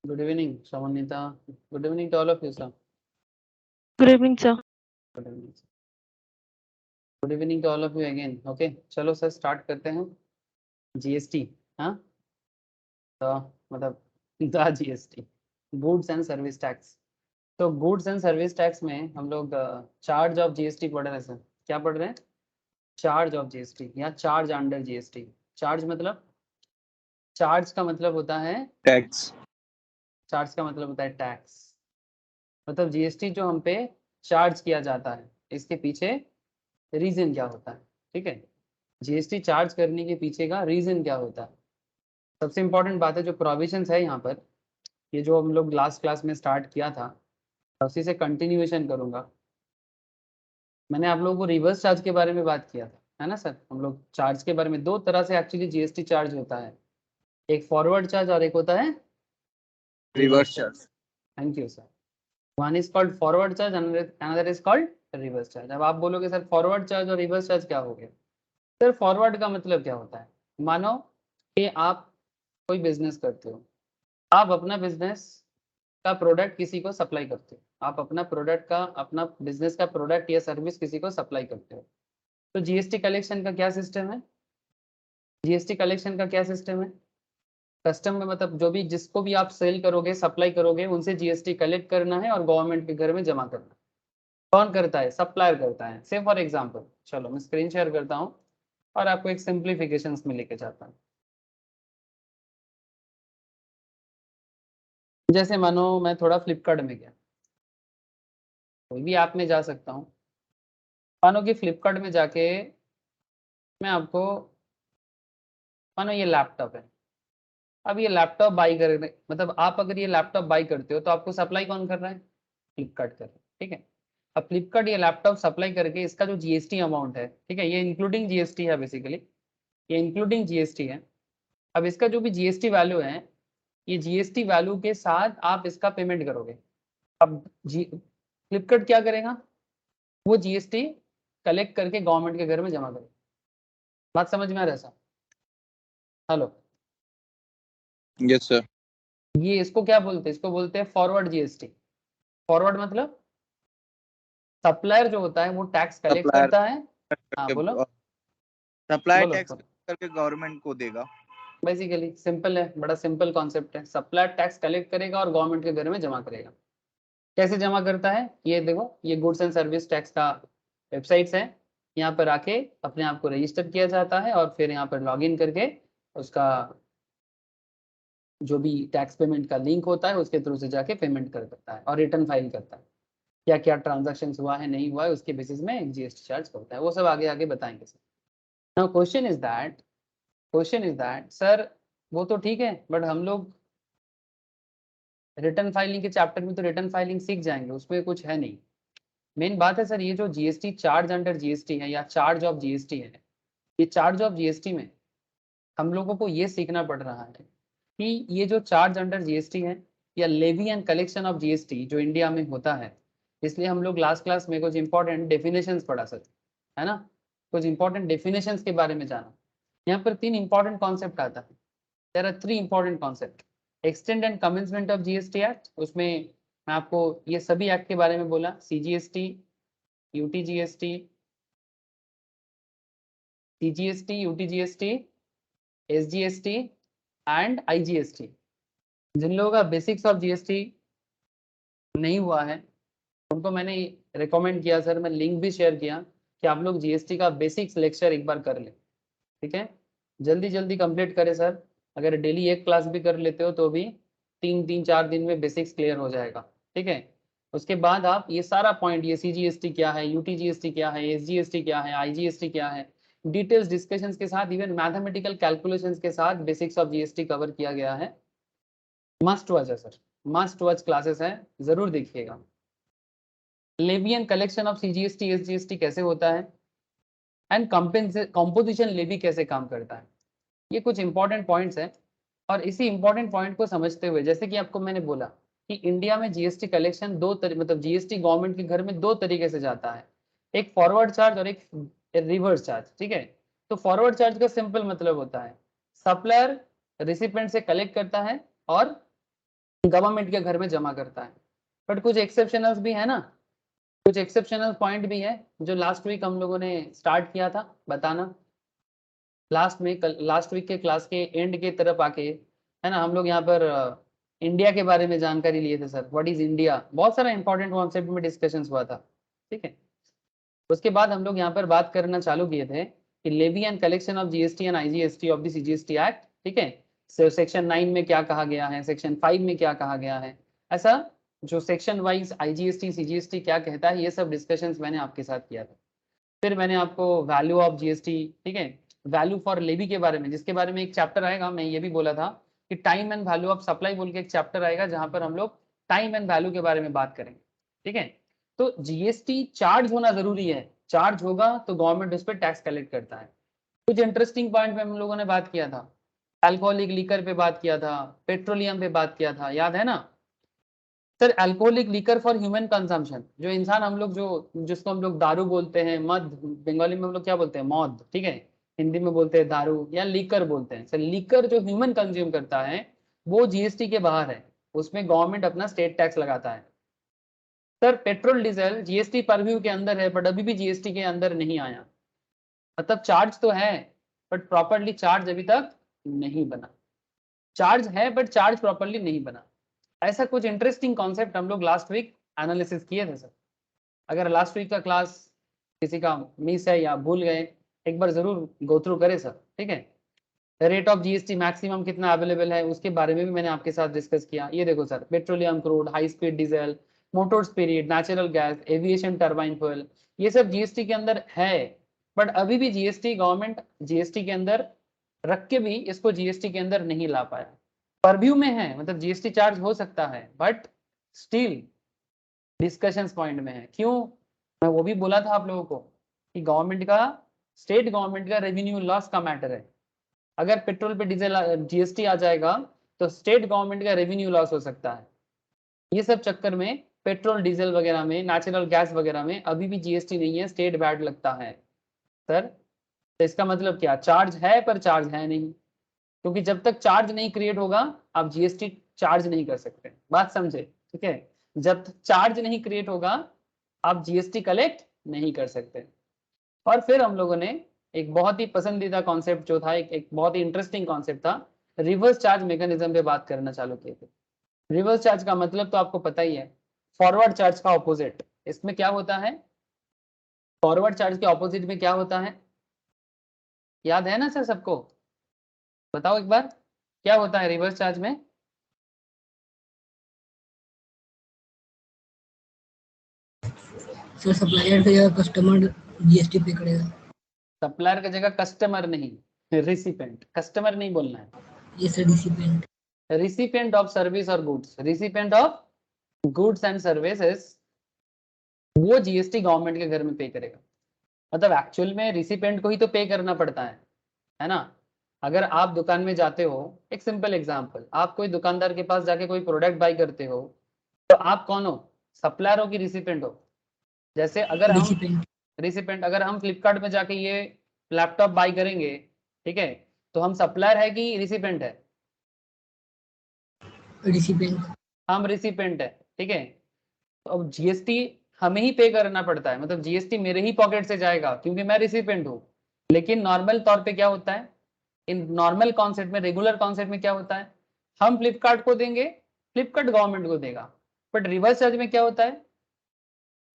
Good evening, Shamanita. Good evening to all of you, sir. Good evening, sir. Good evening. Good evening to all of you again. Okay, चलो sir start करते हैं. GST, हाँ, तो मतलब GST, goods and service tax. तो goods and service tax में हम लोग चार्ज ऑफ जीएसटी पढ़ रहे हैं सर. क्या पढ़ रहे हैं? चार्ज ऑफ जीएसटी या चार्ज अंडर जीएसटी. चार्ज मतलब, चार्ज का मतलब होता है टैक्स. चार्ज का मतलब होता है टैक्स. मतलब जीएसटी जो हम पे चार्ज किया जाता है, इसके पीछे रीजन क्या होता है. ठीक है, जीएसटी चार्ज करने के पीछे का रीजन क्या होता है. सबसे इंपॉर्टेंट बात है जो प्रोविजंस है यहाँ पर, ये जो हम लोग लास्ट क्लास में स्टार्ट किया था, उसी से कंटिन्यूएशन करूंगा. मैंने आप लोगों को रिवर्स चार्ज के बारे में बात किया था, है ना सर. हम लोग चार्ज के बारे में दो तरह से एक्चुअली जीएसटी चार्ज होता है, एक फॉरवर्ड चार्ज और एक होता है reverse charge. Thank you sir. One is called forward charge, another is called reverse charge. अब आप बोलोगे सर फॉरवर्ड चार्ज और रिवर्स चार्ज क्या हो गया. सर फॉरवर्ड का मतलब क्या होता है. मानो कि आप कोई बिजनेस करते हो, आप अपना बिजनेस का प्रोडक्ट किसी को सप्लाई करते हो, आप अपना प्रोडक्ट का, अपना बिजनेस का प्रोडक्ट या सर्विस किसी को सप्लाई करते हो. तो जीएसटी कलेक्शन का क्या सिस्टम है. जीएसटी कलेक्शन का क्या सिस्टम है. कस्टम में मतलब जो भी, जिसको भी आप सेल करोगे, सप्लाई करोगे, उनसे जीएसटी कलेक्ट करना है और गवर्नमेंट के घर में जमा करना है. कौन करता है. सप्लायर करता है. से फॉर एग्जाम्पल, चलो मैं स्क्रीन शेयर करता हूँ और आपको एक सिंप्लीफिकेशन में लेके जाता हूँ. जैसे मानो मैं थोड़ा फ्लिपकार्ट में गया, कोई भी ऐप में जा सकता हूँ. मानो कि फ्लिपकार्ट में जाके मैं आपको, मानो ये लैपटॉप है. अब ये लैपटॉप बाई कर, मतलब आप अगर ये लैपटॉप बाई करते हो तो आपको सप्लाई कौन कर रहा है. फ्लिपकार्ट कर रहा है. ठीक है. अब फ्लिपकार्ट ये लैपटॉप सप्लाई करके इसका जो जीएसटी अमाउंट है, ठीक है, ये इंक्लूडिंग जीएसटी है बेसिकली, ये इंक्लूडिंग जीएसटी है. अब इसका जो भी जीएसटी वैल्यू है, ये जीएसटी वैल्यू के साथ आप इसका पेमेंट करोगे. अब फ्लिपकार्ट क्या करेगा, वो जीएसटी कलेक्ट करके गवर्नमेंट के घर में जमा करेगा. बात समझ में आ रहा है. हेलो. Yes sir. ये इसको क्या बोलते हैं, इसको बोलते हैं फॉरवर्ड जीएसटी. फॉरवर्ड मतलब सप्लायर जो होता है वो टैक्स कलेक्ट सप्लायर करता है. हाँ बोलो. सप्लाई बोलो टैक्स करके गवर्नमेंट को देगा. बेसिकली सिंपल है, बड़ा सिंपल कॉन्सेप्ट है. सप्लायर टैक्स कलेक्ट करेगा और गवर्नमेंट के घर में जमा करेगा. कैसे जमा करता है, ये देखो, ये गुड्स एंड सर्विस टैक्स का वेबसाइट्स है. यहाँ पर आके अपने आप को रजिस्टर किया जाता है और फिर यहाँ पर लॉगिन करके उसका जो भी टैक्स पेमेंट का लिंक होता है उसके थ्रू से जाके पेमेंट कर सकता है और रिटर्न फाइल करता है. क्या क्या ट्रांजैक्शन हुआ है, नहीं हुआ है, उसके बेसिस में जीएसटी चार्ज करता है. वो सब आगे आगे बताएंगे sir. Now question is that sir, वो तो ठीक है, बट हम लोग रिटर्न फाइलिंग के चैप्टर में तो रिटर्न फाइलिंग सीख जाएंगे, उसमें कुछ है नहीं. मेन बात है सर, ये जो जीएसटी चार्ज अंडर जीएसटी है या चार्ज ऑफ जीएसटी है, ये चार्ज ऑफ जीएसटी में हम लोगों को ये सीखना पड़ रहा है कि ये जो चार्ज अंडर जीएसटी है या levy and collection of GST जो इंडिया में होता है, इसलिए हम लोग लास्ट क्लास में कुछ इंपॉर्टेंट डेफिनेशंस पढ़ा सकते, है ना. कुछ इंपॉर्टेंट डेफिनेशंस के बारे में जाना. यहाँ पर तीन इंपॉर्टेंट कॉन्सेप्ट आता है. There are three important concept. Extent and commencement of GST act, उसमें मैं आपको ये सभी एक्ट के बारे में बोला. CGST, UTGST, CGST, UTGST, SGST and IGST. जिन लोगों का बेसिक्स ऑफ जीएसटी नहीं हुआ है उनको मैंने रिकमेंड किया सर, मैं लिंक भी शेयर किया कि आप लोग जीएसटी का बेसिक्स लेक्चर एक बार कर लें. ठीक है, जल्दी जल्दी कंप्लीट करें सर. अगर डेली एक क्लास भी कर लेते हो तो भी 3-4 दिन में बेसिक्स क्लियर हो जाएगा. ठीक है, उसके बाद आप ये सारा पॉइंट, ये सीजीएसटी क्या है, यूटीजीएसटी क्या है, एसजीएसटी क्या है, आईजीएसटी क्या है, डिटेल्स डिस्कशंस के साथ, इवन मैथमेटिकल कैलकुलेशंस के साथ बेसिक्स ऑफ जीएसटी कवर किया गया है. मस्ट वॉच है सर, मस्ट वॉच क्लासेस है, जरूर देखिएगा. Levy and collection of CGST SGST कैसे होता है एंड कंपोजिशन लेवी कैसे काम करता है, ये कुछ इंपॉर्टेंट पॉइंट्स हैं. और इसी इंपॉर्टेंट पॉइंट को समझते हुए, जैसे कि आपको मैंने बोला कि इंडिया में जीएसटी कलेक्शन मतलब जीएसटी गवर्नमेंट के घर में दो तरीके से जाता है, एक फॉरवर्ड चार्ज और एक रिवर्स चार्ज. ठीक है, तो फॉरवर्ड चार्ज का सिंपल मतलब होता है सप्लायर रिसिपेंट से कलेक्ट करता है और गवर्नमेंट के घर में जमा करता है। बट कुछ एक्सेप्शनल्स भी है ना, कुछ एक्सेप्शनल पॉइंट भी है जो लास्ट वीक हम लोगों ने स्टार्ट किया था बताना। लास्ट वीक के क्लास के एंड के तरफ आके, है ना, हम लोग यहाँ पर इंडिया के बारे में जानकारी लिए थे सर, व्हाट इज इंडिया, बहुत सारा इंपॉर्टेंट कॉन्सेप्ट में डिस्कशन हुआ था, ठीक है। उसके बाद हम लोग यहाँ पर बात करना चालू किए थे कि levy and collection of GST and IGST of the CGST act, ठीक है। सेक्शन 9 में क्या कहा गया है, सेक्शन 5 में क्या कहा गया है, ऐसा जो सेक्शन वाइज आईजीएसटी सीजीएसटी क्या कहता है, ये सब डिस्कशंस मैंने आपके साथ किया था। फिर मैंने आपको वैल्यू ऑफ जीएसटी, ठीक है, वैल्यू फॉर लेवी के बारे में, जिसके बारे में एक चैप्टर आएगा, मैं ये भी बोला था कि time and value of supply बोल के एक चैप्टर आएगा जहां पर हम लोग टाइम एंड वैल्यू के बारे में बात करेंगे, ठीक है। तो जीएसटी चार्ज होना जरूरी है, चार्ज होगा तो गवर्नमेंट उस पर टैक्स कलेक्ट करता है। कुछ इंटरेस्टिंग पॉइंट पे हम लोगों ने बात किया था, अल्कोहलिक लीकर पे बात किया था, पेट्रोलियम पे बात किया था, याद है ना sir. Alcoholic liquor for human consumption, जो इंसान हम लोग जिसको हम लोग दारू बोलते हैं, मद बंगाली में हम लोग क्या बोलते हैं, मौद, ठीक है, हिंदी में बोलते हैं दारू या लीकर बोलते हैं सर। लीकर जो ह्यूमन कंज्यूम करता है वो जीएसटी के बाहर है, उसमें गवर्नमेंट अपना स्टेट टैक्स लगाता है। Sir petrol diesel GST purview के अंदर है बट अभी भी जीएसटी के अंदर नहीं आया, मतलब चार्ज तो है बट प्रॉपरली चार्ज अभी तक नहीं बना। चार्ज है बट चार्ज प्रॉपरली नहीं बना। ऐसा कुछ इंटरेस्टिंग कॉन्सेप्ट हम लोग लास्ट वीक एनालिसिस किए थे सर। अगर लास्ट वीक का क्लास किसी का मिस है या भूल गए, एक बार जरूर गो थ्रू करें सर, ठीक है। रेट ऑफ जीएसटी मैक्सिमम कितना अवेलेबल है उसके बारे में भी मैंने आपके साथ डिस्कस किया। ये देखो sir, petroleum crude, high speed diesel, motor spirit, natural gas, aviation turbine fuel, ये सब जीएसटी के अंदर है। बट अभी भी जीएसटी गवर्नमेंट जीएसटी के अंदर रख के भी इसको जीएसटी के अंदर नहीं ला पाया। परव्यू में है, मतलब जीएसटी चार्ज हो सकता है बट स्टिल डिस्कशंस पॉइंट में है। क्यों, मैं वो भी बोला था आप लोगों को कि गवर्नमेंट का, स्टेट गवर्नमेंट का रेवेन्यू लॉस का मैटर है। अगर पेट्रोल पे डीजल जीएसटी आ जाएगा तो स्टेट गवर्नमेंट का रेवेन्यू लॉस हो सकता है। ये सब चक्कर में पेट्रोल डीजल वगैरह में, नेचुरल गैस वगैरह में अभी भी जीएसटी नहीं है, स्टेट वैट लगता है सर। तो इसका मतलब क्या, चार्ज है पर चार्ज है नहीं, क्योंकि जब तक चार्ज नहीं क्रिएट होगा आप जीएसटी चार्ज नहीं कर सकते, बात समझे, ठीक है। जब तक चार्ज नहीं क्रिएट होगा आप जीएसटी कलेक्ट नहीं कर सकते। और फिर हम लोगों ने एक बहुत ही पसंदीदा कॉन्सेप्ट जो था, एक बहुत ही इंटरेस्टिंग कॉन्सेप्ट था, रिवर्स चार्ज मैकेनिज्म पे बात करना चालू किए थे। रिवर्स चार्ज का मतलब तो आपको पता ही है, फॉरवर्ड चार्ज का ऑपोजिट। इसमें क्या होता है, फॉरवर्ड चार्ज के ऑपोजिट में क्या होता है, याद है ना सर सबको, बताओ एक बार, क्या होता है रिवर्स चार्ज में। सर सप्लायर की जगह कस्टमर जीएसटी पे करेगा। सप्लायर की जगह कस्टमर नहीं, रिसिपेंट, कस्टमर नहीं बोलना है। ये sir recipient. Recipient of service और goods, recipient of goods and services, वो जीएसटी गवर्नमेंट के घर में पे करेगा। मतलब एक्चुअल में रिसिपेंट को ही तो पे करना पड़ता है ना। अगर आप दुकान में जाते हो, एक सिंपल एग्जांपल, आप कोई दुकानदार के पास जाके कोई प्रोडक्ट बाय करते हो तो आप कौन हो, सप्लायर हो कि रिसिपेंट हो। जैसे अगर हम रिसिपेंट। रिसिपेंट, अगर हम फ्लिपकार्ट में जाके ये लैपटॉप बाय करेंगे, ठीक है, तो हम सप्लायर है कि रिसिपेंट है, रिसिपेंट। हम रिसिपेंट है, ठीक है। तो अब जीएसटी हमें ही पे करना पड़ता है, मतलब जीएसटी मेरे ही पॉकेट से जाएगा क्योंकि मैं रिसिपेंट हूँ। लेकिन नॉर्मल तौर पे क्या होता है, इन नॉर्मल कॉन्सेप्ट में, रेगुलर कॉन्सेप्ट में क्या होता है, हम फ्लिपकार्ट को देंगे, फ्लिपकार्ट गवर्नमेंट को देगा। बट रिवर्स चार्ज में क्या होता है,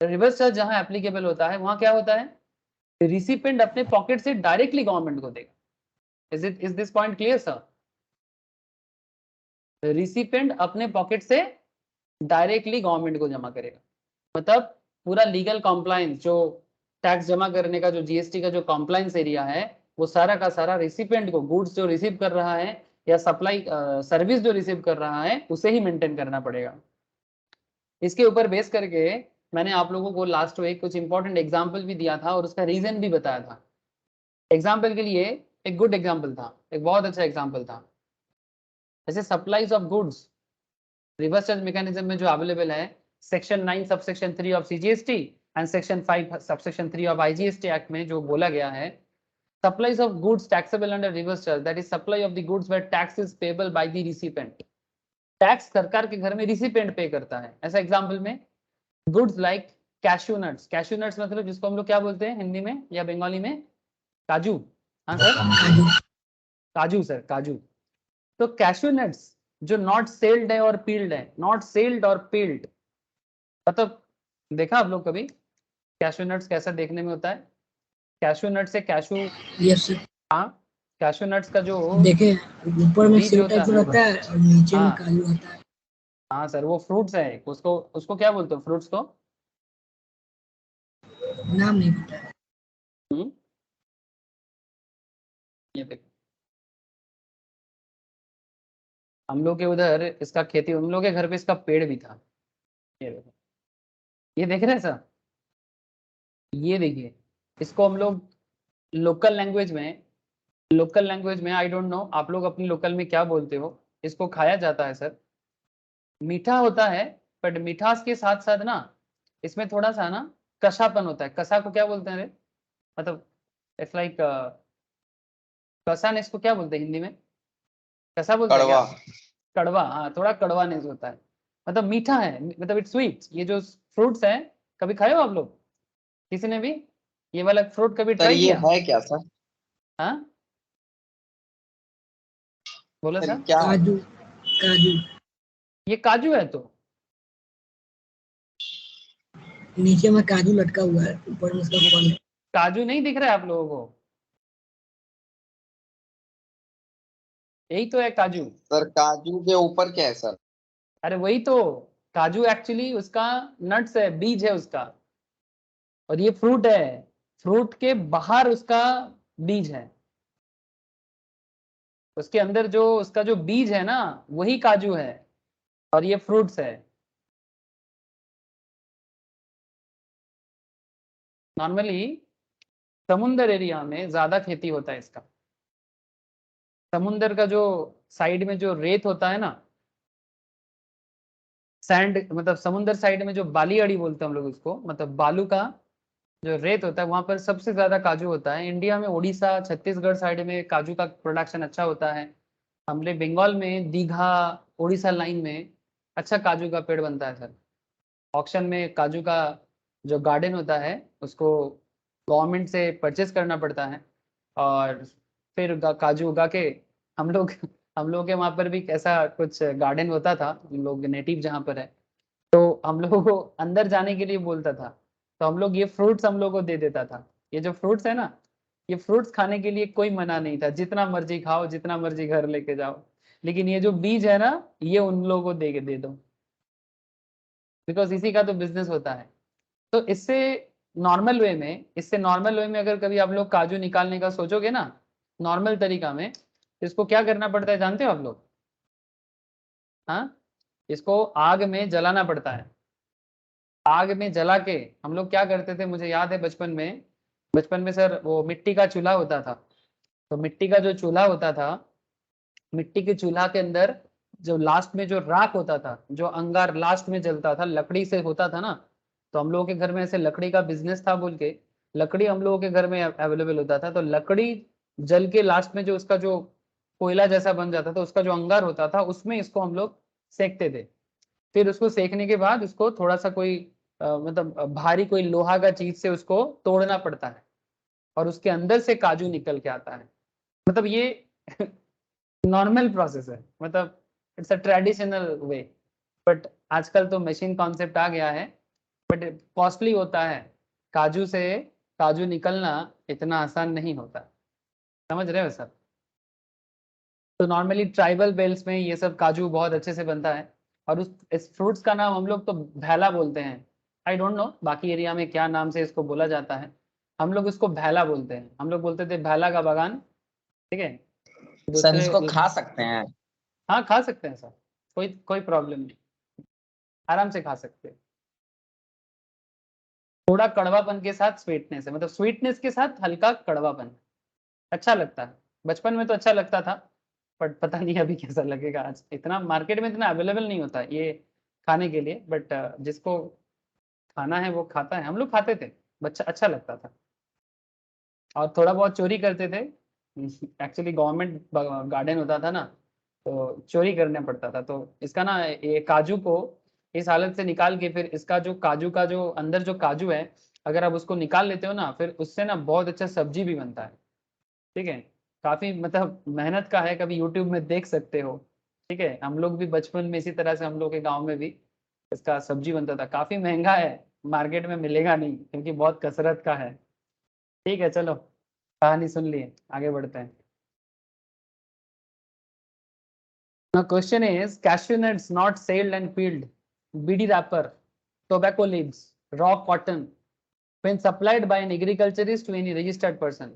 रिवर्स चार्ज जहां एप्लीकेबल होता है वहां क्या होता है, रिसिपेंट अपने पॉकेट से डायरेक्टली गवर्नमेंट को देगा। Is this point clear sir. Recipient अपने पॉकेट से डायरेक्टली गवर्नमेंट को जमा करेगा, मतलब पूरा लीगल कॉम्प्लायंस, जो टैक्स जमा करने का, जो जीएसटी का जो कॉम्प्लायंस एरिया है, वो सारा का सारा रिसिपेंट को, गुड्स जो रिसीव कर रहा है या सप्लाई सर्विस जो रिसीव कर रहा है उसे ही मेंटेन करना पड़ेगा। इसके ऊपर बेस करके मैंने आप लोगों को लास्ट वीक कुछ इंपॉर्टेंट एग्जाम्पल भी दिया था और उसका रीजन भी बताया था। एग्जाम्पल के लिए एक गुड एग्जाम्पल था, एक बहुत अच्छा एग्जाम्पल था, जैसे supplies of goods reverse charge mechanism में जो अवेलेबल है, section 9 subsection 3 of CGST and section 5 subsection 3 of IGST act में जो बोला गया है, supplies of goods taxable under reverse charge, that is supply of the goods where tax is payable by the recipient, tax सरकार के घर में recipient पे करता है। ऐसा एग्जाम्पल में goods like cashew nuts. Cashew nuts मतलब जिसको हम लोग क्या बोलते हैं हिंदी में या बंगाली में? काजू। हाँ सर, काजू काजू सर, काजू। तो कैश्यू नट्स जो नॉट सेल्ड है और पील्ड है, नॉट सेल्ड और पील्ड, मतलब देखा आप लोग कभी कैश्यू नट्स कैसा देखने में होता है? कैश्यू नट से कैश्यू, यस सर हाँ, कैश्यू नट्स का जो देखे ऊपर में बीज सेव होता टाइप है, रहता है और नीचे में हाँ काजू आता है। हाँ सर, वो फ्रूट्स है, उसको उसको क्या बोलते हो फ्रूट्स को? नाम नहीं पता है। ये देखो, हम लोग के उधर इसका खेती, हम लोग के घर पे इसका पेड़ भी था। ये देखो, ये देख रहे हैं सर, ये देखिए, इसको हम लोग लोकल लैंग्वेज में आई डोंट नो आप लोग अपनी लोकल में क्या बोलते हो, इसको खाया जाता है सर। मीठा होता है, बट मिठास के साथ साथ ना इसमें थोड़ा सा ना कसापन होता है। कसा को क्या बोलते हैं रे? मतलब इट्स लाइक कसा ने इसको क्या बोलते हैं हिंदी में? कसा बोलते हैं क्या? कड़वा। कड़वा, हाँ, थोड़ा कड़वानेस होता है, मतलब मीठा है, मतलब इट्स स्वीट। ये जो फ्रूट्स है, कभी खाए हो आप लोग किसी ने भी ये वाला फ्रूट कभी सर ट्राई ये किया? है क्या सर? हाँ, बोलो सर सर। क्या है? काजू काजू ये काजू है, तो नीचे में काजू लटका हुआ है, ऊपर में उसका ये फल है। काजू नहीं दिख रहा है आप लोगों को? यही तो है काजू। सर काजू के ऊपर क्या है सर? अरे वही तो, काजू एक्चुअली उसका नट्स है, बीज है उसका, और ये फ्रूट है, फ्रूट के बाहर उसका बीज है, उसके अंदर जो उसका जो बीज है ना वही काजू है, और ये फ्रूट्स है। नॉर्मली समुंदर एरिया में ज्यादा खेती होता है इसका। समुंदर का जो साइड में जो रेत होता है ना, सैंड, मतलब समुंदर साइड में जो बाली अड़ी बोलते हैं हम लोग उसको, मतलब बालू का जो रेत होता है, वहां पर सबसे ज्यादा काजू होता है। इंडिया में उड़ीसा छत्तीसगढ़ साइड में काजू का प्रोडक्शन अच्छा होता है। हमने बंगाल में दीघा, उड़ीसा लाइन में अच्छा काजू का पेड़ बनता है सर। ऑक्शन में काजू का जो गार्डन होता है उसको गवर्नमेंट से परचेज करना पड़ता है, और फिर काजू उगा के हम लोग हम लोग के वहाँ पर भी ऐसा कुछ गार्डन होता था, हम लोग नेटिव जहाँ पर है, तो हम लोगों को अंदर जाने के लिए बोलता था, तो हम लोग ये फ्रूट्स हम लोग को दे देता था। ये जो फ्रूट्स है ना, ये फ्रूट्स खाने के लिए कोई मना नहीं था, जितना मर्जी खाओ, जितना मर्जी घर लेके जाओ, लेकिन ये जो बीज है ना, ये उन लोगों को दे दो, बिकॉज इसी का तो बिजनेस होता है। तो इससे नॉर्मल वे में अगर कभी आप लोग काजू निकालने का सोचोगे ना, नॉर्मल तरीका में, तो इसको क्या करना पड़ता है जानते हो आप लोग? हाँ, इसको आग में जलाना पड़ता है। आग में जला के हम लोग क्या करते थे, मुझे याद है बचपन में सर, वो मिट्टी का चूल्हा होता था। तो मिट्टी का जो चूल्हा होता था, मिट्टी के चूल्हा के अंदर जो लास्ट में जो राख होता था, जो अंगार लास्ट में जलता था, लकड़ी से होता था ना, तो हम लोगों के घर में ऐसे लकड़ी का बिजनेस था बोल के, लकड़ी हम लोगों के घर में अवेलेबल होता था, तो लकड़ी जल के लास्ट में जो उसका जो कोयला जैसा बन जाता था, उसका जो अंगार होता था, उसमें इसको हम लोग सेकते थे। फिर उसको सेकने के बाद उसको थोड़ा सा कोई मतलब भारी कोई लोहा का चीज से उसको तोड़ना पड़ता है, और उसके अंदर से काजू निकल के आता है। मतलब ये नॉर्मल प्रोसेस है, मतलब it's a traditional way, but आजकल तो मशीन कॉन्सेप्ट आ गया है, बट कॉस्टली होता है। काजू से काजू निकलना इतना आसान नहीं होता, समझ रहे हो सर? तो नॉर्मली ट्राइबल बेल्ट्स में ये सब काजू बहुत अच्छे से बनता है, और उस इस फ्रूट्स का नाम हम लोग तो भैला बोलते हैं। आई डोंट नो बाकी एरिया में क्या नाम से इसको बोला जाता है, हम लोग इसको भैला बोलते हैं। हम लोग बोलते थे भैला का बागान, ठीक है, सर दूसरे, इसको खा सकते हैं? हाँ खा सकते हैं सर, कोई कोई प्रॉब्लम नहीं, आराम से खा सकते हैं। थोड़ा कड़वापन के साथ स्वीटनेस है, मतलब स्वीटनेस के साथ हल्का कड़वापन, अच्छा लगता है। बचपन में तो अच्छा लगता था, बट पता नहीं अभी कैसा लगेगा। आज इतना मार्केट में इतना अवेलेबल नहीं होता ये खाने के लिए, बट जिसको खाना है वो खाता है। हम लोग खाते थे, बच्चा अच्छा लगता था, और थोड़ा बहुत चोरी करते थे। एक्चुअली गवर्नमेंट गार्डन होता था ना, तो चोरी करने पड़ता था। तो इसका ना ये काजू को इस हालत से निकाल के फिर इसका जो काजू का जो अंदर जो काजू है, अगर आप उसको निकाल लेते हो ना, फिर उससे ना बहुत अच्छा सब्जी भी बनता है। ठीक है, काफी मतलब मेहनत का है, कभी यूट्यूब में देख सकते हो। ठीक है, हम लोग भी बचपन में इसी तरह से हम लोग के गांव में भी इसका सब्जी बनता था। काफी महंगा है, मार्केट में मिलेगा नहीं क्योंकि बहुत कसरत का है। ठीक है, चलो कहानी सुन लिए, आगे बढ़ते हैं। Now question is cashew nuts not sold and peeled, BD wrapper, tobacco leaves, raw cotton when supplied by an agriculturist to any registered person।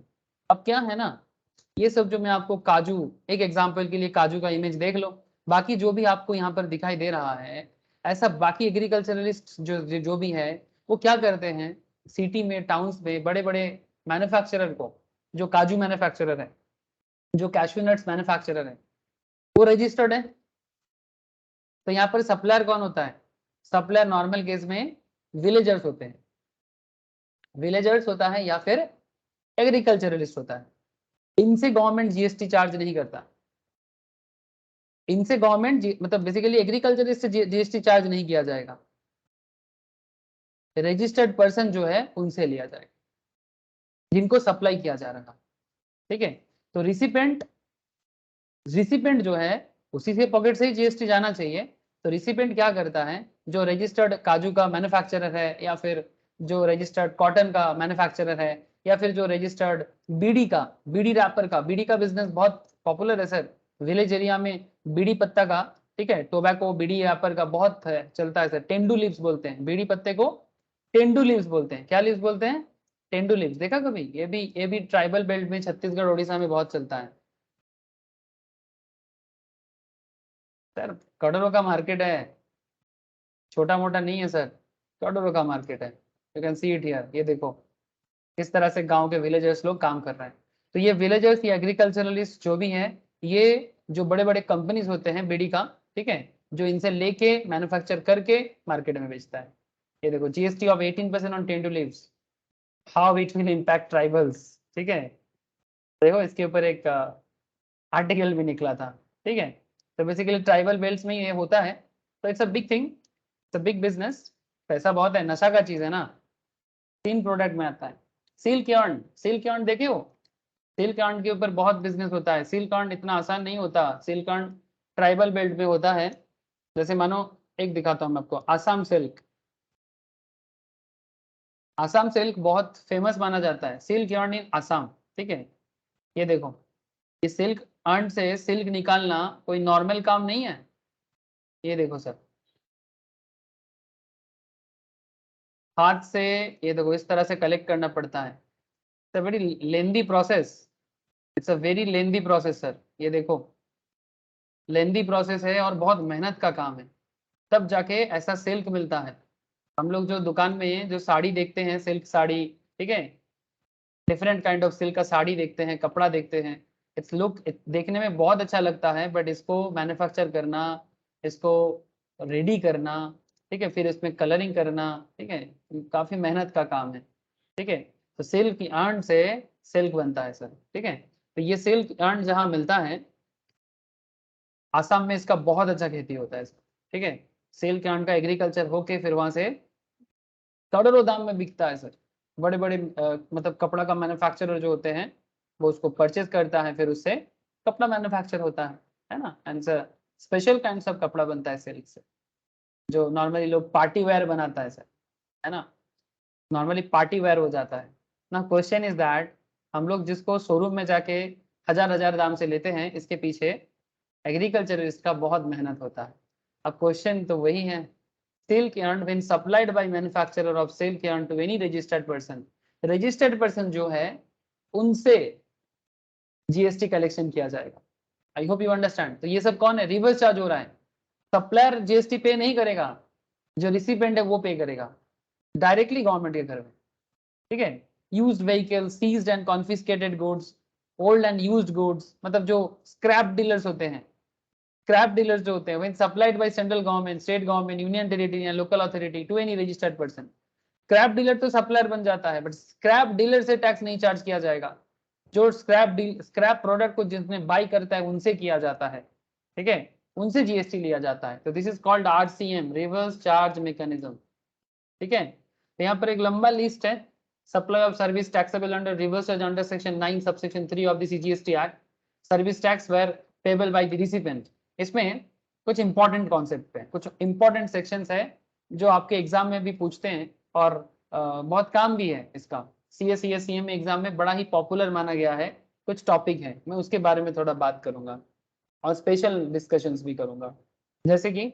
अब क्या है ना, ये सब जो मैं आपको काजू, एक एग्जांपल के लिए काजू का इमेज देख लो, बाकी जो भी आपको यहाँ पर दिखाई दे रहा है, ऐसा बाकी एग्रीकल्चरलिस्ट जो भी है वो क्या करते हैं, सिटी में टाउन्स में बड़े बड़े मैन्युफैक्चरर को, जो काजू मैन्युफैक्चरर है, जो कैशू नट्स मैन्युफैक्चरर है, वो रजिस्टर्ड है। तो यहाँ पर सप्लायर कौन होता है? सप्लायर नॉर्मल केस में विलेजर्स होते हैं, विलेजर्स होता है या फिर एग्रीकल्चरलिस्ट होता है। इनसे गवर्नमेंट जीएसटी चार्ज नहीं करता, इनसे गवर्नमेंट मतलब बेसिकली एग्रीकल्चरिस्ट से जीएसटी चार्ज नहीं किया जाएगा, रजिस्टर्ड पर्सन जो है उनसे लिया जाएगा, जिनको सप्लाई किया जा रहा। ठीक है, तो रिसिपेंट जो है उसी से पॉकेट से ही जीएसटी जाना चाहिए। तो रिसिपेंट क्या करता है, जो रजिस्टर्ड काजू का मैन्युफैक्चरर है, या फिर जो रजिस्टर्ड कॉटन का मैन्युफैक्चरर है, या फिर जो रजिस्टर्ड बीड़ी का, बीड़ी रैपर का, बीड़ी का बिजनेस बहुत पॉपुलर है सर विलेज एरिया में, बीड़ी पत्ता का। ठीक है, टोबैको बीड़ी रैपर का बहुत है, चलता है सर। टेंडू लीव्स बोलते हैं बीड़ी पत्ते को, टेंडू लीव्स बोलते हैं। क्या लीव्स बोलते हैं? टेंडू लीव्स। देखा कभी? ये भी ट्राइबल बेल्ट में छत्तीसगढ़ उड़ीसा में बहुत चलता है सर। करोड़ों का मार्केट है, छोटा मोटा नहीं है सर, करोड़ों का मार्केट है। You can see it here, ये देखो किस तरह से गांव के विलेजर्स लोग काम कर रहे हैं। तो ये विलेजर्स या एग्रीकल्चरलिस्ट जो भी हैं, ये जो बड़े बड़े कंपनीज होते हैं बीड़ी का, ठीक है, जो इनसे लेके मैन्युफैक्चर करके मार्केट में बेचता है। ये देखो GST of 18% on tendu leaves, how it will impact tribals. ठीक है, देखो इसके ऊपर एक आर्टिकल भी निकला था। ठीक है, तो बेसिकली ट्राइबल बेल्ट्स में ये होता है। तो it's a big thing, it's a big business, पैसा बहुत है, नशा का चीज है ना। 3 प्रोडक्ट में आता है। सिल्क यार्न, सिल्क यार्न देखे हो? सिल्क यार्न के ऊपर बहुत बिजनेस होता है। सिल्क यार्न इतना आसान नहीं होता, सिल्क यार्न ट्राइबल बेल्ट में होता है। जैसे मानो एक दिखाता हूँ मैं आपको, आसाम सिल्क। आसाम सिल्क बहुत फेमस माना जाता है, सिल्क यार्न इन आसाम। ठीक है, ये देखो, ये सिल्क यार्न से सिल्क निकालना कोई नॉर्मल काम नहीं है। ये देखो सर, हाथ से, ये देखो इस तरह से कलेक्ट करना पड़ता है। It's a very lengthy process, it's a very lengthy process sir. ये देखो लेंदी प्रोसेस है और बहुत मेहनत का काम है, तब जाके ऐसा सिल्क मिलता है। हम लोग जो दुकान में जो साड़ी देखते हैं, सिल्क साड़ी, ठीक है, डिफरेंट काइंड ऑफ सिल्क का साड़ी देखते हैं, कपड़ा देखते हैं, इट्स लुक देखने में बहुत अच्छा लगता है, बट इसको मैन्युफैक्चर करना, इसको रेडी करना, ठीक है, फिर इसमें कलरिंग करना, ठीक है, काफी मेहनत का काम है। ठीक है, तो सिल्क यार्न से सिल्क बनता है सर। ठीक है, तो ये सिल्क यार्न जहाँ मिलता है, आसाम में इसका बहुत अच्छा खेती होता है इसका। ठीक है, सिल्क यार्न का एग्रीकल्चर होके फिर वहां से करोड़ों दाम में बिकता है सर। बड़े बड़े मतलब कपड़ा का मैन्युफैक्चरर जो होते हैं, वो उसको परचेज करता है, फिर उससे कपड़ा मैन्युफैक्चर होता है ना। एंड स्पेशल काइंड ऑफ कपड़ा बनता है सिल्क से, जो नॉर्मली लोग पार्टी वेयर बनाता है सर, है ना, नॉर्मली पार्टी वेयर हो जाता है ना। क्वेश्चन इज दैट हम लोग जिसको शोरूम में जाके हजार हजार दाम से लेते हैं, इसके पीछे एग्रीकल्चरिस्ट का बहुत मेहनत होता है। अब क्वेश्चन तो वही है, silk yarn when supplied by manufacturer of silk yarn to any registered person, registered person जो है उनसे जीएसटी कलेक्शन किया जाएगा। I hope you understand. तो ये सब कौन है? रिवर्स चार्ज हो रहा है। सप्लायर जीएसटी पे नहीं करेगा, जो रिसिपेंट है वो पे करेगा डायरेक्टली गवर्नमेंट के घर में। ठीक है, used vehicle, seized and confiscated goods, old and used goods, मतलब जो स्क्रैप डीलर्स होते हैं, स्क्रैप डीलर्स जो होते हैं, when supplied by central government, state government, union territory या local authority to any registered person. Scrap dealer तो supplier बन जाता है, बट स्क्रैप डीलर से टैक्स नहीं चार्ज किया जाएगा। जो स्क्रैप प्रोडक्ट को जिसने बाई करता है उनसे किया जाता है। ठीक है, उनसे जीएसटी लिया जाता है। तो this is called RCM, reverse charge mechanism. ठीक है, तो यहाँ पर एक लंबा लिस्ट है, supply of service taxable under reverse charge under section 9 subsection 3 of the CGST act, service tax where payable by the recipient. इसमें कुछ इंपॉर्टेंट कॉन्सेप्ट है, कुछ इंपॉर्टेंट सेक्शंस है जो आपके एग्जाम में भी पूछते हैं और बहुत काम भी है इसका। सीएसईएससीएम एग्जाम में बड़ा ही पॉपुलर माना गया है। कुछ टॉपिक है, मैं उसके बारे में थोड़ा बात करूंगा और स्पेशल डिस्कशंस भी करूंगा। जैसे कि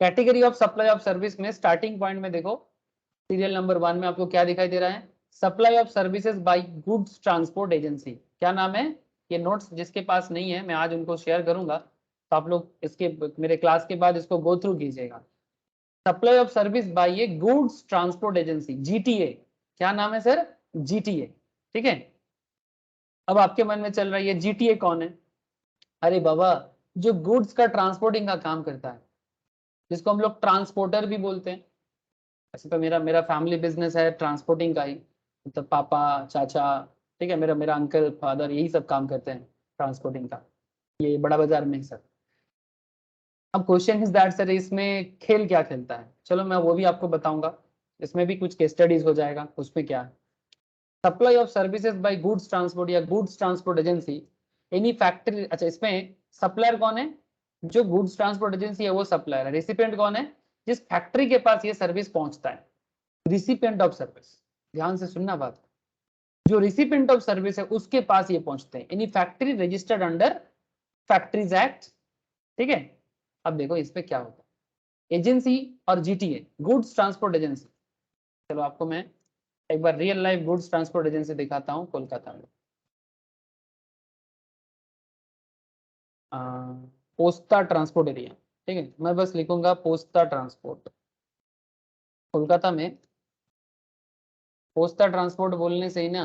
category of supply of service में स्टार्टिंग पॉइंट में देखो, सीरियल नंबर 1 में आपको क्या दिखाई दे रहा है, supply of services by goods transport agency. क्या नाम है? ये नोट्स जिसके पास नहीं है मैं आज उनको शेयर करूंगा, तो आप लोग इसके मेरे क्लास के बाद इसको गो थ्रू कीजिएगा। Supply of service by A goods transport agency, GTA. क्या नाम है सर? जीटीए। ठीक है, अब आपके मन में चल रहा है ये जीटीए कौन है? अरे बाबा, जो गुड्स का ट्रांसपोर्टिंग का काम करता है, जिसको हम लोग ट्रांसपोर्टर भी बोलते हैं। ऐसे तो मेरा मेरा फैमिली बिजनेस है ट्रांसपोर्टिंग का ही, मतलब पापा चाचा, ठीक है, मेरा मेरा अंकल फादर यही सब काम करते हैं ट्रांसपोर्टिंग का, ये बड़ा बाजार में सर। अब क्वेश्चन इज दैट सर इसमें खेल क्या खेलता है? चलो मैं वो भी आपको बताऊंगा, इसमें भी कुछ केस स्टडीज हो जाएगा। उसमें क्या है, supply of services by goods transport या goods transport agency any factory. अच्छा, इसमें सप्लायर कौन है? जो गुड्स ट्रांसपोर्ट एजेंसी है वो सप्लायर है। रेसिपिएंट कौन है? जिस फैक्ट्री के पास ये सर्विस पहुंचता है, रिसिपिएंट ऑफ सर्विस। ध्यान से सुनना बात, जो रिसिपिएंट ऑफ सर्विस है उसके पास ये पहुंचते हैं। Any factory registered under factories act. ठीक है, अब देखो इस पे क्या होता है, एजेंसी और जीटीए, गुड्स ट्रांसपोर्ट एजेंसी। चलो आपको मैं एक बार real life goods transport agency दिखाता हूँ कोलकाता में। पोस्ता ट्रांसपोर्ट एरिया। ठीक है, मैं बस लिखूंगा पोस्ता ट्रांसपोर्ट। कोलकाता में पोस्ता ट्रांसपोर्ट बोलने से ही ना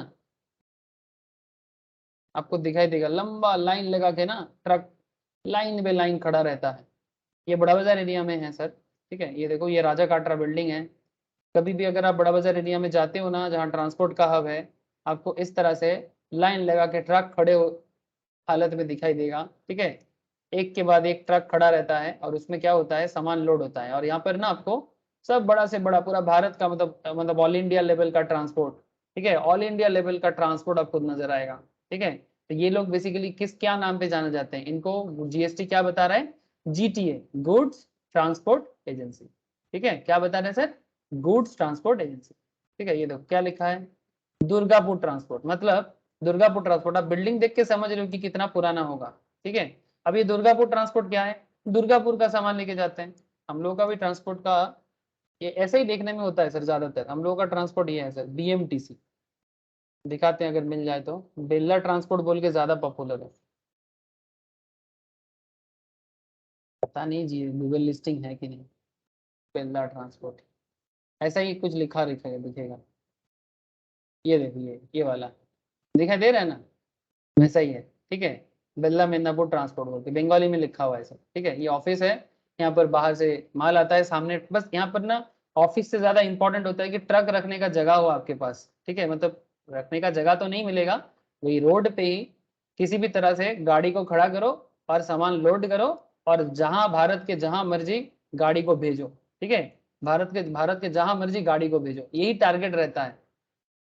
आपको दिखाई देगा, लंबा लाइन लगा के ना ट्रक लाइन पे लाइन खड़ा रहता है। ये बड़ा बाजार एरिया में है सर। ठीक है, ये देखो ये राजा काटरा बिल्डिंग है। कभी भी अगर आप बड़ा बाजार एरिया में जाते हो ना, जहाँ ट्रांसपोर्ट का हब है, आपको इस तरह से लाइन लगा के ट्रक खड़े हालत में दिखाई देगा। ठीक है, एक के बाद एक ट्रक खड़ा रहता है और उसमें क्या होता है, सामान लोड होता है। और यहाँ पर ना आपको सब बड़ा से बड़ा पूरा भारत का मतलब ऑल इंडिया लेवल का ट्रांसपोर्ट, ठीक है, ऑल इंडिया लेवल का ट्रांसपोर्ट आपको नजर आएगा। ठीक है, तो ये लोग बेसिकली किस क्या नाम पे जाना जाते हैं, इनको जीएसटी क्या बता रहा है? GTA, goods transport agency. ठीक है, क्या बता रहे हैं सर? Goods transport agency. ठीक है, ये देखो क्या लिखा है, दुर्गापुर ट्रांसपोर्ट। मतलब दुर्गापुर ट्रांसपोर्ट, आप बिल्डिंग देख के समझ रहे हो कि कितना पुराना होगा। ठीक है, अब ये दुर्गापुर ट्रांसपोर्ट क्या है? दुर्गापुर का सामान लेके जाते हैं। हम लोगों का भी ट्रांसपोर्ट का ये ऐसे ही देखने में होता है सर, ज्यादातर हम लोगों का ट्रांसपोर्ट ये है सर, बीएमटीसी। दिखाते हैं अगर मिल जाए तो, बेल्ला ट्रांसपोर्ट बोल के ज्यादा पॉपुलर है। पता नहीं जी गूगल लिस्टिंग है कि नहीं, बेल्ला ट्रांसपोर्ट ऐसा ही कुछ लिखा दिखेगा दिखेगा। ये देखिए ये वाला दिखाई दे रहा है ना, वैसा ही है। ठीक है, बेल्ला मेदिनीपुर ट्रांसपोर्ट बोल के बंगाली में लिखा हुआ है सर। ठीक है, ये ऑफिस है, यहाँ पर बाहर से माल आता है सामने। बस यहाँ पर ना ऑफिस से ज्यादा इंपॉर्टेंट होता है कि ट्रक रखने का जगह हो आपके पास। ठीक है, मतलब रखने का जगह तो नहीं मिलेगा, वही रोड पे ही किसी भी तरह से गाड़ी को खड़ा करो और सामान लोड करो और जहां भारत के जहां मर्जी गाड़ी को भेजो। ठीक है, भारत के जहां मर्जी गाड़ी को भेजो, यही टारगेट रहता है,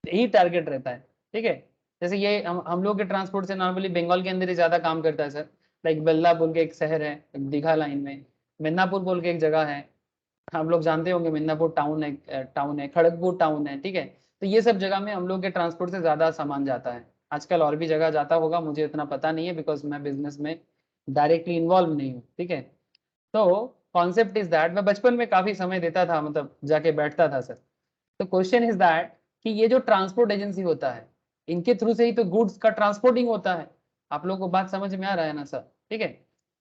यही टारगेट रहता है। ठीक है, जैसे ये हम लोग के ट्रांसपोर्ट से नॉर्मली बंगाल के अंदर ही ज्यादा काम करता है सर। लाइक बेल्ला बोल के एक शहर है दीघा लाइन में, मिदनापुर बोल के एक जगह है, हम लोग जानते होंगे, मिदनापुर टाउन है, खड़गपुर टाउन है। ठीक है, तो ये सब जगह में हम लोग के ट्रांसपोर्ट से ज्यादा सामान जाता है। आजकल और भी जगह जाता होगा, मुझे इतना पता नहीं है बिकॉज मैं बिजनेस में डायरेक्टली इन्वॉल्व नहीं हूँ। ठीक है, तो कॉन्सेप्ट इज दैट, मैं बचपन में काफी समय देता था, मतलब जाके बैठता था सर। तो क्वेश्चन इज दैट कि ये जो ट्रांसपोर्ट एजेंसी होता है, इनके थ्रू से ही तो गुड्स का ट्रांसपोर्टिंग होता है। आप लोगों को बात समझ में आ रहा है ना सर? ठीक है,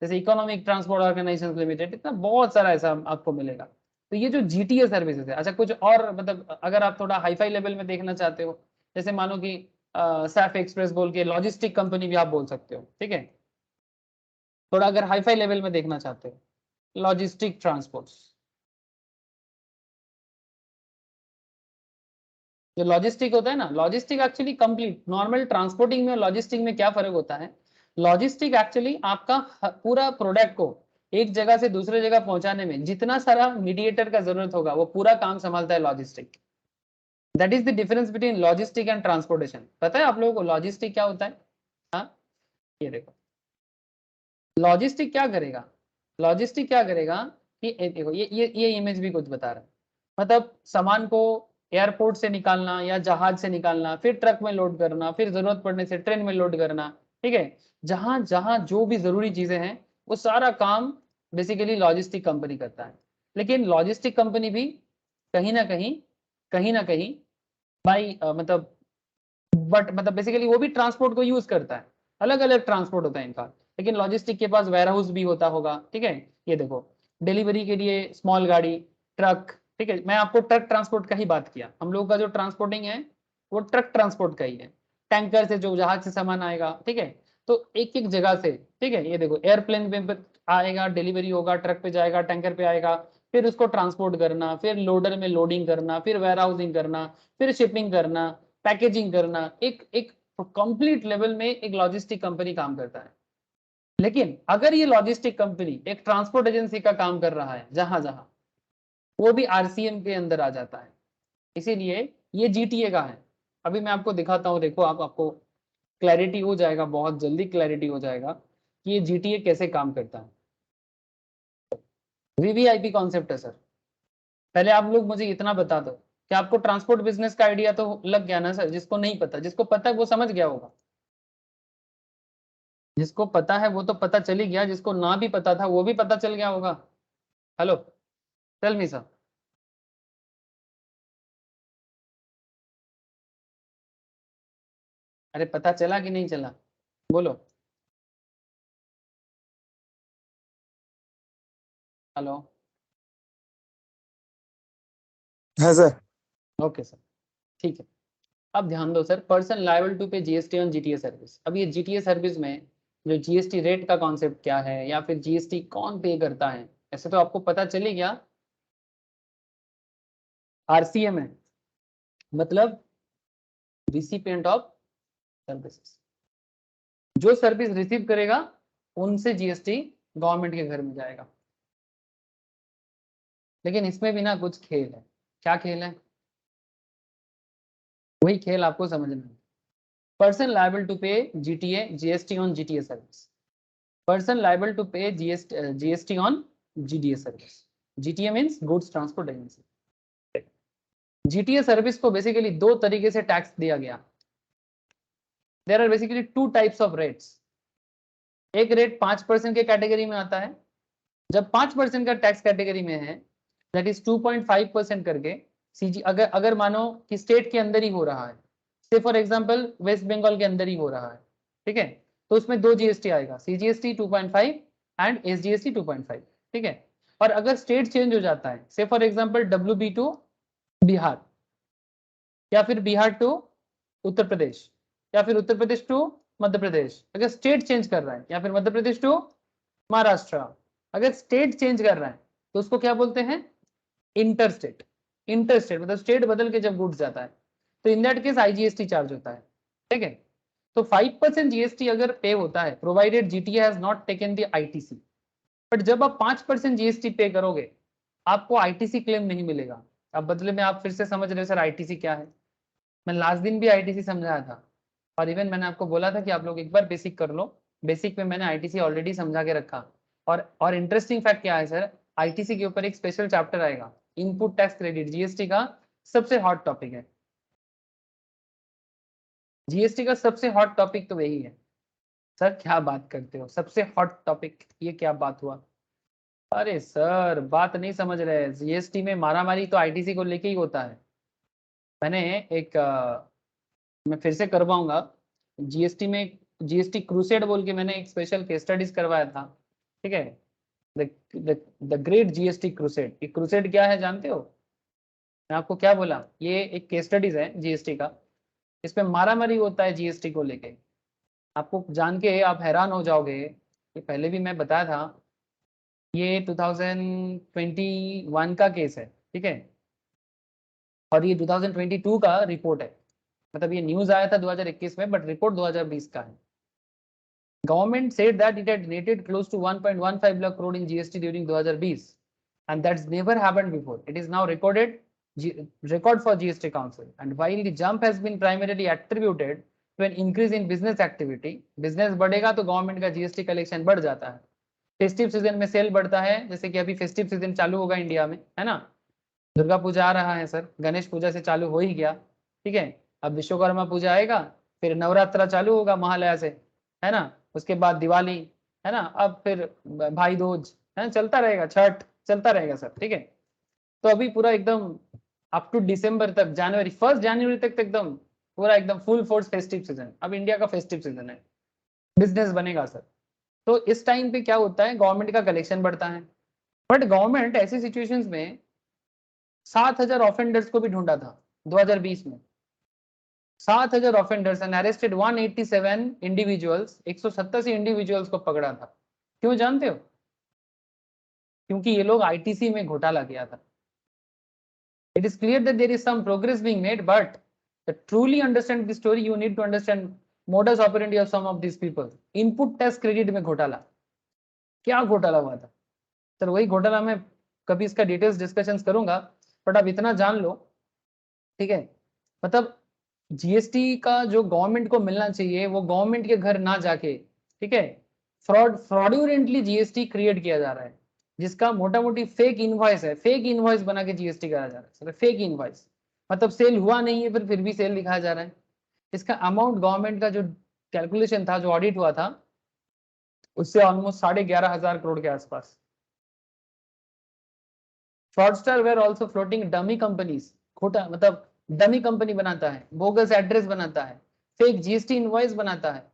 जैसे इकोनॉमिक ट्रांसपोर्ट ऑर्गेनाइजेशन लिमिटेड, इतना बहुत सारा ऐसा आपको मिलेगा। तो ये जो जीटीए सर्विसेज है, अच्छा कुछ और मतलब अगर आप थोड़ा हाईफाई लेवल में देखना चाहते हो, जैसे मानो कि सैफ एक्सप्रेस बोल के लॉजिस्टिक कंपनी भी आप बोल सकते हो। ठीक है, थोड़ा अगर हाईफाई लेवल में देखना चाहते हो, लॉजिस्टिक ट्रांसपोर्ट, जो लॉजिस्टिक होता है ना, logistic actually complete, normal transporting में और लॉजिस्टिक में क्या फर्क होता है? लॉजिस्टिक एक्चुअली आपका पूरा प्रोडक्ट को एक जगह से दूसरे जगह पहुंचाने में जितना सारा मीडिएटर का जरूरत होगा वो पूरा काम संभालता है logistic. That is the difference between logistic and transportation. पता है आप लोगों को लॉजिस्टिक क्या होता है? हाँ, ये देखो लॉजिस्टिक क्या करेगा, लॉजिस्टिक क्या करेगा कि देखो ये इमेज भी कुछ बता रहा है। मतलब सामान को एयरपोर्ट से निकालना या जहाज से निकालना, फिर ट्रक में लोड करना, फिर जरूरत पड़ने से ट्रेन में लोड करना, ठीक है, जहां जहां जो भी जरूरी चीजें हैं वो सारा काम बेसिकली लॉजिस्टिक कंपनी करता है। लेकिन लॉजिस्टिक कंपनी भी कहीं ना कहीं भाई मतलब मतलब बेसिकली वो भी ट्रांसपोर्ट को यूज करता है, अलग अलग ट्रांसपोर्ट होता है इनका। लेकिन लॉजिस्टिक के पास वेयर हाउस भी होता होगा, ठीक है। ये देखो डिलीवरी के लिए स्मॉल गाड़ी, ट्रक, ठीक है। मैं आपको ट्रक ट्रांसपोर्ट का ही बात किया, हम लोग का जो ट्रांसपोर्टिंग है वो ट्रक ट्रांसपोर्ट का ही है। टैंकर से जो जहाज से सामान आएगा, ठीक है, तो एक एक जगह से, ठीक है। ये देखो एयरप्लेन पे आएगा, डिलीवरी होगा, ट्रक पे जाएगा, टैंकर पे आएगा, फिर उसको ट्रांसपोर्ट करना, फिर लोडर में लोडिंग करना, फिर वेयर हाउसिंग करना, फिर शिपिंग करना, पैकेजिंग करना, एक एक कंप्लीट लेवल में एक लॉजिस्टिक कंपनी काम करता है। लेकिन अगर ये लॉजिस्टिक कंपनी एक ट्रांसपोर्ट एजेंसी का काम कर रहा है जहां जहां, वो भी आरसीएम के अंदर आ जाता है। इसीलिए ये जीटीए का है। अभी मैं आपको दिखाता हूँ, देखो आपको क्लैरिटी हो जाएगा, बहुत जल्दी क्लैरिटी हो जाएगा कि ये जीटीए कैसे काम करता है। वीवीआईपी कॉन्सेप्ट है सर। पहले आप लोग मुझे इतना बता दो कि आपको ट्रांसपोर्ट बिजनेस का आइडिया तो लग गया ना सर? जिसको नहीं पता, जिसको पता है वो समझ गया होगा, जिसको पता है वो तो पता चल ही गया, जिसको ना भी पता था वो भी पता चल गया होगा। Hello, tell me sir. अरे पता चला कि नहीं चला, बोलो। हेलो, हाँ सर। ओके सर, ठीक है। अब ध्यान दो sir, person liable to pay GST on GTA service. अब ये जीटीए सर्विस में जो जीएसटी रेट का कॉन्सेप्ट क्या है, या फिर जीएसटी कौन पे करता है, ऐसे तो आपको पता चल ही गया। आरसीएम है, मतलब रिसिपिएंट ऑफ सर्विसेज। जो सर्विस रिसीव करेगा उनसे जीएसटी गवर्नमेंट के घर में जाएगा। लेकिन इसमें भी ना कुछ खेल है। क्या खेल है? वही खेल आपको समझना है। Person liable to pay GTA GST on GTA service. Person liable to pay GST on GDA service. GTA means goods transport agency. GTA service को बेसिकली दो तरीके से टैक्स दिया गया। There are basically two types of rates. एक rate 5% के category में आता है। जब 5% का टैक्स कैटेगरी में है, दैट इज 2.5% करके सीजी, अगर अगर मानो कि स्टेट के अंदर ही हो रहा है, से फॉर एग्जांपल वेस्ट बंगाल के अंदर ही हो रहा है, ठीक है, तो उसमें दो जीएसटी आएगा, सीजीएसटी 2.5 एंड एसजीएसटी 2.5, ठीक है। और अगर स्टेट चेंज हो जाता है, से for example WB to Bihar, या फिर बिहार टू उत्तर प्रदेश, या फिर उत्तर प्रदेश टू मध्य प्रदेश, अगर स्टेट चेंज कर रहा है, या फिर मध्य प्रदेश टू महाराष्ट्र, अगर स्टेट चेंज कर रहा है तो उसको क्या बोलते हैं? इंटरस्टेट। इंटरस्टेट मतलब स्टेट बदल के जब गुड्स जाता है, तो in that case IGST charge होता है, ठीक है। तो 5% जीएसटी अगर पे होता है, provided GTA has not taken the ITC. But जब आप 5% जीएसटी पे करोगे, आपको आईटीसी क्लेम नहीं मिलेगा। अब बदले में आप फिर से समझ रहे हो सर आईटीसी क्या है? मैं लास्ट दिन भी आईटीसी समझाया था, और इवन मैंने आपको बोला था कि आप लोग एक बार बेसिक कर लो। बेसिक में मैंने आईटीसी ऑलरेडी समझा के रखा। और इंटरेस्टिंग फैक्ट क्या है सर, आईटीसी के ऊपर एक स्पेशल चैप्टर आएगा, इनपुट टैक्स क्रेडिट, जीएसटी का सबसे हॉट टॉपिक है। जीएसटी का सबसे हॉट टॉपिक तो वही है। सर क्या बात करते हो, सबसे हॉट टॉपिक, ये क्या बात हुआ? अरे सर बात नहीं समझ रहे, जीएसटी में मारामारी तो आईटीसी को लेके ही होता है। मैंने एक मैं फिर से करवाऊंगा जीएसटी में, जीएसटी क्रूसेड बोल के मैंने एक स्पेशल केस स्टडीज करवाया था, ठीक है। The great GST crusade. ये क्रूसेड क्या है जानते हो? मैं आपको क्या बोला, ये एक केस स्टडीज है जीएसटी का, इसमें मारामारी होता है जीएसटी को लेके। आपको जान के आप हैरान हो जाओगे, ये पहले भी मैं बताया था, ये 2021 का केस है, ठीक है, और ये 2022 का रिपोर्ट है। मतलब ये न्यूज आया था 2021 में, बट रिपोर्ट 2020 का है। Government said that it had netted close to 1.15 lakh crore in GST during 2020, and that's never happened before. It is now recorded record for GST Council. And while the jump has been primarily attributed to an increase in business activity, business बढ़ेगा तो government का GST collection बढ़ जाता है. Festive season में cell बढ़ता है, जैसे कि अभी फेस्टिव सीजन चालू होगा इंडिया में, है ना. दुर्गा पूजा आ रहा है सर, गणेश पूजा से चालू हो ही गया, ठीक है. अब विश्वकर्मा पूजा आएगा, फिर नवरात्रा चालू होगा महालया से, है ना. उसके बाद दिवाली, है ना. अब फिर भाई दूज, है, चलता रहेगा, छठ चलता रहेगा सर, ठीक है. तो अभी पूरा एकदम अप टू दिसंबर तक, जनवरी 1 जनवरी तक एकदम पूरा एकदम फुल फोर्स फेस्टिव सीजन. अब इंडिया का फेस्टिव सीजन है, बिजनेस बनेगा सर. तो इस टाइम पे क्या होता है, गवर्नमेंट का कलेक्शन बढ़ता है. बट गवर्नमेंट ऐसी सिचुएशंस में 7,000 ऑफेंडर्स को भी ढूंढा था 2020 में. 7,000 offenders and arrested 187 individuals, 187 individuals को पकड़ा था. क्यों जानते हो? क्योंकि ये लोग आईटीसी में घोटाला किया था. It is clear that there is some progress being made, but to truly understand the story, you need to understand modus operandi of some of these people. Input tax credit में घोटाला, क्या घोटाला हुआ था सर? वही घोटाला मैं कभी इसका डिटेल्स डिस्कशंस करूंगा, बट आप इतना जान लो, ठीक है. मतलब जीएसटी का जो गवर्नमेंट को मिलना चाहिए वो गवर्नमेंट के घर ना जाके, ठीक है, फ्रॉडुलेंटली जीएसटी क्रिएट किया जा रहा है, जिसका मोटा मोटी फेक इनवॉइस है. फेक इनवॉइस बना के जीएसटी कराया जा रहा है. फेक इनवॉइस मतलब सेल हुआ नहीं है फिर भी सेल दिखाया जा रहा है. इसका अमाउंट गवर्नमेंट का जो कैलकुलेशन था, जो ऑडिट हुआ था, उससे ऑलमोस्ट 11,500 करोड़ के आसपास. Fraudster were also floating dummy companies. खोटा मतलब डमी कंपनी बनाता है, बोगस एड्रेस बनाता है, फेक जीएसटी इनवॉइस बनाता है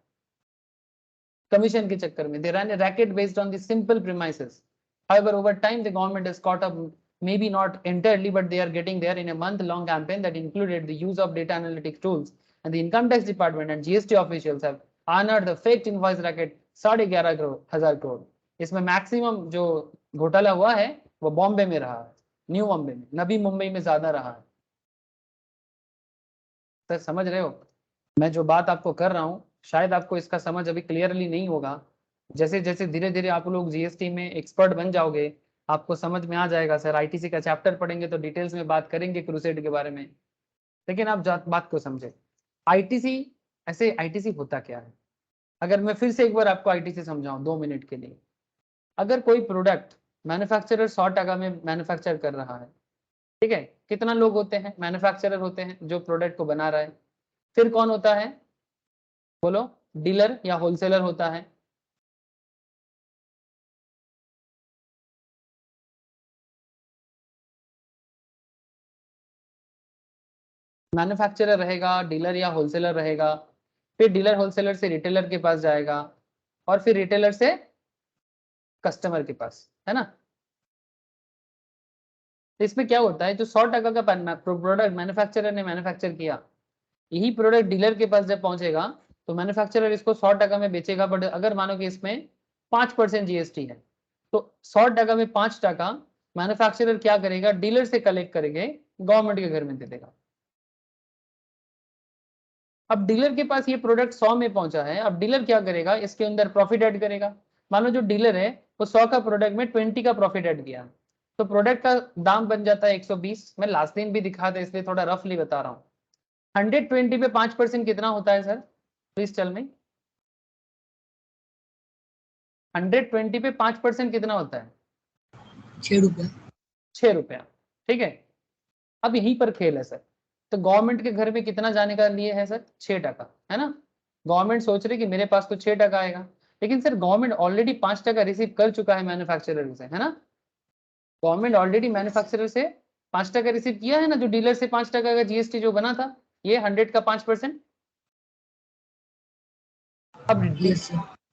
कमीशन के चक्कर में. They run a racket based on the simple premises. However, over time the government has caught up, maybe not entirely, but they are getting there in a month-long campaign that included the use of data analytics tools, and the income tax department and GST officials have unearthed the fake invoice racket 11,500 crore. इसमें maximum जो घोटाला हुआ है वो बॉम्बे में रहा है, new Bombay में, नवी मुंबई में ज्यादा रहा है. सर समझ रहे हो मैं जो बात आपको कर रहा हूँ? शायद आपको इसका समझ अभी क्लियरली नहीं होगा. जैसे जैसे धीरे धीरे आप लोग जीएसटी में एक्सपर्ट बन जाओगे, आपको समझ में आ जाएगा. सर आईटीसी का चैप्टर पढ़ेंगे तो डिटेल्स में बात करेंगे क्रूसेड के बारे में, लेकिन आप बात को समझे. आईटीसी, ऐसे आईटीसी होता क्या है? अगर मैं फिर से एक बार आपको आईटीसी समझाऊं 2 मिनट के लिए. अगर कोई प्रोडक्ट मैन्युफैक्चरर 100 में मैन्युफैक्चर कर रहा है, ठीक है, कितना लोग होते हैं? मैन्युफैक्चरर होते हैं जो प्रोडक्ट को बना रहा है. फिर कौन होता है बोलो? डीलर या होलसेलर होता है. मैन्युफैक्चरर रहेगा, डीलर या होलसेलर रहेगा, फिर डीलर होलसेलर से रिटेलर के पास जाएगा, और फिर रिटेलर से कस्टमर के पास, है ना. इसमें क्या होता है, जो 100 का प्रोडक्ट मैन्युफैक्चरर ने मैन्युफैक्चर किया, यही प्रोडक्ट डीलर के पास जब पहुंचेगा तो मैन्युफैक्चरर इसको 100 में बेचेगा. बट अगर मानो कि इसमें 5% जीएसटी है, तो 100 में 5% मैन्युफैक्चरर क्या करेगा? डीलर से कलेक्ट करेंगे, गवर्नमेंट के घर में दे देगा. अब डीलर के पास ये प्रोडक्ट 100 में पहुंचा है, अब डीलर क्या करेगा? इसके अंदर प्रॉफिट ऐड करेगा. मानो जो डीलर है वो 100 का प्रोडक्ट में 20 का प्रॉफिट ऐड किया, तो प्रोडक्ट का दाम बन जाता है 120. मैं लास्ट दिन भी दिखा था इसलिए थोड़ा रफली बता रहा हूँ. 120 पे 5% कितना होता है सर? Please tell me. 120 पे 5% कितना होता है? 6 रुपया. 6 रुपया, ठीक है. अब यहीं पर खेल है सर. तो गवर्नमेंट के घर में कितना जाने का लिए है सर? 6%, है ना. गवर्नमेंट सोच रही कि मेरे पास तो 6% आएगा, लेकिन सर गवर्नमेंट ऑलरेडी 5% रिसीव कर चुका है मैन्युफैक्चरर से, है ना. गवर्नमेंट ऑलरेडी मैन्युफैक्चरर से 5% रिसीव किया है ना, जो डीलर से 5% का जीएसटी जो बना था, ये 100 का 5%.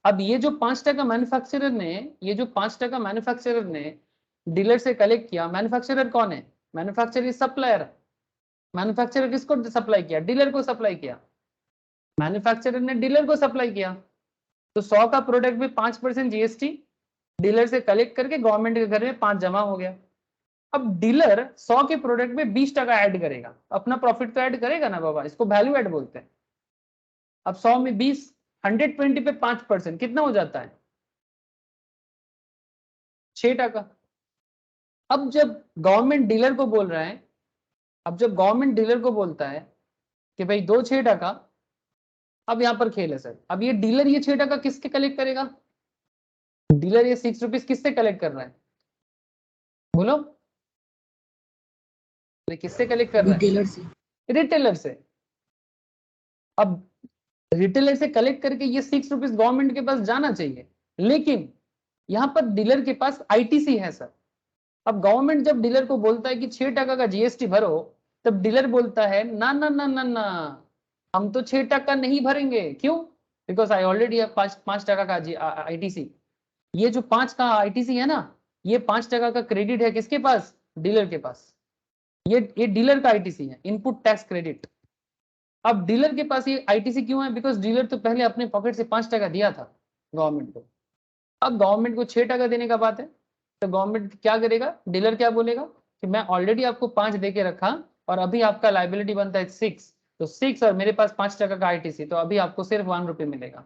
अब ये जो 5% मैन्युफैक्चरर ने, ये जो 5% मैन्युफैक्चरर ने डीलर से कलेक्ट किया, मैन्युफैक्चरर कौन है? Manufacturer supplier. मैन्युफैक्चरर किसको सप्लाई किया? डीलर को सप्लाई किया. मैन्युफैक्चरर ने डीलर को सप्लाई किया, तो 100 का प्रोडक्ट में 5% जीएसटी डीलर से कलेक्ट करके गवर्नमेंट के घर में 5 जमा हो गया. अब डीलर 100 के प्रोडक्ट में 20% ऐड करेगा, अपना प्रॉफिट तो ऐड करेगा ना बाबा, इसको वैल्यू ऐड बोलते हैं. अब 100 में 20, 120 पे 5% कितना हो जाता है? 6%। अब जब गवर्नमेंट डीलर को बोल रहा है, अब जब गवर्नमेंट डीलर को बोलता है कि भाई दो 6%, अब यहां पर खेल है सर। अब ये डीलर ये 6% किसके कलेक्ट करेगा? डीलर ये 6 रुपीज किससे कलेक्ट कर रहा है? बोलो, किससे कलेक्ट कर रहा है? रिटेलर से। रिटेलर से। अब रिटेलर से कलेक्ट करके ये 6 रुपीज गवर्नमेंट के पास जाना चाहिए, लेकिन यहां पर डीलर के पास आईटीसी है सर। अब गवर्नमेंट जब डीलर को बोलता है कि 6% का जीएसटी भरो, तब डीलर बोलता है ना ना ना ना ना, हम तो 6% नहीं भरेंगे। क्यों? बिकॉज आई ऑलरेडी हैव 5% का आईटीसी। ये जो 5 का आईटीसी है ना, ये 5% का क्रेडिट है किसके पास? डीलर के पास। ये डीलर का आईटीसी है, इनपुट टैक्स क्रेडिट। अब डीलर के पास ये आईटीसी क्यों है? बिकॉज डीलर तो पहले अपने पॉकेट से 5% दिया था गवर्नमेंट को। अब गवर्नमेंट को 6% देने का बात है, तो गवर्नमेंट क्या करेगा? डीलर क्या बोलेगा कि मैं ऑलरेडी आपको 5 दे के रखा और अभी आपका लाइबिलिटी बनता है 6, तो 6 और मेरे पास 5% का आईटीसी, तो अभी आपको सिर्फ 1 रुपये मिलेगा।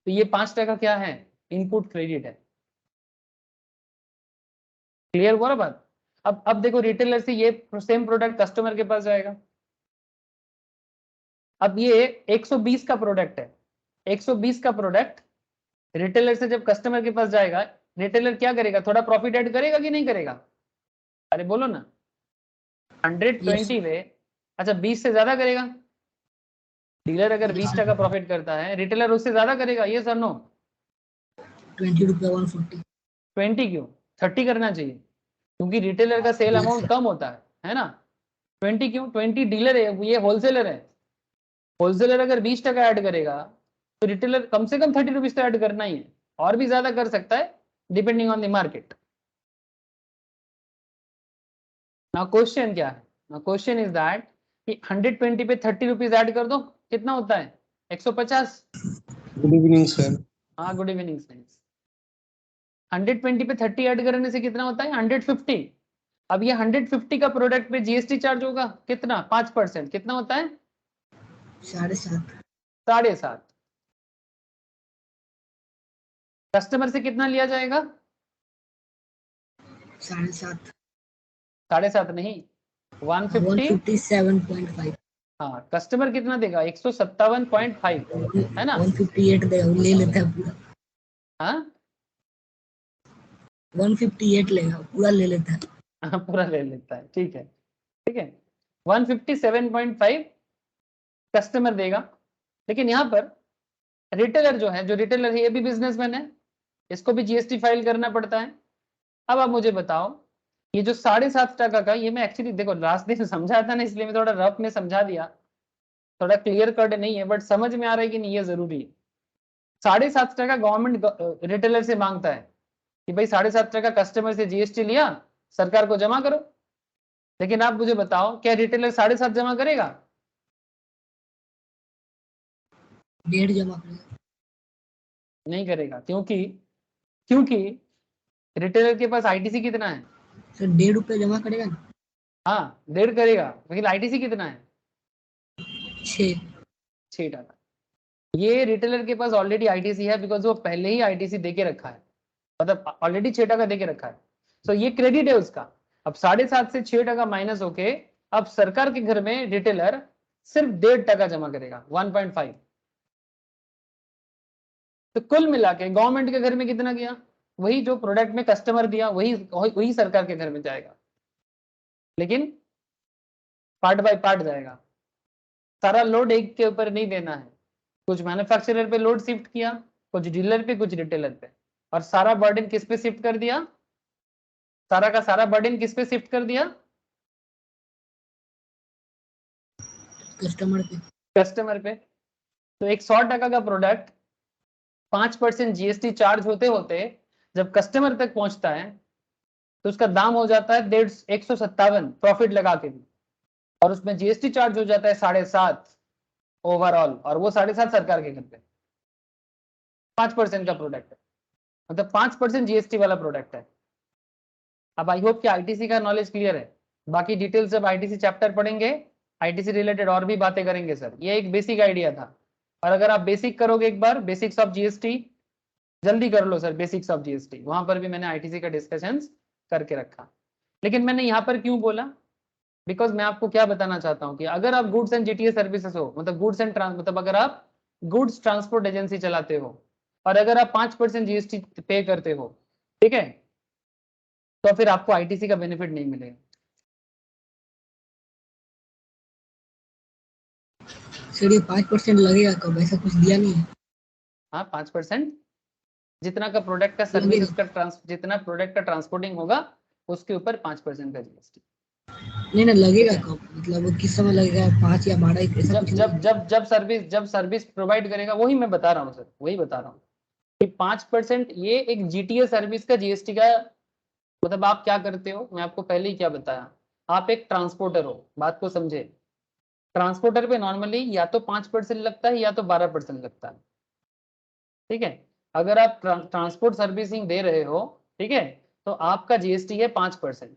तो ये 5% क्या है? इनपुट क्रेडिट है। क्लियर हुआ ना बात? अब देखो, रिटेलर से ये सेम प्रोडक्ट कस्टमर के पास जाएगा। अब ये 120 का प्रोडक्ट है, 120 का प्रोडक्ट रिटेलर से जब कस्टमर के पास जाएगा, रिटेलर क्या करेगा? थोड़ा प्रॉफिट ऐड करेगा कि नहीं करेगा? अरे बोलो ना। 120 में अच्छा 20 से ज्यादा करेगा। डीलर अगर 20% प्रॉफिट करता है, रिटेलर उससे ज्यादा करेगा, ये सर नो? 20 रुपया 140। 20 क्यों? 30 करना चाहिए, क्योंकि रिटेलर का सेल अमाउंट कम होता है ना। 20 क्यों? 20 डीलर है, ये होलसेलर है। होलसेलर अगर 20% ऐड करेगा, तो रिटेलर कम से कम 30 रुपीज तो ऐड करना ही है, और भी ज्यादा कर सकता है depending on the market. Now question क्या है? नाउ क्वेश्चन इज दैट कि 120 पे 30 रुपीज ऐड कर दो, कितना होता है? 150। Good evening sir. हाँ, गुड इवनिंग साइंस। 120 पे 30 ऐड करने से कितना होता है? 150। अब ये 150 का प्रोडक्ट पे जीएसटी चार्ज होगा कितना? 5%। कितना होता है? 7.5। 7.5। कस्टमर से कितना लिया जाएगा? 7.5। 7.5 नहीं, 150। 157.5। हाँ, कस्टमर कितना देगा? 157.5 है ना? 158 देगा, वो ले लेता है पूरा। हाँ 158 लेगा, पूरा ले लेता है। हाँ, पूरा ले लेता है, ठीक है ठीक है। 157.5 कस्टमर देगा, लेकिन यहाँ पर रिटेलर जो है, जो रिटेलर है ये भी बिजनेसमैन है, इसको भी जीएसटी फाइल करना पड़ता है। अब आप मुझे बताओ, ये जो 7.5% का, ये मैं एक्चुअली देखो लास्ट दिन समझा था ना, इसलिए मैं थोड़ा रफ में समझा दिया, थोड़ा क्लियर कट नहीं है, बट समझ में आ रहा है कि नहीं, ये जरूरी है। 7.5% गवर्नमेंट रिटेलर से मांगता है कि भाई 7.5% कस्टमर से जीएसटी लिया, सरकार को जमा करो। लेकिन आप मुझे बताओ, क्या रिटेलर 7.5 जमा करेगा? 1.5 जमा करेगा। नहीं करेगा, क्योंकि क्योंकि रिटेलर के पास आईटीसी कितना है? सर 1.5 रुपया जमा करेगा ना। हाँ 1.5 करेगा, लेकिन आईटीसी कितना है? 6। 6%। ये रिटेलर के पास ऑलरेडी आईटीसी है, बिकॉज वो पहले ही आईटीसी देके रखा है, मतलब ऑलरेडी 6% देके रखा है, सो ये क्रेडिट है उसका। अब 7.5 से 6% माइनस होके अब सरकार के घर में रिटेलर सिर्फ 1.5% जमा करेगा, 1.5। तो कुल मिला के गवर्नमेंट के घर में कितना गया? वही जो प्रोडक्ट में कस्टमर दिया, वही वही सरकार के घर में जाएगा, लेकिन पार्ट बाय पार्ट जाएगा। सारा लोड एक के ऊपर नहीं देना है, कुछ मैन्युफैक्चरर पे लोड शिफ्ट किया, कुछ डीलर पे, कुछ रिटेलर पे, और सारा बर्डन किस पे शिफ्ट कर दिया? सारा का सारा बर्डन किस पे शिफ्ट कर दिया? कस्टमर पे। कस्टमर पे। तो एक 100% का प्रोडक्ट 5% जीएसटी चार्ज होते होते जब कस्टमर तक पहुंचता है, तो उसका दाम हो जाता है 157 प्रॉफिट लगा के भी, और उसमें जीएसटी चार्ज हो जाता है 7.5 ओवरऑल, और वो 7.5 सरकार के घर पे। 5% का प्रोडक्ट है, मतलब 5% जीएसटी वाला प्रोडक्ट है। अब आई होप कि आईटीसी का नॉलेज क्लियर है। बाकी डिटेल्स जब आईटीसी चैप्टर पढ़ेंगे आईटीसी रिलेटेड और भी बातें करेंगे सर। ये एक बेसिक आइडिया था, और अगर आप बेसिक करोगे एक बार, बेसिक्स ऑफ जीएसटी जल्दी कर लो सर, बेसिक्स ऑफ जीएसटी, वहां पर भी मैंने आईटीसी का डिस्कशन करके रखा। लेकिन मैंने यहाँ पर क्यों बोला, बिकॉज मैं आपको क्या बताना चाहता हूँ कि अगर आप गुड्स एंड जीटीए सर्विसेज हो, मतलब गुड्स एंड मतलब अगर आप गुड्स ट्रांसपोर्ट एजेंसी चलाते हो और अगर आप 5% जीएसटी पे करते हो, ठीक है, तो फिर आपको आईटीसी का बेनिफिट नहीं मिलेगा। सर ये 5% लगेगा कब, ऐसा कुछ दिया नहीं है। हाँ 5% जितना का प्रोडक्ट का सर्विस का जितना प्रोडक्ट का ट्रांसपोर्टिंग होगा उसके ऊपर 5% का जीएसटी। नहीं ना, लगेगा कब, मतलब वो किस समय लगेगा, 5 या 12, ऐसा जब कुछ जब नहीं। जब सर्विस प्रोवाइड करेगा, वही मैं बता रहा हूँ सर, वही बता रहा हूँ कि 5% ये एक जीटीए सर्विस का जीएसटी का, मतलब आप क्या करते हो, मैं आपको पहले ही क्या बताया, आप एक ट्रांसपोर्टर हो, बात को समझे। ट्रांसपोर्टर पे नॉर्मली या तो 5% लगता है या तो 12% लगता है, ठीक है। अगर आप ट्रांसपोर्ट सर्विसिंग दे रहे हो, ठीक है, तो आपका जीएसटी है 5%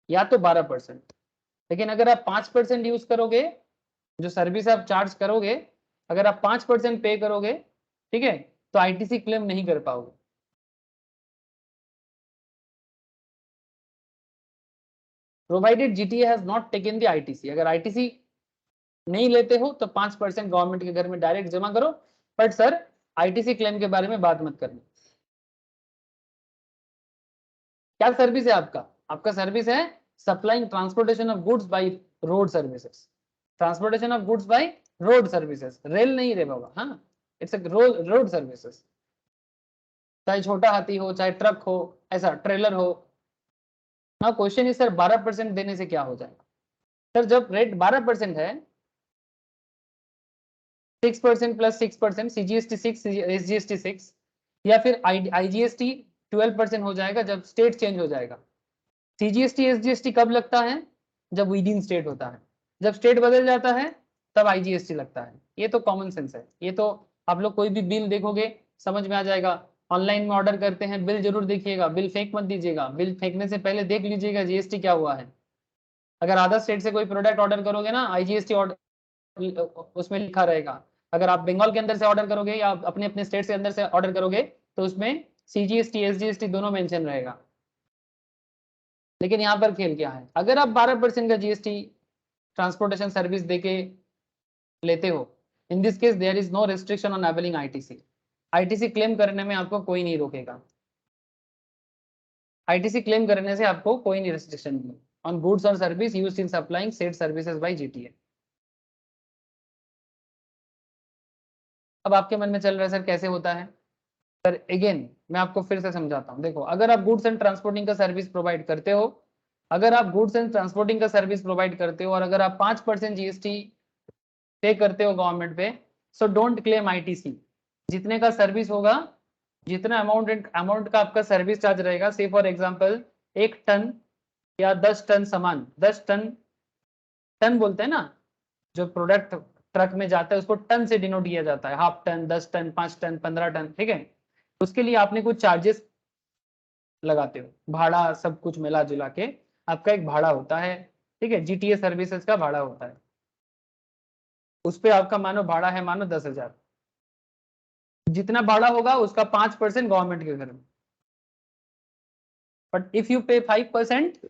या तो 12%। लेकिन अगर आप 5% यूज करोगे, जो सर्विस आप चार्ज करोगे, अगर आप 5% पे करोगे, ठीक है, तो आईटीसी क्लेम नहीं कर पाओगे। Provided GTA has not taken the ITC, अगर आईटीसी नहीं लेते हो तो 5% गवर्नमेंट के घर में डायरेक्ट जमा करो, बट सर आईटीसी क्लेम के बारे में बात मत करना। क्या सर्विस है आपका, आपका सर्विस है supplying transportation of goods by road services, transportation of goods by road services, rail नहीं रे बाबा, हाँ इट्स अ रोड सर्विसेज, चाहे छोटा हाथी हो चाहे ट्रक हो, ऐसा ट्रेलर हो ना। क्वेश्चन इज सर 12% देने से क्या हो जाएगा, सर जब रेट 12% है, 6% प्लस 6%, सीजीएसटी 6, एसजीएसटी 6, या फिर आईजीएसटी 12% हो जाएगा जब स्टेट चेंज हो जाएगा। सीजीएसटी एसजीएसटी कब लगता है, जब विद इन स्टेट होता है, जब स्टेट बदल जाता है तब आईजीएसटी लगता है। ये तो कॉमन सेंस है, ये तो आप लोग कोई भी बिल देखोगे समझ में आ जाएगा। ऑनलाइन में ऑर्डर करते हैं, बिल जरूर देखिएगा, बिल फेंक मत दीजिएगा, बिल फेंकने से पहले देख लीजिएगा जीएसटी क्या हुआ है। अगर अदर स्टेट से कोई प्रोडक्ट ऑर्डर करोगे ना, आईजीएसटी उसमें लिखा रहेगा। अगर आप बंगाल के अंदर से ऑर्डर करोगे या अपने अपने स्टेट से अंदर से ऑर्डर करोगे तो उसमें सीजीएसटी एसजीएसटी दोनों मेंशन रहेगा। लेकिन यहाँ पर खेल क्या है, अगर आप 12% का जीएसटी ट्रांसपोर्टेशन सर्विस देके लेते हो, in this case there is no restriction on availing ITC, ITC claim करने में आपको कोई नहीं रोकेगा, आईटीसी क्लेम करने से आपको कोई नहीं रेस्ट्रिक्शन नहीं ऑन गुड्स और service used in supplying said services by GTA. अब आपके मन में चल रहा है सर कैसे होता है, सर अगेन मैं आपको फिर से समझाता हूँ। देखो अगर आप गुड्स एंड ट्रांसपोर्टिंग का सर्विस प्रोवाइड करते हो, अगर आप गुड्स एंड ट्रांसपोर्टिंग का सर्विस प्रोवाइड करते हो और अगर आप 5% जीएसटी पे करते हो गवर्नमेंट पे, सो डोंट क्लेम आईटीसी। जितने का सर्विस होगा, जितना अमाउंट का आपका सर्विस चार्ज रहेगा, से फॉर एग्जांपल 1 टन या 10 टन सामान, 10 टन, टन बोलते हैं ना, जो प्रोडक्ट ट्रक में जाता है उसको टन से डिनोट किया जाता है, half ton, 10 ton, 5 ton, 15 ton, ठीक है। उसके लिए आपने कुछ चार्जेस लगाते हो, भाड़ा सब कुछ मिला जुला के आपका एक भाड़ा होता है, ठीक है, जीटीए सर्विसेज का भाड़ा होता है। उस पे आपका मानो भाड़ा है मानो 10,000, जितना भाड़ा होगा उसका 5% गवर्नमेंट के घर में। But if you pay 5%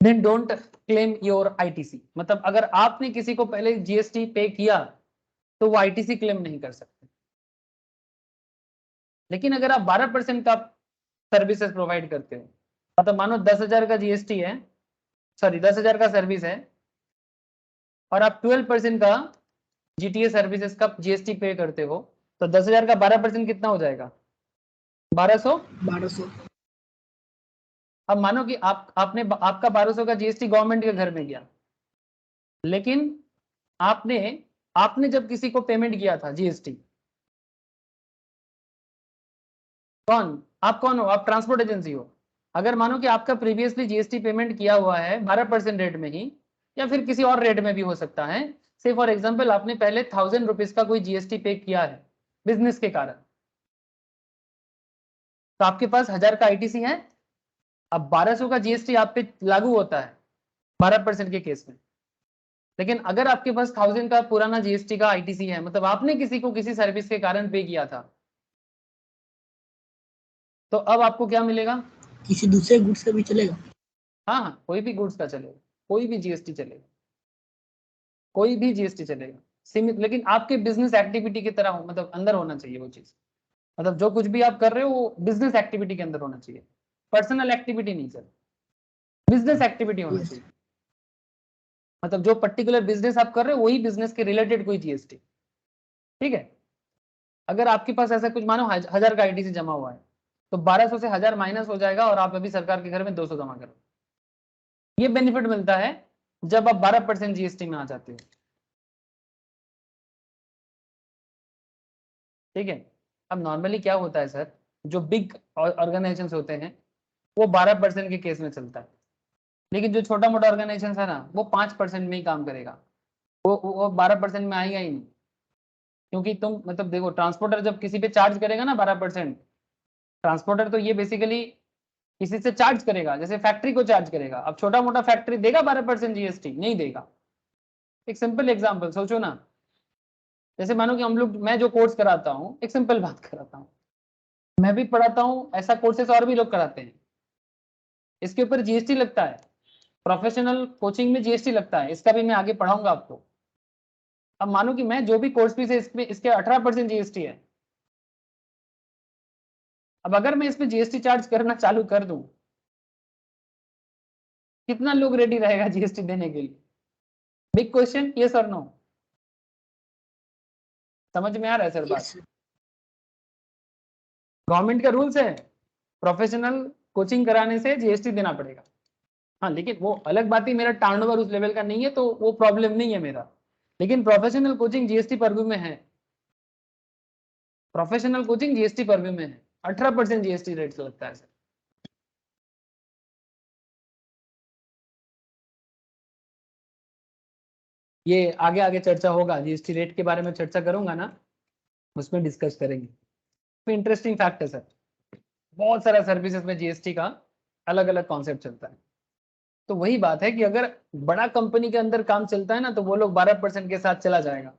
then don't claim your ITC, मतलब अगर आपने किसी को पहले जीएसटी पे किया तो वो आईटीसी क्लेम नहीं कर सकते। लेकिन अगर आप 12% का सर्विसेज प्रोवाइड करते हो, मतलब मानो 10,000 का जीएसटी है, सॉरी 10,000 का सर्विस है और आप 12% का जीटीए सर्विसेज का जीएसटी पे करते हो, तो 10,000 का 12% कितना हो जाएगा, 1200। 1200। अब मानो कि आपने आपका 1200 का जीएसटी गवर्नमेंट के घर में गया, लेकिन आपने आपने जब किसी को पेमेंट किया था जीएसटी, आप कौन हो, आप ट्रांसपोर्ट एजेंसी हो। अगर मानो कि आपका प्रीवियसली जीएसटी पेमेंट किया हुआ है 12% रेट में ही, या फिर किसी और रेट में भी हो सकता है, से फॉर एग्जांपल आपने पहले 1000 रुपीज का कोई जीएसटी पे किया है बिजनेस के कारण, तो आपके पास 1000 का आईटीसी है, अब 1200 का जीएसटी आप पे लागू होता है 12% के केस में, लेकिन अगर आपके पास 1000 का पुराना जीएसटी का आईटीसी है, मतलब आपने किसी को किसी सर्विस के कारण पे किया था, तो अब आपको क्या मिलेगा? किसी दूसरे गुड्स का भी चलेगा? हाँ हाँ, कोई भी गुड्स का चलेगा, कोई भी जीएसटी चलेगा, कोई भी जीएसटी चलेगा, सीमित, लेकिन आपके बिजनेस एक्टिविटी की तरह हो, मतलब अंदर होना चाहिए वो चीज, मतलब जो कुछ भी आप कर रहे हो वो बिजनेस एक्टिविटी के अंदर होना चाहिए, पर्सनल एक्टिविटी नहीं सर, बिजनेस एक्टिविटी होना Yes. चाहिए, मतलब जो पर्टिकुलर बिजनेस आप कर रहे हो वही बिजनेस के रिलेटेड कोई जीएसटी, ठीक है। अगर आपके पास ऐसा कुछ मानो 1000 का आईटीसी जमा हुआ है, तो 1200 से 1000 माइनस हो जाएगा और आप अभी सरकार के घर में 200 जमा करो। ये बेनिफिट मिलता है जब आप 12% जीएसटी में आ जाते हो, ठीक है। अब नॉर्मली क्या होता है सर, जो बिग ऑर्गेनाइजेशन होते हैं वो 12% के केस में चलता है, लेकिन जो छोटा मोटा ऑर्गेनाइजेशन है ना वो 5% में ही काम करेगा, वो 12% में आएगा ही नहीं, क्योंकि तुम मतलब देखो, ट्रांसपोर्टर जब किसी पे चार्ज करेगा ना 12%, ट्रांसपोर्टर तो ये बेसिकली किसी से चार्ज करेगा, जैसे फैक्ट्री को चार्ज करेगा। अब छोटा मोटा फैक्ट्री देगा 12% जीएसटी? नहीं देगा। एक सिंपल एग्जांपल सोचो ना, जैसे मानो कि हम लोग, मैं जो कोर्स कराता हूँ, एक सिंपल बात कराता हूँ, मैं भी पढ़ाता हूँ, ऐसा कोर्सेस और भी लोग कराते हैं, इसके ऊपर जीएसटी लगता है, प्रोफेशनल कोचिंग में जीएसटी लगता है, इसका भी मैं आगे पढ़ाऊंगा आपको। अब मानो कि मैं जो भी कोर्स फीस है इसमें इसके 18% जीएसटी है, अब अगर मैं इसमें जीएसटी चार्ज करना चालू कर दूं, कितना लोग रेडी रहेगा जीएसटी देने के लिए? बिग क्वेश्चन, यस और नो? समझ में आ रहा है सर बात? Yes. गवर्नमेंट का रूल्स है, प्रोफेशनल कोचिंग कराने से जीएसटी देना पड़ेगा। हाँ, लेकिन वो अलग बात है, मेरा टर्नओवर उस लेवल का नहीं है तो वो प्रॉब्लम नहीं है मेरा, लेकिन प्रोफेशनल कोचिंग जीएसटी परव्यू में है, प्रोफेशनल कोचिंग जीएसटी परव्यू में है, 18% जीएसटी रेट लगता है सर। ये आगे आगे चर्चा होगा, जीएसटी रेट के बारे में चर्चा करूंगा ना, उसमें डिस्कस करेंगे। तो इंटरेस्टिंग फैक्ट है सर, बहुत सारा सर्विसेज में जीएसटी का अलग अलग कॉन्सेप्ट चलता है। तो वही बात है कि अगर बड़ा कंपनी के अंदर काम चलता है ना तो वो लोग 12% के साथ चला जाएगा,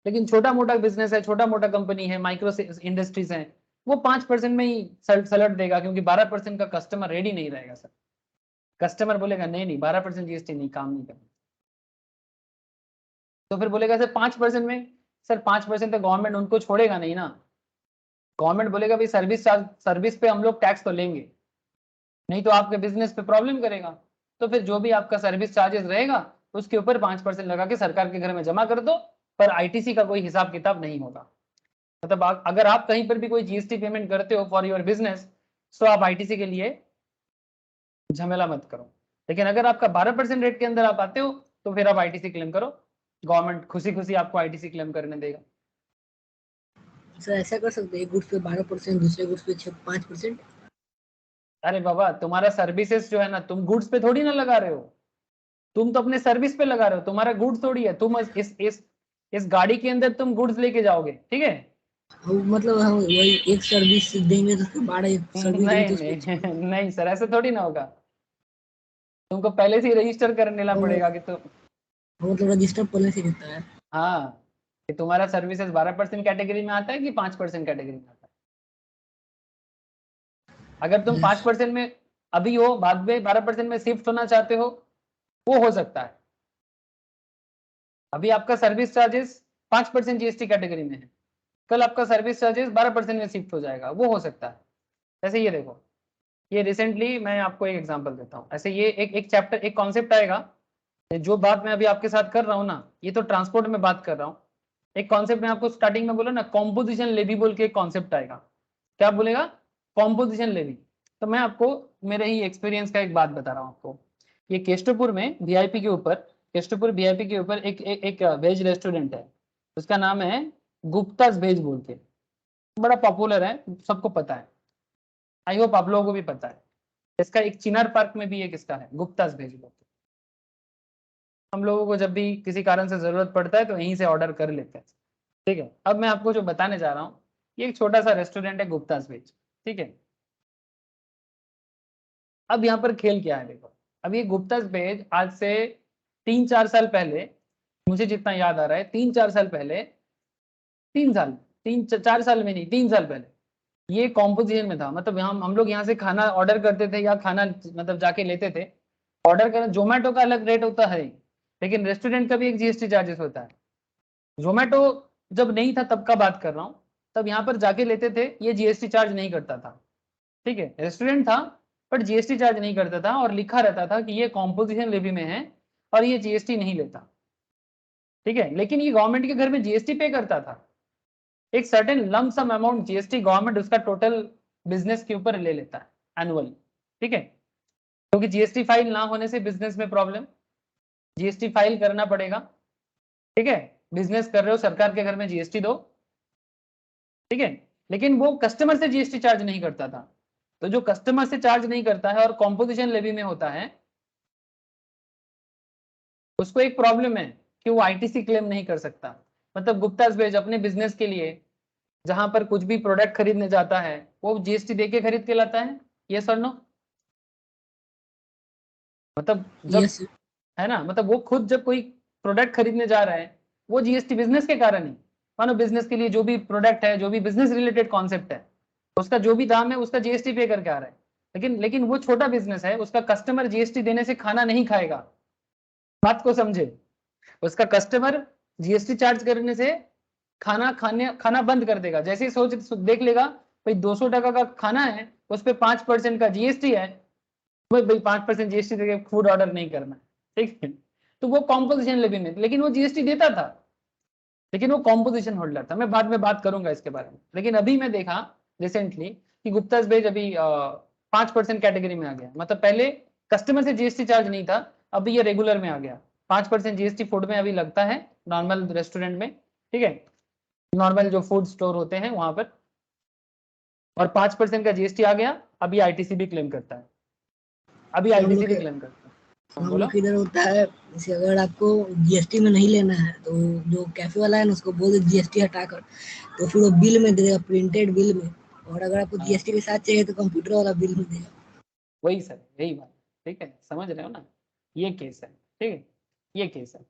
लेकिन छोटा मोटा बिजनेस है, छोटा मोटा कंपनी है, माइक्रो इंडस्ट्रीज है, वो 5% में ही सलट देगा, क्योंकि 12% का कस्टमर रेडी नहीं रहेगा सर। कस्टमर बोलेगा नहीं नहीं 12% जीएसटी नहीं, काम नहीं करना। तो फिर बोलेगा सर 5% में, सर 5% तो गवर्नमेंट उनको छोड़ेगा नहीं ना, गवर्नमेंट बोलेगा भाई सर्विस चार्ज, सर्विस पे हम लोग टैक्स तो लेंगे, नहीं तो आपके बिजनेस पे प्रॉब्लम करेगा। तो फिर जो भी आपका सर्विस चार्जेस रहेगा उसके ऊपर 5% लगा के सरकार के घर में जमा कर दो, पर आईटीसी का कोई हिसाब किताब नहीं होगा। मतलब अगर आप कहीं पर भी कोई जीएसटी पेमेंट करते हो फॉर योर बिजनेस, तो आप आईटीसी के लिए झमेला मत करो, लेकिन अगर आपका 12% रेट के अंदर आप आते हो तो फिर आप आईटीसी क्लेम करो, गवर्नमेंट खुशी खुशी आपको आईटीसी क्लेम करने देगा। सर ऐसा कर सकते हैं, गुड्स पे 12%, दूसरे गुड्स पे 5%? अरे बाबा, तुम्हारा सर्विसेज जो है ना, तुम गुड्स पे थोड़ी ना लगा रहे हो, तुम तो अपने सर्विस पे लगा रहे हो, तुम्हारा गुड्स थोड़ी है। तुम इस गाड़ी के अंदर तुम गुड्स लेके जाओगे, ठीक है? मतलब हम वही एक सर्विस देंगे तो उसके 12 सर्विस देंगे नहीं तो उसपे नहीं नहीं सर, ऐसे थोड़ी ना होगा, तुमको पहले से ही रजिस्टर करने पड़ेगा कि तो, मतलब रजिस्टर पहले से रहता है। हाँ, कि तुम्हारा सर्विसेज 12% कैटेगरी में आता है कि 5% कैटेगरी में आता है। अगर तुम Yes. 5% में अभी हो, बाद में 12% में शिफ्ट होना चाहते हो, वो हो सकता है। अभी आपका सर्विस चार्जेस 5% जीएसटी कैटेगरी में है, कल आपका सर्विस चार्जेस 12% में शिफ्ट हो जाएगा, वो हो सकता है। जैसे ये देखो, ये रिसेंटली मैं आपको एक एग्जांपल देता हूँ, ऐसे ये एक चैप्टर, एक कॉन्सेप्ट आएगा, जो बात मैं अभी आपके साथ कर रहा हूँ ना, ये तो ट्रांसपोर्ट में बात कर रहा हूँ। एक कॉन्सेप्ट में आपको स्टार्टिंग में बोला ना, कॉम्पोजिशन लेवी बोल के एक कॉन्सेप्ट आएगा। क्या बोलेगा? Composition levy. तो मैं आपको मेरे ही एक्सपीरियंस का एक बात बता रहा हूँ आपको। ये केष्टपुर में वीआईपी के ऊपर, केष्टपुर वीआईपी के ऊपर एक वेज रेस्टोरेंट है, उसका नाम है गुप्ताज वेज बोल के, बड़ा पॉपुलर है, सबको पता है, आई होप आप लोगों को भी पता है। इसका एक चिनार पार्क में भी एक इसका है, गुप्ताज वेज बोल के। हम लोगों को जब भी किसी कारण से जरूरत पड़ता है तो यहीं से ऑर्डर कर लेते हैं, ठीक है। अब मैं आपको जो बताने जा रहा हूँ, ये एक छोटा सा रेस्टोरेंट है गुप्ताज वेज, ठीक है। अब यहाँ पर खेल क्या है देखो, अब ये गुप्ता पेज आज से 3-4 साल पहले, मुझे जितना याद आ रहा है 3-4 साल पहले, 4 साल में नहीं, 3 साल पहले ये कॉम्पोजिशन में था। मतलब हम लोग यहाँ से खाना ऑर्डर करते थे या खाना मतलब जाके लेते थे, ऑर्डर करना, जोमेटो का अलग रेट होता है, लेकिन रेस्टोरेंट का भी एक जीएसटी चार्जेस होता है। जोमेटो जब नहीं था तब का बात कर रहा हूँ, तब यहाँ पर जाके लेते थे, ये जीएसटी चार्ज नहीं करता था, ठीक है, रेस्टोरेंट था बट जीएसटी चार्ज नहीं करता था, और लिखा रहता था कि ये कॉम्पोजिशन लेवी में है और ये जीएसटी नहीं लेता, ठीक है। लेकिन ये गवर्नमेंट के घर में जीएसटी पे करता था, एक certain lump sum amount GST government उसका टोटल बिजनेस के ऊपर ले लेता है एनुअल, ठीक है। क्योंकि जीएसटी फाइल ना होने से बिजनेस में प्रॉब्लम, जीएसटी फाइल करना पड़ेगा, ठीक है। बिजनेस कर रहे हो, सरकार के घर में जीएसटी दो, ठीक है। लेकिन वो कस्टमर से जीएसटी चार्ज नहीं करता था, तो जो कस्टमर से चार्ज नहीं करता है और कॉम्पोजिशन लेवी में होता है, उसको एक प्रॉब्लम है कि वो आईटीसी क्लेम नहीं कर सकता। मतलब गुप्ता पेज अपने बिजनेस के लिए जहां पर कुछ भी प्रोडक्ट खरीदने जाता है वो जीएसटी देके खरीद के लाता है, ये सर नो, मतलब जब यस सर। है ना, मतलब वो खुद जब कोई प्रोडक्ट खरीदने जा रहा है वो जीएसटी बिजनेस के कारण ही, मानो बिजनेस के लिए जो भी प्रोडक्ट है, जो भी बिजनेस रिलेटेड कॉन्सेप्ट है, उसका जो भी दाम है उसका जीएसटी पे करके आ रहा है। लेकिन वो छोटा बिजनेस है, उसका कस्टमर जीएसटी देने से खाना नहीं खाएगा, बात को समझे, उसका कस्टमर जीएसटी चार्ज करने से खाना बंद कर देगा। जैसे ही सोच देख लेगा भाई 200 टका का खाना है, उस पर 5% का जीएसटी है, भाई 5% जीएसटी देके फूड ऑर्डर नहीं करना, ठीक है। तो वो कॉम्पोजिशन लेवी में, लेकिन वो जीएसटी देता था, लेकिन वो कॉम्पोजिशन होल्डर था। मैं बाद में बात करूंगा इसके बारे में, लेकिन अभी मैं देखा रिसेंटली कि गुप्ता पेज अभी 5% कैटेगरी में आ गया। मतलब पहले कस्टमर से जीएसटी चार्ज नहीं था, अभी ये रेगुलर में आ गया। 5% जीएसटी फूड में अभी लगता है, नॉर्मल रेस्टोरेंट में, ठीक है, नॉर्मल जो फूड स्टोर होते हैं वहां पर, और 5% का जीएसटी आ गया। अभी आईटीसी भी क्लेम करता है, अभी हम आईटीसी लोग भी के क्लेम करता है। हम बोलो। लोग के इधर होता है, जैसे अगर आपको जीएसटी में नहीं लेना है तो जो कैफे वाला है ना उसको बोल दे जीएसटी हटाकर, तो फिर वो बिल में दे देगा, प्रिंटेड बिल में। और अगर आपको हाँ, जीएसटी के साथ चाहिए तो कंप्यूटर वाला बिल में देगा। वही सर, यही बात, ठीक है, समझ रहे हो ना, ये केस है, ठीक है, ये केस है।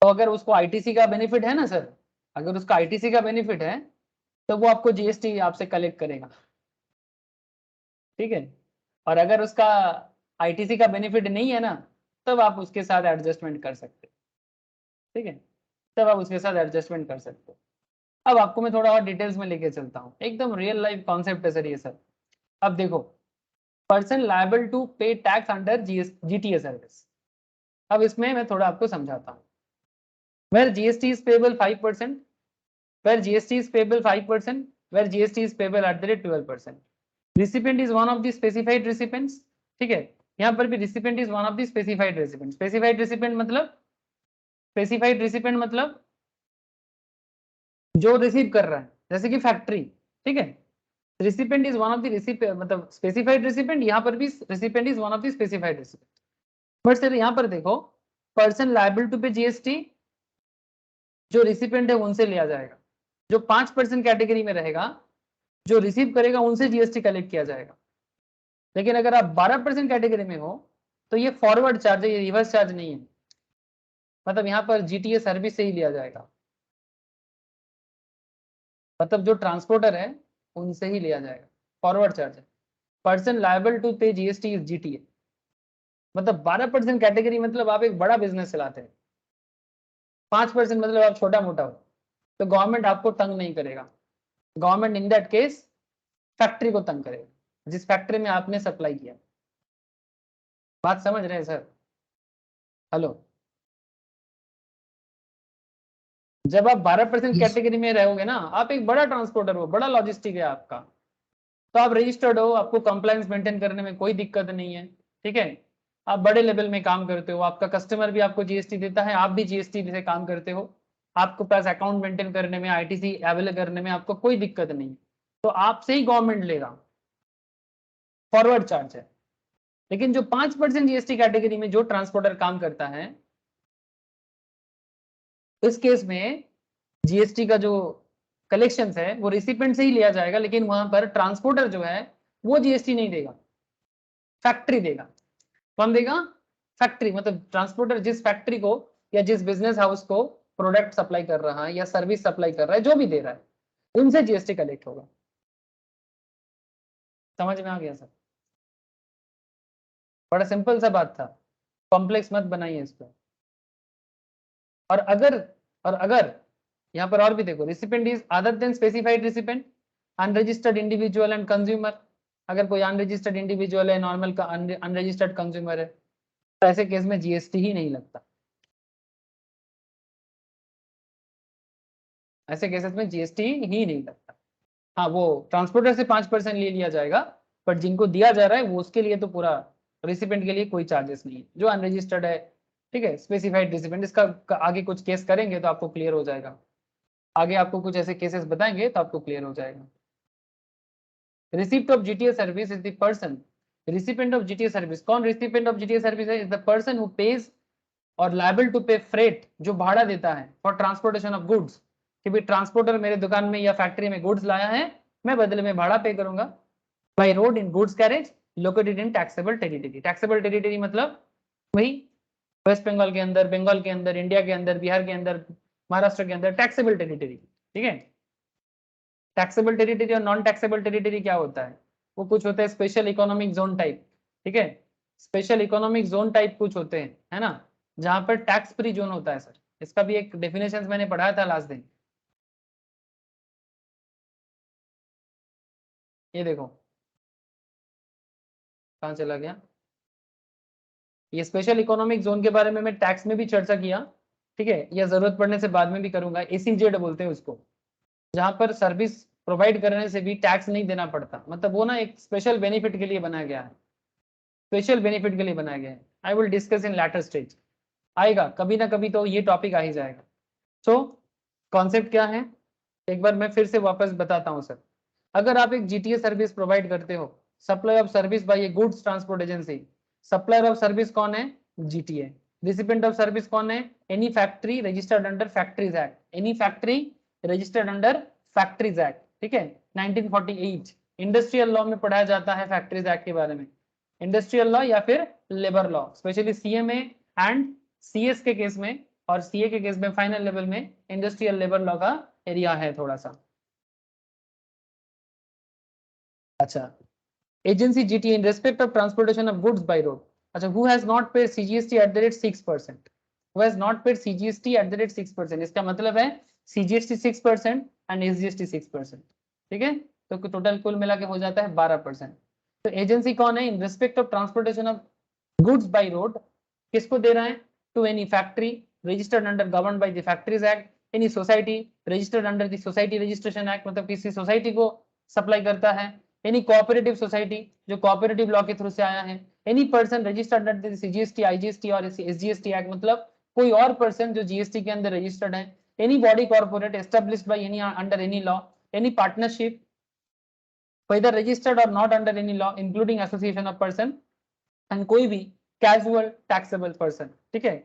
तो अगर उसको आईटीसी का बेनिफिट है ना सर, अगर उसका आईटीसी का बेनिफिट है तो वो आपको जीएसटी आपसे कलेक्ट करेगा, ठीक है। और अगर उसका आईटीसी का बेनिफिट नहीं है ना, तब आप उसके साथ एडजस्टमेंट कर सकते हो, ठीक है, तब आप उसके साथ एडजस्टमेंट कर सकते हो। अब आपको मैं थोड़ा और डिटेल्स में लेके चलता हूँ, एकदम रियल लाइफ कॉन्सेप्ट है सर ये सर। अब देखो, person liable to pay tax under GTA service. अब इसमें मैं थोड़ा आपको समझाता हूँ। Where GST is payable 5%, where GST is payable 5%, where GST is payable at the rate 12%. Recipient is one of the specified recipients, ठीक है, यहाँ पर भी recipient is one of the specified recipients. Specified recipient मतलब जो receive कर रहा है, जैसे कि फैक्ट्री, ठीक है। Recipient is one of the recipient, मतलब स्पेसिफाइड रिसिपेंट, यहाँ पर भी recipient is one of the specified recipient. But sir यहाँ पर देखो, person liable to pay GST जो रिसिपेंट है उनसे लिया जाएगा, जो 5% कैटेगरी में रहेगा, जो रिसीव करेगा उनसे जीएसटी कलेक्ट किया जाएगा। लेकिन अगर आप 12% कैटेगरी में हो तो ये फॉरवर्ड चार्ज है, ये रिवर्स चार्ज नहीं है। मतलब यहाँ पर जीटीए सर्विस से ही लिया जाएगा, मतलब जो ट्रांसपोर्टर है उनसे ही लिया जाएगा, फॉरवर्ड चार्ज है। Person liable to pay GST is GTA, मतलब 12% कैटेगरी मतलब आप एक बड़ा बिजनेस चलाते हैं, 5% मतलब आप छोटा मोटा हो, तो गवर्नमेंट आपको तंग नहीं करेगा। Government in that case factory को तंग करेगा, जिस फैक्ट्री में आपने सप्लाई किया। बात समझ रहे हैं सर? हेलो, जब आप 12% यस। कैटेगरी में रहोगे ना, आप एक बड़ा ट्रांसपोर्टर हो, बड़ा लॉजिस्टिक है आपका, तो आप रजिस्टर्ड हो, आपको कंप्लायंस मेंटेन करने में कोई दिक्कत नहीं है, ठीक है। आप बड़े लेवल में काम करते हो, आपका कस्टमर भी आपको जीएसटी देता है, आप भी जीएसटी से काम करते हो, आपको पास अकाउंट मेंटेन करने में, आईटीसी अवेल करने में आपको कोई दिक्कत नहीं, तो आपसे ही गवर्नमेंट लेगा, फॉरवर्ड चार्ज है। लेकिन जो 5% जीएसटी कैटेगरी में जो ट्रांसपोर्टर काम करता है, इस केस में जीएसटी का जो कलेक्शन है वो रिसिपेंट से ही लिया जाएगा, लेकिन वहां पर ट्रांसपोर्टर जो है वो जीएसटी नहीं देगा। फैक्ट्री देगा। कौन देगा? फैक्ट्री, मतलब ट्रांसपोर्टर जिस फैक्ट्री को या जिस बिजनेस हाउस को प्रोडक्ट सप्लाई कर रहा है या सर्विस सप्लाई कर रहा है, जो भी दे रहा है, उनसे जीएसटी कलेक्ट होगा। समझ में आ गया सर? बड़ा सिंपल सा बात था, कॉम्प्लेक्स मत बनाइए इसको। और अगर यहाँ पर और भी देखो, recipient is other then specified recipient, unregistered individual and consumer. अगर कोई अनरजिस्टर्ड इंडिविजुअल है, नॉर्मल का अनरजिस्टर्ड कंज्यूमर है, तो ऐसे केस में जीएसटी ही नहीं लगता। ऐसे केसेस में जीएसटी ही नहीं लगता। हाँ, वो ट्रांसपोर्टर से 5% ले लिया जाएगा, बट जिनको दिया जा रहा है वो उसके लिए तो पूरा, रिसिपेंट के लिए कोई चार्जेस नहीं है, जो अनरजिस्टर्ड है। ठीक है, स्पेसिफाइड रिसिपेंट, इसका आगे कुछ केस करेंगे तो आपको क्लियर हो जाएगा। आगे आपको कुछ ऐसे केसेस बताएंगे तो आपको क्लियर हो जाएगा। Receipt of GTA service is the person, recipient of GTA service. कौन रिसिपेंट ऑफ जीटीए सर्विस है? Is the person who page और लायबल टू पे फ्रेट, जो भाड़ा देता है फॉर ट्रांसपोर्टेशन ऑफ गुड्स। कि भाई ट्रांसपोर्टर मेरे दुकान में या फैक्ट्री में गुड्स लाया है, मैं बदले में भाड़ा पे करूंगा। By road in goods carriage located in taxable territory. Taxable territory मतलब वही वेस्ट बंगाल के अंदर, बंगाल के अंदर, इंडिया के अंदर, बिहार के अंदर, महाराष्ट्र के अंदर, टैक्सेबल टेरिटरी। ठीक है, टैक्सेबल टेरिटरी और नॉन टैक्सेबल टेरिटरी क्या होता है? वो कुछ होता है स्पेशल इकोनॉमिक जोन टाइप। ठीक है, स्पेशल इकोनॉमिक जोन टाइप कुछ होते हैं, है ना, जहां पर टैक्स फ्री जोन होता है। सर इसका भी एक डेफिनेशन मैंने पढ़ाया था लास्ट दिन। ये देखो कहाँ चला गया, ये स्पेशल इकोनॉमिक जोन के बारे में मैं टैक्स में भी चर्चा किया। ठीक है, या जरूरत पड़ने से बाद में भी करूंगा। एसीजेड बोलते हैं उसको, जहां पर सर्विस प्रोवाइड करने से भी टैक्स नहीं देना पड़ता। मतलब वो ना एक स्पेशल बेनिफिट के लिए बनाया गया है, स्पेशल बेनिफिट के लिए बनाया गया है। I will discuss in later stage, आएगा कभी ना कभी तो ये टॉपिक आ ही जाएगा। सो कॉन्सेप्ट क्या है, एक बार मैं फिर से वापस बताता हूँ सर। अगर आप एक जीटीए सर्विस प्रोवाइड करते हो, supply of service by A goods transport agency, supplier of service कौन है? जीटीए। रिसिपेंट ऑफ सर्विस कौन है? Any factory registered under factories act, any factory registered under factories act. ठीक है, 1948 इंडस्ट्रियल लॉ में पढ़ाया जाता है फैक्ट्रीज एक्ट के बारे में। इंडस्ट्रियल लॉ या फिर labour law, specially CMA and CS के केस में और सीए के केस में फाइनल लेवल में इंडस्ट्रियल लेबर लॉ का एरिया है थोड़ा सा। अच्छा, agency GT in respect of transportation of goods by road. अच्छा, who has not paid CGST at the rate 6%? Who has not paid CGST at the rate 6%? इसका मतलब है CGST 6% and SGST 6%. ठीक है, तो टोटल कुल मिला के हो जाता है 12%। तो एजेंसी कौन है? In respect of transportation of goods by road, किसको दे रहा है? To any factory registered under govern by the factories act, any society registered under the society registration act, मतलब किसी सोसाइटी को सप्लाई करता है। एनी कोऑपरेटिव सोसाइटी, जो कोऑपरेटिव लॉ के थ्रू से आया है। Any person registered under CGST, IGST और एसजीएसटी एक्ट, मतलब कोई और पर्सन जो जीएसटी के अंदर रजिस्टर्ड है। Any body corporate established by any under any law, any partnership whether registered or not under any law including association of person, and कोई भी कैजुअल टैक्सेबल पर्सन। ठीक है,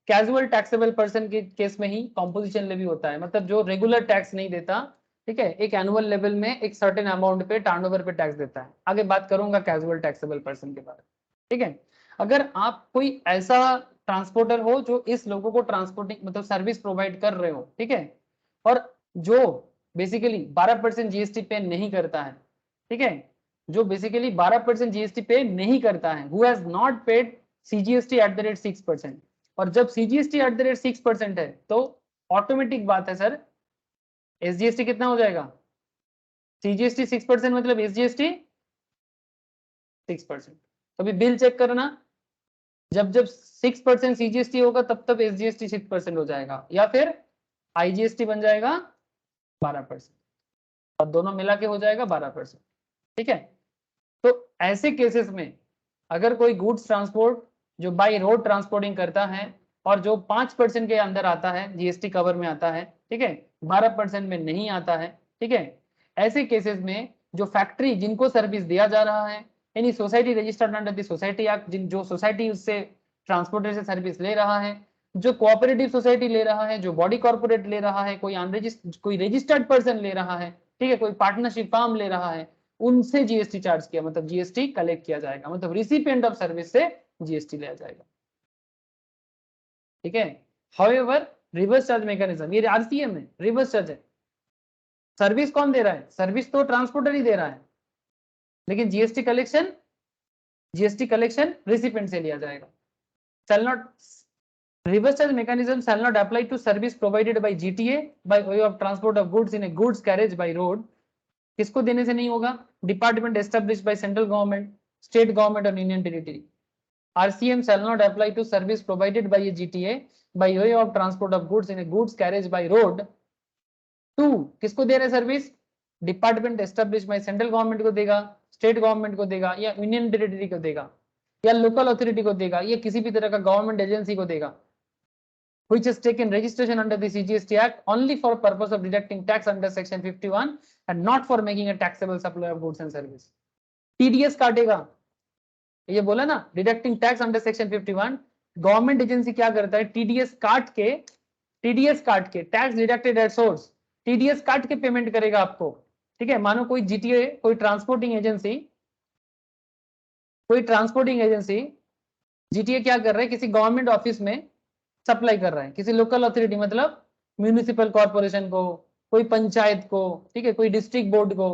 कैजुअल टैक्सेबल पर्सन के case में ही composition levy होता है, मतलब जो रेगुलर टैक्स नहीं देता। ठीक है, एक एनुअल लेवल में एक सर्टेन अमाउंट पे टर्नओवर पे टैक्स देता है। आगे बात करूंगा कैजुअल टैक्सेबल पर्सन के बारे में। ठीक है, अगर आप कोई ऐसा ट्रांसपोर्टर हो जो इस लोगों को ट्रांसपोर्टिंग मतलब सर्विस प्रोवाइड कर रहे हो, ठीक है, और जो बेसिकली 12% जीएसटी पे नहीं करता है। ठीक है, जो बेसिकली 12% जीएसटी पे नहीं करता है, who has not paid CGST at the rate 6%। और जब सीजीएसटी एट द रेट 6% है तो ऑटोमेटिक बात है सर, एसजीएसटी कितना हो जाएगा? सीजीएसटी 6% मतलब एसजीएसटी 6%। अभी बिल चेक करना, जब जब 6% सीजीएसटी होगा तब तब एसजीएसटी 6% हो जाएगा, या फिर आईजीएसटी बन जाएगा 12%, और दोनों मिला के हो जाएगा 12%। ठीक है, तो ऐसे केसेस में अगर कोई गुड्स ट्रांसपोर्ट जो बाय रोड ट्रांसपोर्टिंग करता है और जो 5% के अंदर आता है, जीएसटी कवर में आता है, ठीक है, 12% में नहीं आता है। ठीक है, ऐसे केसेस में जो फैक्ट्री जिनको सर्विस दिया जा रहा है, यानी society registered under the society act, जो सोसाइटी उससे ट्रांसपोर्टेशन सर्विस ले रहा है, जो कोऑपरेटिव सोसाइटी ले रहा है, जो बॉडी कॉर्पोरेट ले रहा है, कोई रजिस्टर्ड पर्सन ले रहा है, ठीक है, कोई पार्टनरशिप फर्म ले रहा है, उनसे जीएसटी चार्ज किया, मतलब जीएसटी कलेक्ट किया जाएगा, मतलब रिसिपिएंट ऑफ सर्विस से जीएसटी लिया जाएगा। ठीक है। हाउएवर रिवर्स चार्ज मैकेनिज्म, ये आरसीएम है, रिवर्स चार्ज है। सर्विस कौन दे रहा है? सर्विस तो ट्रांसपोर्टर ही दे रहा है, लेकिन जीएसटी कलेक्शन रिसिपिएंट से लिया जाएगा। shall not reverse charge mechanism shall not apply to service provided by GTA by way of transport of goods in a goods carriage by road। किसको देने से नहीं होगा? Department established by central government, state government और union territory। RCM shall not apply to service provided by a GTA by way of transport of goods in a goods carriage by road to किसको दे रहे service? Department established by central government को देगा, state government को देगा, या union territory को देगा, या लोकल अथॉरिटी को देगा, या किसी भी तरह का गवर्नमेंट एजेंसी को देगा, which has taken registration under the CGST Act only for purpose of deducting tax under section 51 and not for making a taxable supply of goods and service। TDS काटेगा, ये बोला ना, deducting tax under section 51। Government agency क्या करता है? TDS काट के tax deducted at source, TDS काट के पेमेंट करेगा आपको। ठीक है। मानो कोई जीटीए, कोई ट्रांसपोर्टिंग एजेंसी जीटीए क्या कर रहा है? किसी गवर्नमेंट ऑफिस में सप्लाई कर रहा है, किसी लोकल अथॉरिटी मतलब म्यूनिसिपल कॉर्पोरेशन को, कोई पंचायत को, ठीक है, कोई डिस्ट्रिक्ट बोर्ड को,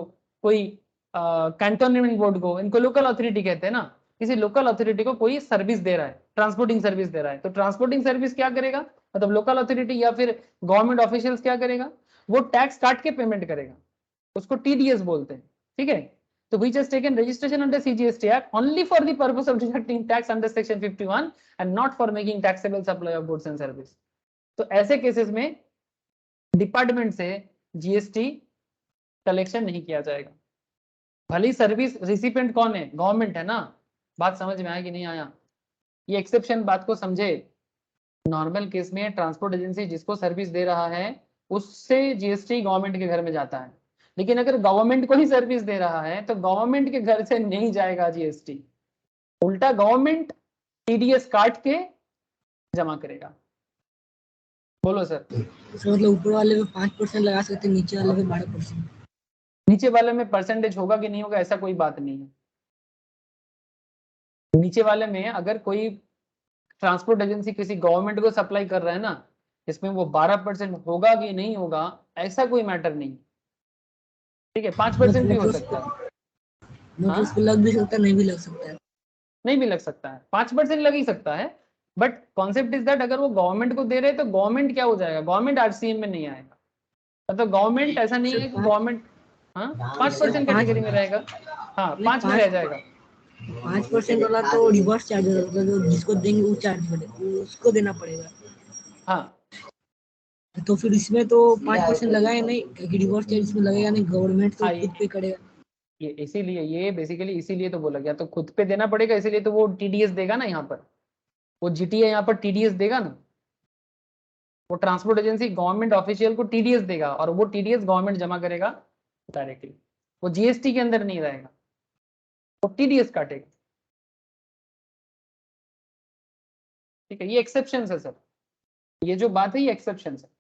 कोई कैंटोनमेंट बोर्ड को, इनको लोकल अथॉरिटी कहते हैं ना। किसी लोकल अथॉरिटी को कोई सर्विस दे रहा है, ट्रांसपोर्टिंग सर्विस दे रहा है, तो ट्रांसपोर्टिंग सर्विस क्या करेगा? मतलब लोकल अथॉरिटी या फिर गवर्नमेंट ऑफिशियल्स क्या करेगा? वो टैक्स काट के पेमेंट करेगा, उसको टीडीएस बोलते हैं। ठीक है। तो which has taken registration under CGST Act only for the purpose of deducting tax under section 51 and not for making taxable supply of goods and service। तो ऐसे केसेस में डिपार्टमेंट से जीएसटी कलेक्शन नहीं किया जाएगा। भली सर्विस रिसिपिएंट कौन है? गवर्नमेंट है ना। बात समझ में आया कि नहीं आया? ये एक्सेप्शन बात को समझे। नॉर्मल केस में ट्रांसपोर्ट एजेंसी जिसको सर्विस दे रहा है उससे जीएसटी गवर्नमेंट के घर में जाता है, लेकिन अगर गवर्नमेंट को ही सर्विस दे रहा है तो गवर्नमेंट के घर से नहीं जाएगा जीएसटी, उल्टा गवर्नमेंट टीडीएस काट के जमा करेगा। बोलो सर। मतलब ऊपर वाले में 5% लगा सकते हैं, नीचे वाले में 12%। नीचे वाले में परसेंटेज होगा कि नहीं होगा ऐसा कोई बात नहीं है। नीचे वाले में अगर कोई ट्रांसपोर्ट एजेंसी किसी गवर्नमेंट को सप्लाई कर रहा है ना, इसमें वो 12% होगा कि नहीं होगा ऐसा कोई मैटर नहीं। ठीक है। 5% भी हो सकता है, मतलब उसको लग भी सकता है, नहीं भी लग सकता है, नहीं भी लग सकता है, 5% लग ही सकता है। बट कॉन्सेप्ट इज दैट अगर वो गवर्नमेंट को दे रहे तो गवर्नमेंट क्या हो जाएगा? गवर्नमेंट आरसीएम में नहीं आएगा। मतलब गवर्नमेंट ऐसा नहीं है कि गवर्नमेंट 5% कैटेगरी में रहेगा। हाँ 5 में रह जाएगा। 5% वाला तो रिवर्स चार्ज होगा, जो जिसको देंगे वो चार्ज पड़ेगा, उसको देना पड़ेगा। हाँ तो फिर इसमें तो 5% लगाए नहीं, क्योंकि रिवर्स चार्ज इसमें लगेगा नहीं, गवर्नमेंट तो खुद पे करेगा। ये इसीलिए, ये बेसिकली इसीलिए तो बोला गया, तो खुद पे देना पड़ेगा, इसीलिए तो वो टीडीएस देगा ना यहाँ पर, वो जीटीए यहाँ पर टीडीएस देगा ना, वो ट्रांसपोर्ट एजेंसी गवर्नमेंट ऑफिशियल को टीडीएस देगा और वो टीडीएस गवर्नमेंट जमा करेगा डायरेक्टली, वो जीएसटी के अंदर नहीं रहेगा, वो टीडीएस काटेगा। ठीक है। ये एक्सेप्शन है सर, ये जो बात है ये एक्सेप्शन है।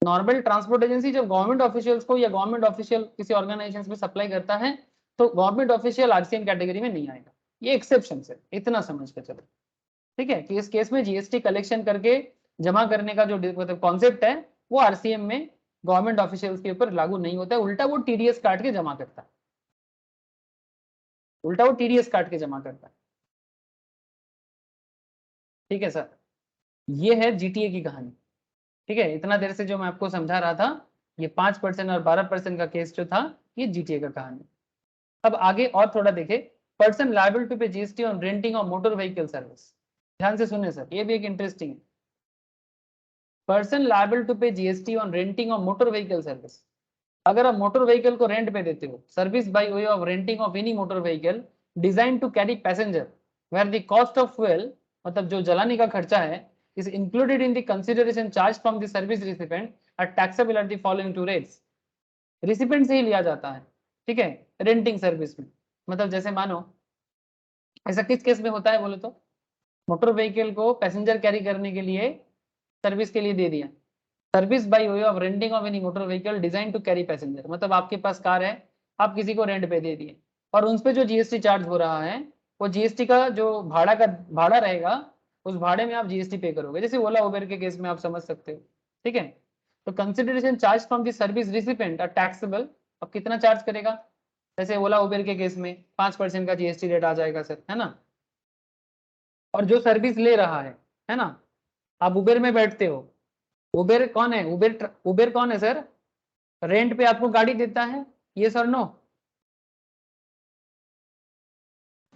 नॉर्मल ट्रांसपोर्ट एजेंसी जब गवर्नमेंट ऑफिशियल्स को या गवर्नमेंट ऑफिशियल किसी ऑर्गेनाइजेशन में सप्लाई करता है तो गवर्नमेंट ऑफिशियल आरसीएम कैटेगरी में नहीं आएगा। ये एक्सेप्शन है, इतना समझ के चलो। ठीक है। कि इस केस में जीएसटी कलेक्शन करके जमा करने का जो मतलब कॉन्सेप्ट है वो आरसीएम में गवर्नमेंट ऑफिशियल्स के ऊपर लागू नहीं होता है, उल्टा वो टीडीएस काट के जमा करता है, उल्टा वो टीडीएस काट के जमा करता है। ठीक है सर। ये है जीटीए की कहानी। ठीक है। इतना देर से जो मैं आपको समझा रहा था ये 5% और 12% का केस जो था ये जीटीए का कहानी। अब आगे और थोड़ा देखे, person liable to pay GST on renting of motor vehicle service. ध्यान से सुने सर, ये भी एक इंटरेस्टिंग है। Person liable to pay GST on renting of motor vehicle service. अगर आप मोटर व्हीकल को रेंट पे देते हो, service by way of renting of any motor vehicle design to carry passenger where the cost of fuel, मतलब जो जलाने का खर्चा है, is included in the consideration charged from the service recipient are taxable at the following two rates। recipient से ही लिया जाता है। ठीक है। रेंटिंग सर्विस में मतलब जैसे मानो ऐसा किस केस में होता है बोले तो, मोटर व्हीकल को पैसेंजर कैरी करने के लिए सर्विस के लिए दे दिया, service by way of renting of any motor vehicle design to carry passenger, मतलब आपके पास कार है, आप किसी को रेंट पे दे दिए और उन पे जो जीएसटी चार्ज हो रहा है वो जीएसटी का जो भाड़ा रहेगा उस भाड़े में आप जीएसटी पे करोगे, जैसे ओला उबेर के केस में आप समझ सकते हो। ठीक है, तो consideration charge from the service recipient are taxable. अब कितना चार्ज करेगा, जैसे ओला उबेर के केस में 5% का जीएसटी रेट आ जाएगा सर, है ना। और जो सर्विस ले रहा है ना, आप उबेर में बैठते हो, उबेर कौन है, उबेर कौन है सर, रेंट पे आपको गाड़ी देता है, ये sir no,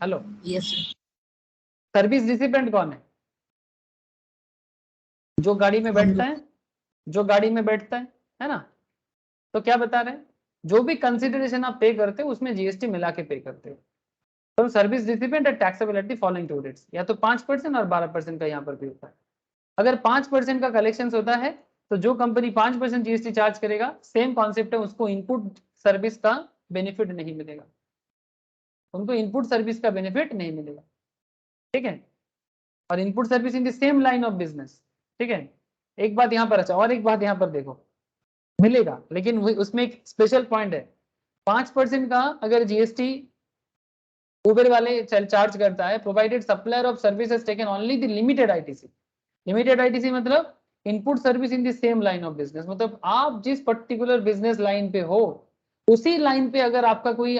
hello, yes sir. Service recipient कौन है, जो गाड़ी में हम बैठता लोग है, जो गाड़ी में बैठता है ना। तो क्या बता रहे हैं, जो भी कंसिडरेशन आप पे करते हो उसमें जीएसटी मिला के पे करते हो। तो service recipient taxable at the following two rates, या तो 5% और 12% का यहाँ पर भी होता है। अगर 5% का कलेक्शन होता है तो जो कंपनी 5% जीएसटी चार्ज करेगा, सेम कॉन्सेप्ट है, उसको इनपुट सर्विस का बेनिफिट नहीं मिलेगा, उनको इनपुट सर्विस का बेनिफिट नहीं मिलेगा। ठीक है, और input service in the same line of business. ठीक है, एक बात यहाँ पर, अच्छा और एक बात यहाँ पर देखो, मिलेगा, लेकिन उसमें एक स्पेशल पॉइंट है, 5% का अगर जीएसटी उबर वाले चार्ज करता है, provided supplier of services taken only the limited ITC. Limited ITC मतलब input service in the same line of business, मतलब आप जिस पर्टिकुलर बिजनेस लाइन पे हो उसी लाइन पे अगर आपका कोई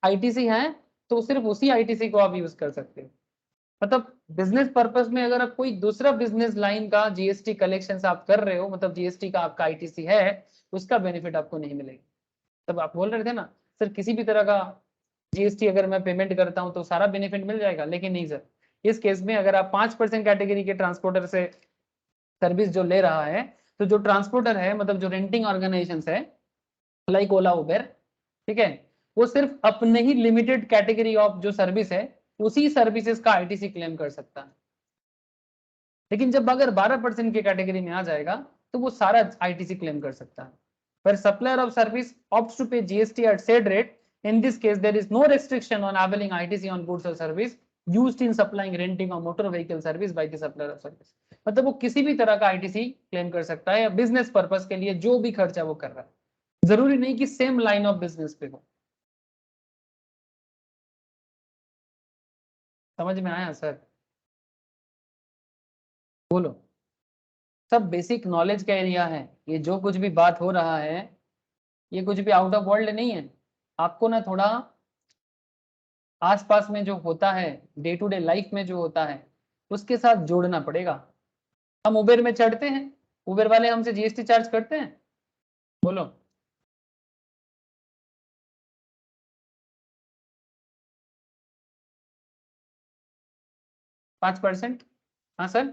आईटीसी है तो सिर्फ उसी आईटीसी को आप यूज कर सकते हो। मतलब बिजनेस पर्पस में अगर आप कोई दूसरा बिजनेस लाइन का जीएसटी कलेक्शन आप कर रहे हो, मतलब जीएसटी का आपका आईटीसी है, उसका बेनिफिट आपको नहीं मिलेगा। तब आप बोल रहे थे ना सर किसी भी तरह का जीएसटी अगर मैं पेमेंट करता हूं तो सारा बेनिफिट मिल जाएगा, लेकिन नहीं सर, इस केस में अगर आप 5% कैटेगरी के ट्रांसपोर्टर से सर्विस जो ले रहा है, तो जो ट्रांसपोर्टर है, मतलब जो रेंटिंग ऑर्गेनाइजेशन है लाइक ओला उबेर, ठीक है, वो सिर्फ अपने ही लिमिटेड कैटेगरी ऑफ जो सर्विस है उसी सर्विसेज का आईटीसी क्लेम कर सकता है। लेकिन जब अगर 12% की कैटेगरी में आ जाएगा तो वो सारा आईटीसी क्लेम कर सकता है। पर supplier of service opts to pay GST at said rate, in this case there is no restriction on availing ITC on goods or service used in supplying renting or motor vehicle service by the supplier of service। मतलब वो किसी भी तरह का ITC claim कर सकता है, या बिजनेस पर्पस के लिए जो भी खर्चा वो कर रहा है, जरूरी नहीं कि सेम लाइन ऑफ बिजनेस पे हो। समझ में आया सर, बोलो। सब बेसिक नॉलेज का एरिया है, ये जो कुछ भी बात हो रहा है ये कुछ भी आउट ऑफ वर्ल्ड नहीं है। आपको ना थोड़ा आसपास में जो होता है, डे टू डे लाइफ में जो होता है उसके साथ जोड़ना पड़ेगा। हम उबेर में चढ़ते हैं, उबेर वाले हमसे जीएसटी चार्ज करते हैं, बोलो। पाँच परसेंट, हाँ सर,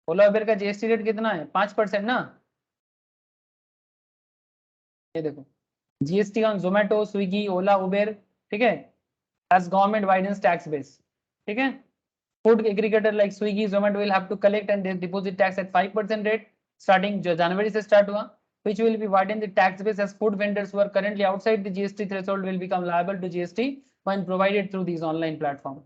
ओला उबेर का जीएसटी रेट कितना है, 5% ना। ये देखो GST on Zomato, Swiggy, Ola, Uber, ठीक है, as government widens tax base. ठीक है, food aggregator like Swiggy, Zomato will have to collect and deposit tax at 5% rate starting जो जनवरी से स्टार्ट हुआ, which will be widened the tax base as food vendors who are currently outside the GST threshold will become liable to GST when provided through these online platform।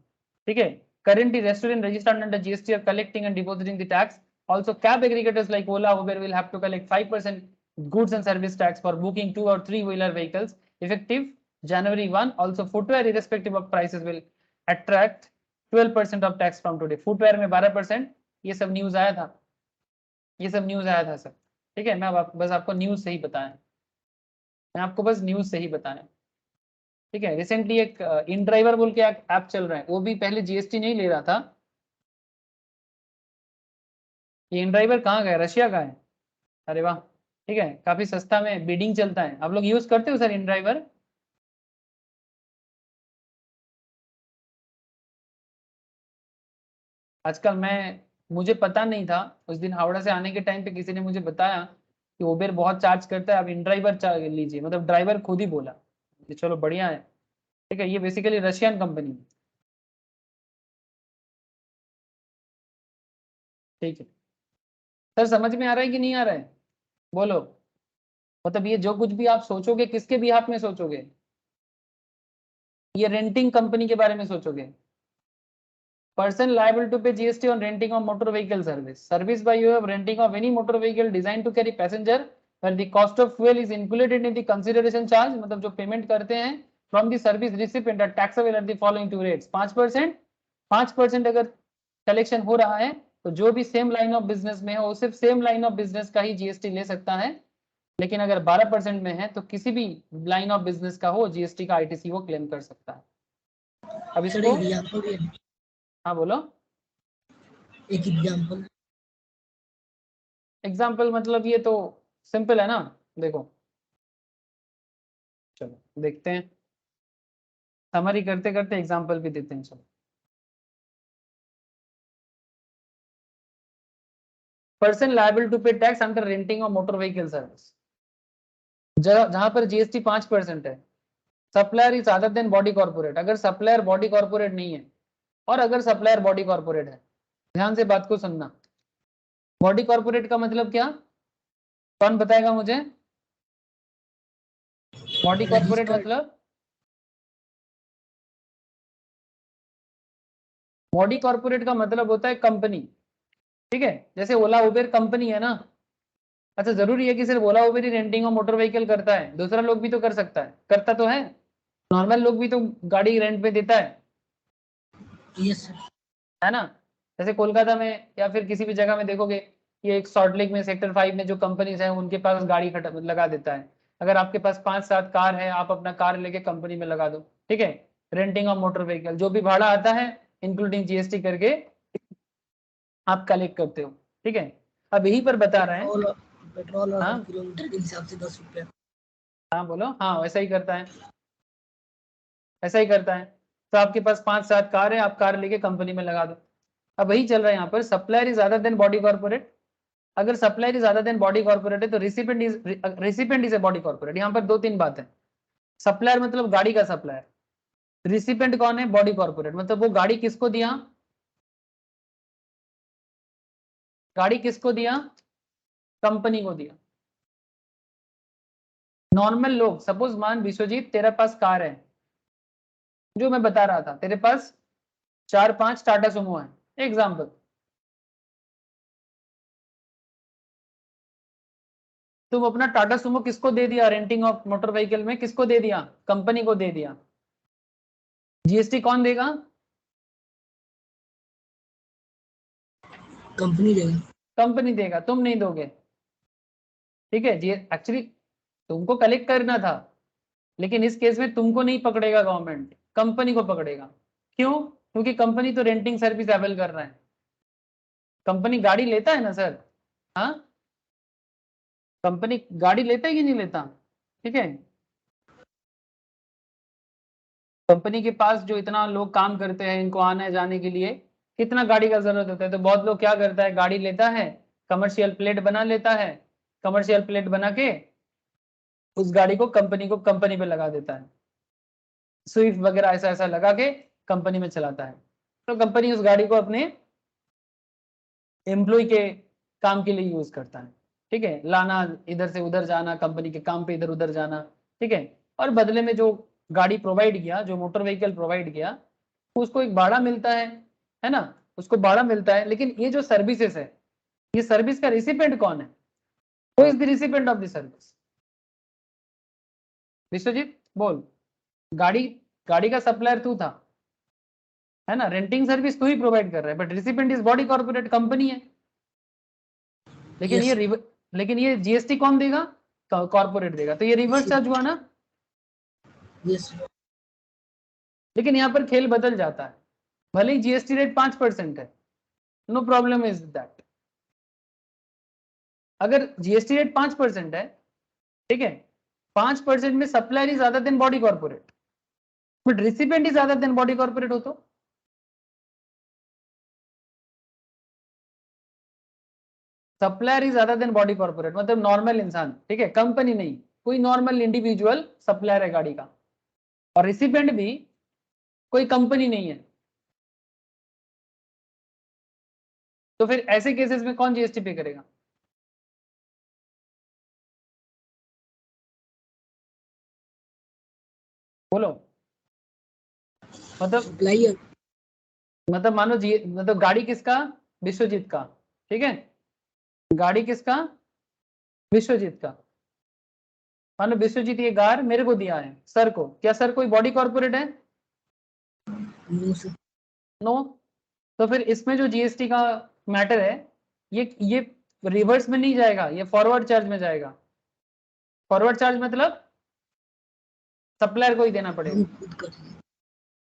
ठीक है, currently restaurant registered under GST are collecting and depositing the tax। Also cab aggregators like Ola, Uber will have to collect 5% goods and service tax for booking 2 or 3 wheeler vehicles effective January 1। Also footwear irrespective of prices will attract 12% of tax from today। Footwear में 12%, ये सब news आया था, ये सब news आया था sir. ठीक है, मैं बस आपको न्यूज से ही बताया, मैं आपको बस न्यूज से ही बताया। ठीक है, रिसेंटली एक इन ड्राइवर बोल के ऐप चल रहा है, वो भी पहले जीएसटी नहीं ले रहा था। ये इन ड्राइवर कहाँ का है, रशिया का है। अरे वाह, ठीक है, काफी सस्ता में बिडिंग चलता है, आप लोग यूज करते हो सर इन ड्राइवर। आजकल मुझे पता नहीं था, उस दिन हावड़ा से आने के टाइम पे किसी ने मुझे बताया कि उबेर बहुत चार्ज करता है, आप इन ड्राइवर लीजिए, मतलब ड्राइवर खुद ही बोला। चलो बढ़िया है। ठीक है, ये बेसिकली रशियन कंपनी है। ठीक है सर, समझ में आ रहा है कि नहीं आ रहा है, बोलो। मतलब ये जो कुछ भी आप सोचोगे किसके भी हाथ में सोचोगे, ये रेंटिंग कंपनी के बारे में सोचोगे। Person liable to pay GST on renting of motor vehicle service by way of renting of any motor vehicle designed to carry passenger where the cost of fuel is included in the consideration charge, मतलब जो payment करते हैं from the service recipient are taxable at the following two rates. 5% अगर collection हो रहा है तो जो भी सेम लाइन ऑफ बिजनेस में है वो सिर्फ सेम लाइन ऑफ बिजनेस का ही जीएसटी ले सकता है, लेकिन अगर 12% में है तो किसी भी लाइन ऑफ बिजनेस का हो जीएसटी का आईटीसी वो क्लेम कर सकता है। अब सर इसको एग्जांपल, हाँ बोलो। एक एग्जांपल। एग्जाम्पल मतलब ये तो सिंपल है ना, देखो चलो देखते हैं, समरी करते करते एग्जाम्पल भी देते हैं। चलो, person liable to pay tax under renting of motor vehicle service, जहां पर जीएसटी 5% है, supplier is other than body corporate, अगर सप्लायर बॉडी कॉर्पोरेट नहीं है और अगर सप्लायर बॉडी कॉर्पोरेट है, ध्यान से बात को सुनना। बॉडी कॉर्पोरेट का मतलब क्या, कौन बताएगा मुझे? बॉडी कॉर्पोरेट मतलब, बॉडी कॉर्पोरेट का मतलब होता है कंपनी, ठीक है, जैसे ओला उबेर कंपनी है ना। अच्छा, जरूरी है कि सिर्फ ओला उबेर ही रेंटिंग और मोटर व्हीकल करता है? दूसरा लोग भी तो कर सकता है, करता तो है, नॉर्मल लोग भी तो गाड़ी रेंट पे देता है। Yes sir. है ना, जैसे कोलकाता में या फिर किसी भी जगह में देखोगे, ये एक सॉल्ट लेक में सेक्टर 5 में जो कंपनीज हैं उनके पास गाड़ी लगा देता है। अगर आपके पास 5-7 कार है, आप अपना कार लेके कंपनी में लगा दो, ठीक है, रेंटिंग ऑफ मोटर व्हीकल, जो भी भाड़ा आता है इंक्लूडिंग जीएसटी करके आप कलेक्ट करते हो, ठीक है। अब यही पर बता रहे हैं, पेट्रोल और हाँ किलोमीटर के हिसाब से 10 रुपया। हाँ बोलो, हाँ वैसा ही करता है, ऐसा ही करता है। तो आपके पास 5-7 कार है, आप कार लेके कंपनी में लगा दो। अब वही चल रहा है यहाँ पर, supplier is other than body corporate, अगर supplier is other than body corporate है तो recipient is a body corporate. यहाँ पर 2-3 बात है, सप्लायर मतलब गाड़ी का सप्लायर, रिसिपेंट कौन है? बॉडी कॉर्पोरेट, मतलब वो गाड़ी किसको दिया, गाड़ी किसको दिया? कंपनी को दिया। नॉर्मल लोग, सपोज मान विश्वजीत तेरे पास कार है, जो मैं बता रहा था, तेरे पास 4-5 टाटा सुमो है, एग्जाम्पल, तुम अपना टाटा सुमो किसको दे दिया रेंटिंग ऑफ मोटर व्हीकल में? किसको दे दिया? कंपनी को दे दिया। जीएसटी कौन देगा? कंपनी देगा। कंपनी देगा, तुम नहीं दोगे, ठीक है जी। एक्चुअली तुमको कलेक्ट करना था, लेकिन इस केस में तुमको नहीं पकड़ेगा गवर्नमेंट, कंपनी को पकड़ेगा। क्यों? क्योंकि कंपनी तो रेंटिंग सर्विस अवेल कर रहा है, कंपनी गाड़ी लेता है ना सर, हाँ कंपनी गाड़ी लेता है कि नहीं लेता, ठीक है। कंपनी के पास जो इतना लोग काम करते हैं, इनको आने जाने के लिए कितना गाड़ी का जरूरत होता है, तो बहुत लोग क्या करता है, गाड़ी लेता है, कमर्शियल प्लेट बना लेता है, कमर्शियल प्लेट बना के उस गाड़ी को कंपनी पे लगा देता है, स्विफ्ट वगैरह ऐसा ऐसा लगा के कंपनी में चलाता है। तो कंपनी उस गाड़ी को अपने एम्प्लॉय के काम के लिए यूज करता है, ठीक है, लाना, इधर से उधर जाना, कंपनी के काम पे इधर उधर जाना, ठीक है। और बदले में जो गाड़ी प्रोवाइड किया, जो मोटर व्हीकल प्रोवाइड किया, उसको एक भाड़ा मिलता है ना, उसको भाड़ा मिलता है। लेकिन ये जो सर्विसेज है, ये सर्विस का रिसिपेंट कौन है? Who is the recipient of the service? Vishwajit बोल। गाड़ी का सप्लायर तू था, है ना, रेंटिंग सर्विस तू ही प्रोवाइड कर रहा है, but recipient is body corporate, company है। लेकिन yes. ये जीएसटी कौन देगा? कॉर्पोरेट देगा, तो ये रिवर्स चार्ज हुआ ना। yes. लेकिन यहाँ पर खेल बदल जाता है, भले ही जीएसटी रेट 5% है, नो प्रॉब्लम इज दैट। अगर जीएसटी रेट 5% है, ठीक है, 5% में सप्लायर इज ज्यादा than body corporate, but recipient is ज्यादा देन बॉडी कॉर्पोरेट हो तो सप्लायर इज ज्यादा देन बॉडी कॉर्पोरेट मतलब नॉर्मल इंसान, ठीक है, कंपनी नहीं, कोई नॉर्मल इंडिविजुअल सप्लायर है गाड़ी का, और रिसिपेंट भी कोई कंपनी नहीं है। तो फिर ऐसे केसेस में कौन जीएसटी पे करेगा? बोलो। सप्लायर, मतलब मानो जी, मतलब गाड़ी किसका? विश्वजीत का, ठीक है, गाड़ी किसका? विश्वजीत का। मानो विश्वजीत ये कार मेरे को दिया है, सर को, क्या सर कोई बॉडी कॉर्पोरेट है? No sir. नो। तो फिर इसमें जो जीएसटी का मैटर है, ये रिवर्स में नहीं जाएगा, ये फॉरवर्ड चार्ज में जाएगा। फॉरवर्ड चार्ज मतलब सप्लायर को ही देना पड़ेगा, हम खुद कर लेंगे।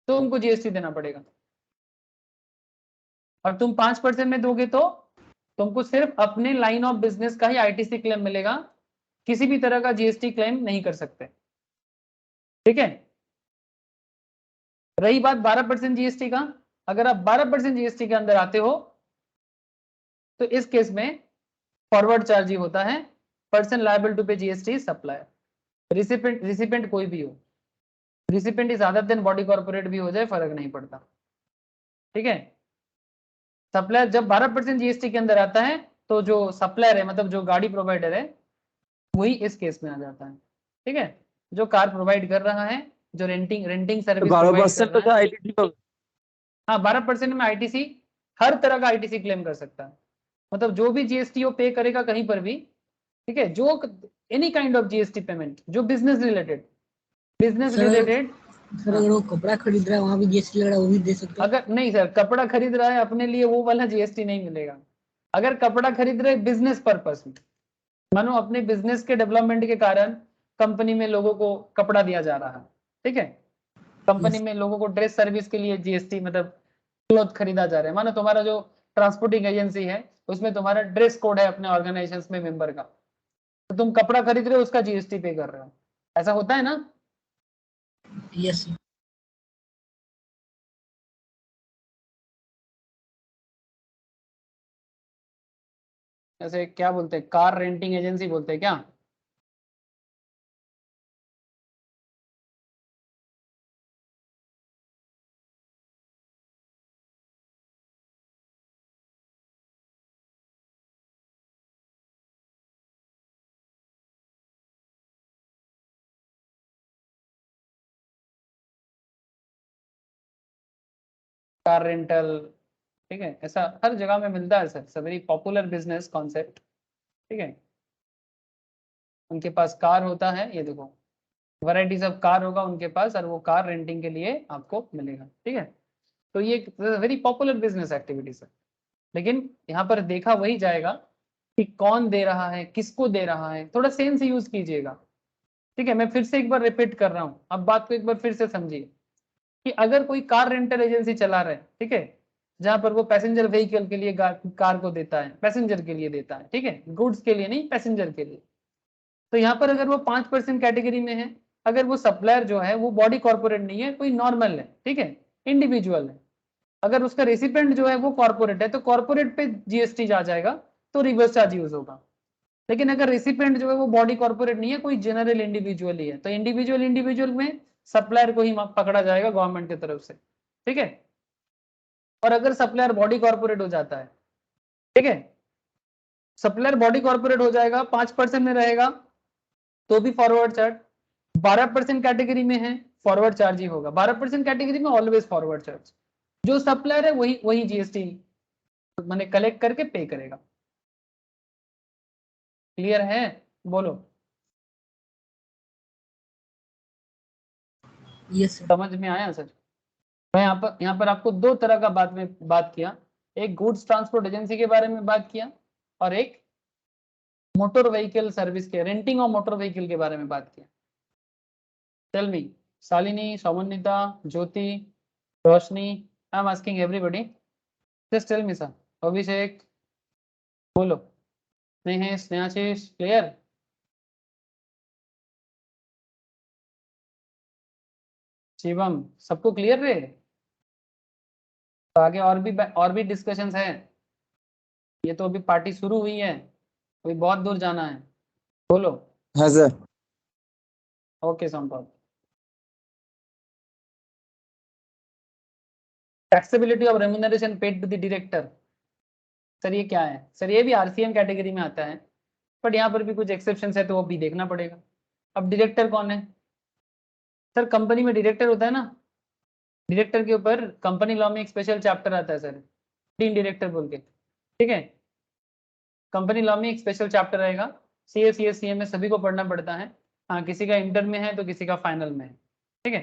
तो उनको जीएसटी देना पड़ेगा। और तुम 5% में दोगे तो तुमको सिर्फ अपने लाइन ऑफ बिजनेस का ही आईटीसी क्लेम मिलेगा, किसी भी तरह का जीएसटी क्लेम नहीं कर सकते। ठीक है। रही बात 12% जीएसटी का, अगर आप 12% जीएसटी के अंदर आते हो तो इस केस में फॉरवर्ड चार्ज ही होता है। Person liable to pay GST supplier, recipient कोई भी हो, recipient is other than body corporate भी हो जाए, फर्क नहीं पड़ता। ठीक है। सप्लायर जब 12% जीएसटी के अंदर आता है तो जो सप्लायर है, मतलब जो गाड़ी प्रोवाइडर है, वही इस केस में आ जाता है। ठीक है। जो कार प्रोवाइड कर रहा है, जो रेंटिंग सर्विस 12% तो आईटीसी का। हाँ 12% में आईटीसी, हर तरह का आईटीसी क्लेम कर सकता है। मतलब जो भी जीएसटी वो पे करेगा कहीं पर भी, ठीक है, जो any kind of GST payment जो बिजनेस रिलेटेड सर अगर वो कपड़ा खरीद रहा है वहां भी जीएसटी लग रहा है, वो भी दे सकता है? अगर नहीं सर, कपड़ा खरीद रहा है अपने लिए, वो वाला जीएसटी नहीं मिलेगा। अगर कपड़ा खरीद रहे बिजनेस पर्पस में, मानो अपने बिजनेस के डेवलपमेंट के कारण कंपनी में लोगों को कपड़ा दिया जा रहा है, ठीक है, कंपनी में लोगों को ड्रेस सर्विस के लिए जीएसटी, मतलब क्लॉथ खरीदा जा रहा है। मानो तुम्हारा जो ट्रांसपोर्टिंग एजेंसी है उसमें तुम्हारा ड्रेस कोड है अपने ऑर्गेनाइजेशन में मेंबर का, तो तुम कपड़ा खरीद रहे हो उसका जीएसटी पे कर रहे हो, ऐसा होता है ना? Yes sir. ऐसे क्या बोलते हैं, कार रेंटिंग एजेंसी बोलते हैं क्या? कार रेंटल, ठीक है, ऐसा हर जगह में मिलता है sir, very popular business concept. ठीक है। उनके पास कार होता है, ये देखो वैरायटीज ऑफ कार होगा उनके पास, और वो कार रेंटिंग के लिए आपको मिलेगा। ठीक है। तो ये very popular business activity sir. लेकिन यहाँ पर देखा वही जाएगा कि कौन दे रहा है, किसको दे रहा है, थोड़ा सेंस यूज कीजिएगा। ठीक है। मैं फिर से एक बार रिपीट कर रहा हूँ, अब बात को एक बार फिर से समझिए कि अगर कोई कार रेंटल एजेंसी चला रहा है, ठीक है, जहां पर वो पैसेंजर व्हीकल के लिए कार को देता है, पैसेंजर के लिए देता है, ठीक है, गुड्स के लिए नहीं, पैसेंजर के लिए, तो यहाँ पर अगर वो 5% कैटेगरी में है, अगर वो सप्लायर जो है वो बॉडी कॉर्पोरेट नहीं है, कोई नॉर्मल है, ठीक है, इंडिविजुअल है, अगर उसका रेसिपेंट जो है वो कॉर्पोरेट है, तो कॉर्पोरेट पे जीएसटी आ जाएगा, तो रिवर्स चार्ज यूज होगा। लेकिन अगर रेसिपेंट जो है वो बॉडी कॉर्पोरेट नहीं है, कोई जनरल इंडिविजुअल ही है, तो इंडिविजुअल में सप्लायर को ही पकड़ा जाएगा गवर्नमेंट की तरफ से। ठीक है। और अगर सप्लायर बॉडी कॉर्पोरेट हो जाता है, ठीक है, सप्लायर बॉडी कॉर्पोरेट हो जाएगा, 5% में रहेगा, तो भी फॉरवर्ड चार्ज। 12% कैटेगरी में है, फॉरवर्ड चार्ज ही होगा। 12% कैटेगरी में ऑलवेज फॉरवर्ड चार्ज। जो सप्लायर है वही जीएसटी मैंने कलेक्ट करके पे करेगा। क्लियर है? बोलो। Yes sir. समझ में आया सर? मैं यहाँ पर आपको दो तरह का बात किया, एक गुड्स ट्रांसपोर्ट एजेंसी के बारे में बात किया, और एक मोटर व्हीकल सर्विस के, रेंटिंग और मोटर व्हीकल के बारे में बात किया। Tell me, Shalini, Saumanvita, Jyoti, Roshni, I am asking everybody, just tell me sir. Abhishek, बोलो। स्नेहाशीष, क्लियर? शिवम, सबको क्लियर रहे? तो आगे और भी डिस्कशंस है, ये तो अभी पार्टी शुरू हुई है, अभी बहुत दूर जाना है। बोलो। हाँ सर। ओके संपर्क। Taxability of remuneration paid to the director, sir ये क्या है? सर ये भी आरसीएम कैटेगरी में आता है, बट यहाँ पर भी कुछ एक्सेप्शन है, तो वो भी देखना पड़ेगा। अब डायरेक्टर कौन है? सर कंपनी में डायरेक्टर होता है ना, डायरेक्टर के ऊपर कंपनी लॉ में एक स्पेशल चैप्टर आता है सर, तीन डायरेक्टर बोल के, ठीक है, कंपनी लॉ में एक स्पेशल चैप्टर रहेगा, सीए सीएस सीएमए सभी को पढ़ना पड़ता है। हाँ, किसी का इंटर में है तो किसी का फाइनल में है, ठीक है,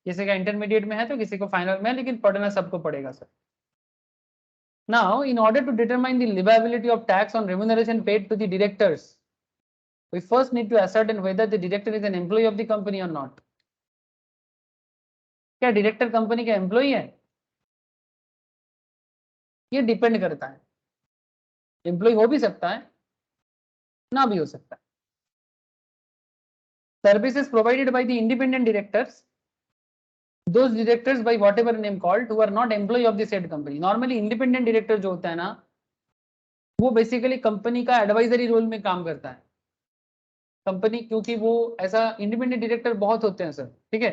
किसी का इंटरमीडिएट में है तो किसी को फाइनल में है, लेकिन पढ़ना सबको पड़ेगा sir. Now, in order to determine the liability of tax on remuneration paid to the directors, we first need to ascertain whether the director is an employee of the company or not. क्या director company का employee है? ये depend करता है, employee हो भी सकता है, ना भी हो सकता है। Services provided by the independent directors, those directors by whatever name called, who are not employee of the said company. Normally independent director जो होता है ना, वो बेसिकली कंपनी का एडवाइजरी रोल में काम करता है। कंपनी, क्योंकि वो ऐसा इंडिपेंडेंट डायरेक्टर बहुत होते हैं सर, ठीक है,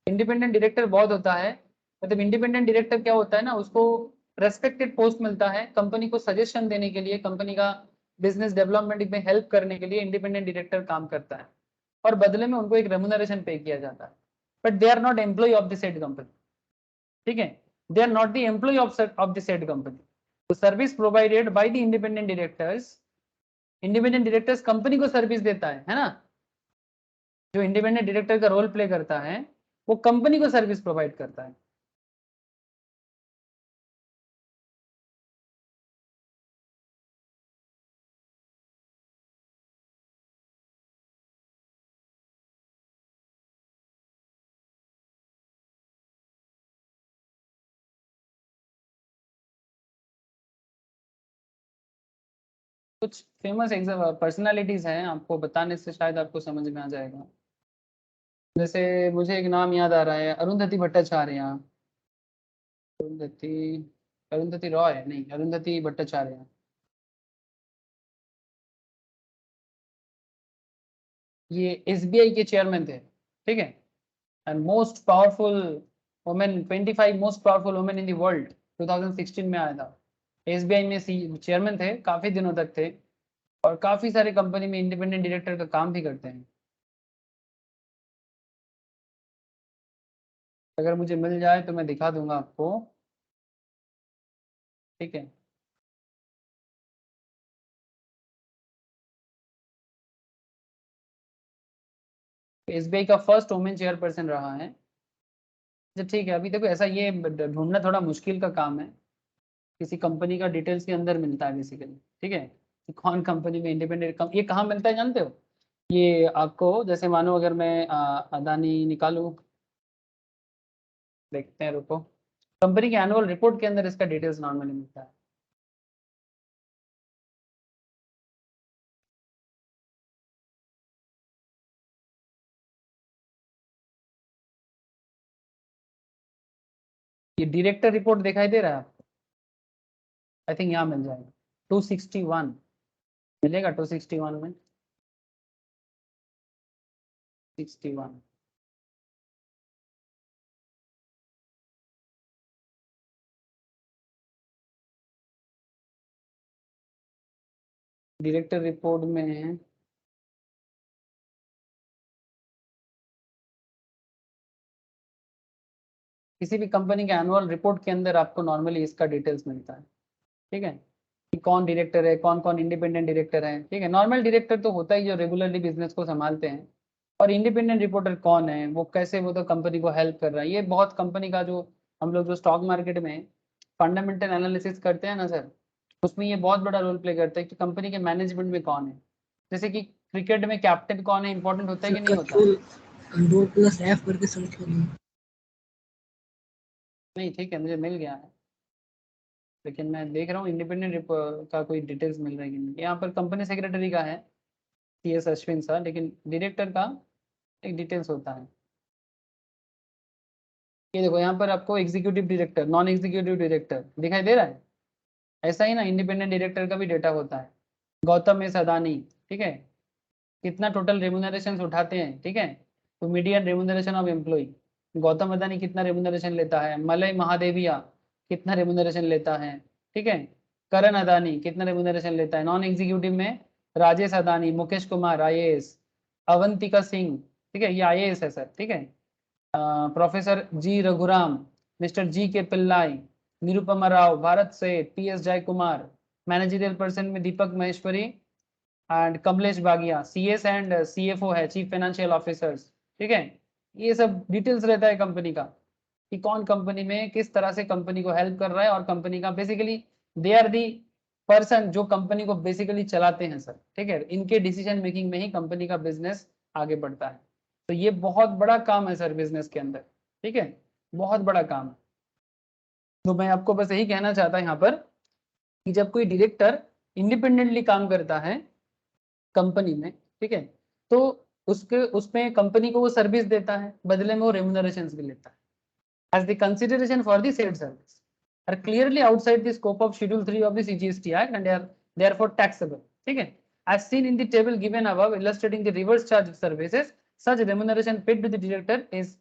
इंडिपेंडेंट डायरेक्टर बहुत होता है। मतलब इंडिपेंडेंट डायरेक्टर क्या होता है ना, उसको रेस्पेक्टेड पोस्ट मिलता है, कंपनी को सजेशन देने के लिए, कंपनी का बिजनेस डेवलपमेंट में हेल्प करने के लिए इंडिपेंडेंट डायरेक्टर काम करता है, और बदले में उनको एक रेम्यूनरेशन पे किया जाता है। But they are not employ of the said company, ठीक है, they are not the employ of the said company. तो service provided by the independent directors, independent directors company को सर्विस देता है ना, जो इंडिपेंडेंट डायरेक्टर का रोल प्ले करता है वो कंपनी को सर्विस प्रोवाइड करता है। कुछ फेमस पर्सनालिटीज हैं, आपको बताने से शायद आपको समझ में आ जाएगा। जैसे मुझे एक नाम याद आ रहा है, अरुंधति भट्टाचार्य। अरुंधति अरुंधति रॉय नहीं, अरुंधति भट्टाचार्य। ये एसबीआई के चेयरमैन थे, ठीक है, and most powerful women, 25 most powerful women in the world 2016 में आया था। एसबीआई में चेयरमैन थे, काफी दिनों तक थे, और काफी सारे कंपनी में इंडिपेंडेंट डायरेक्टर का काम भी करते हैं। अगर मुझे मिल जाए तो मैं दिखा दूंगा आपको, ठीक है। एसबीआई का फर्स्ट वुमेन चेयरपर्सन रहा है। अच्छा ठीक है, अभी देखो ऐसा ये ढूंढना थोड़ा मुश्किल का काम है, किसी कंपनी का डिटेल्स के अंदर मिलता है बेसिकली, ठीक है, कि कौन कंपनी में इंडिपेंडेंट, ये कहाँ मिलता है जानते हो? ये आपको, जैसे मानो अगर मैं अदानी निकालूं, देखते हैं, रुको, कंपनी के एनुअल रिपोर्ट के अंदर इसका डिटेल्स नॉर्मली मिलता है। ये डायरेक्टर रिपोर्ट दिखाई दे रहा है आपको? आई थिंक यहाँ मिल जाएगा, 261 मिलेगा, 261 में 61। डायरेक्टर रिपोर्ट में किसी भी कंपनी के एनुअल रिपोर्ट के अंदर आपको नॉर्मली इसका डिटेल्स मिलता है, ठीक है, कि कौन डायरेक्टर है, कौन कौन इंडिपेंडेंट डायरेक्टर है, ठीक है। नॉर्मल डायरेक्टर तो होता ही जो रेगुलरली बिजनेस को संभालते हैं, और इंडिपेंडेंट रिपोर्टर कौन है, वो कैसे, वो तो कंपनी को हेल्प कर रहा है। ये बहुत कंपनी का जो हम लोग जो स्टॉक मार्केट में फंडामेंटल एनालिसिस करते हैं ना सर, उसमें ये बहुत बड़ा रोल प्ले करता है कि कंपनी के मैनेजमेंट में कौन है। जैसे कि क्रिकेट में कैप्टन कौन है, इंपॉर्टेंट होता है कि नहीं होता? कंट्रोल प्लस एफ करके सर्च कर लो। नहीं ठीक है, मुझे मिल गया है, लेकिन मैं देख रहा हूँ इंडिपेंडेंट का कोई डिटेल्स मिल रहा है कि नहीं। यहाँ पर कंपनी सेक्रेटरी का है CS अश्विन सर, लेकिन डायरेक्टर का एक डिटेल्स होता है। ये देखो यहाँ पर आपको executive director, non executive director दिखाई दे रहा है। ऐसा ही ना इंडिपेंडेंट डायरेक्टर का भी डेटा होता है। गौतम एस अदानी, ठीक है, कितना टोटल रेम्यूनरेशन उठाते हैं, ठीक है, तो median remuneration of employee, Gautam Adani कितना रेम्यूनरेशन लेता है, मलय महादेविया कितना रेम्यूनरेशन लेता है, ठीक है, करण अदानी कितना रेम्यूनरेशन लेता है। नॉन एग्जीक्यूटिव में राजेश अदानी, मुकेश कुमार IAS, अवंतिका सिंह, ठीक है, ये IAS है सर, ठीक है, professor G Raghuram, mister G.K. Pillai, Nirupama Rao, Bharat Seth, PS Jayakumar, managerial person में Deepak Maheshwari, and Kamlesh Bagia CS and CFO है, चीफ फाइनेंशियल ऑफिसर्स, ठीक है। ये सब डिटेल्स रहता है कंपनी का कि कौन कंपनी में किस तरह से कंपनी को हेल्प कर रहा है, और कंपनी का basically they are the person जो कंपनी को बेसिकली चलाते हैं सर, ठीक है। इनके डिसीजन मेकिंग में ही कंपनी का बिजनेस आगे बढ़ता है। तो ये बहुत बड़ा काम है सर बिजनेस के अंदर, ठीक है, बहुत बड़ा काम है। तो मैं आपको बस यही कहना चाहता यहाँ पर कि जब कोई डायरेक्टर इंडिपेंडेंटली काम करता है कंपनी में, ठीक है, तो उसमें कंपनी को वो सर्विस देता है, बदले में वो रेम्यूनरेशंस भी लेता है as the consideration for the said service are clearly outside the scope of Schedule 3 of the CGST Act and are therefore taxable, ठीक है। As seen in the table given above illustrating the reverse charge services, such remuneration paid to the director is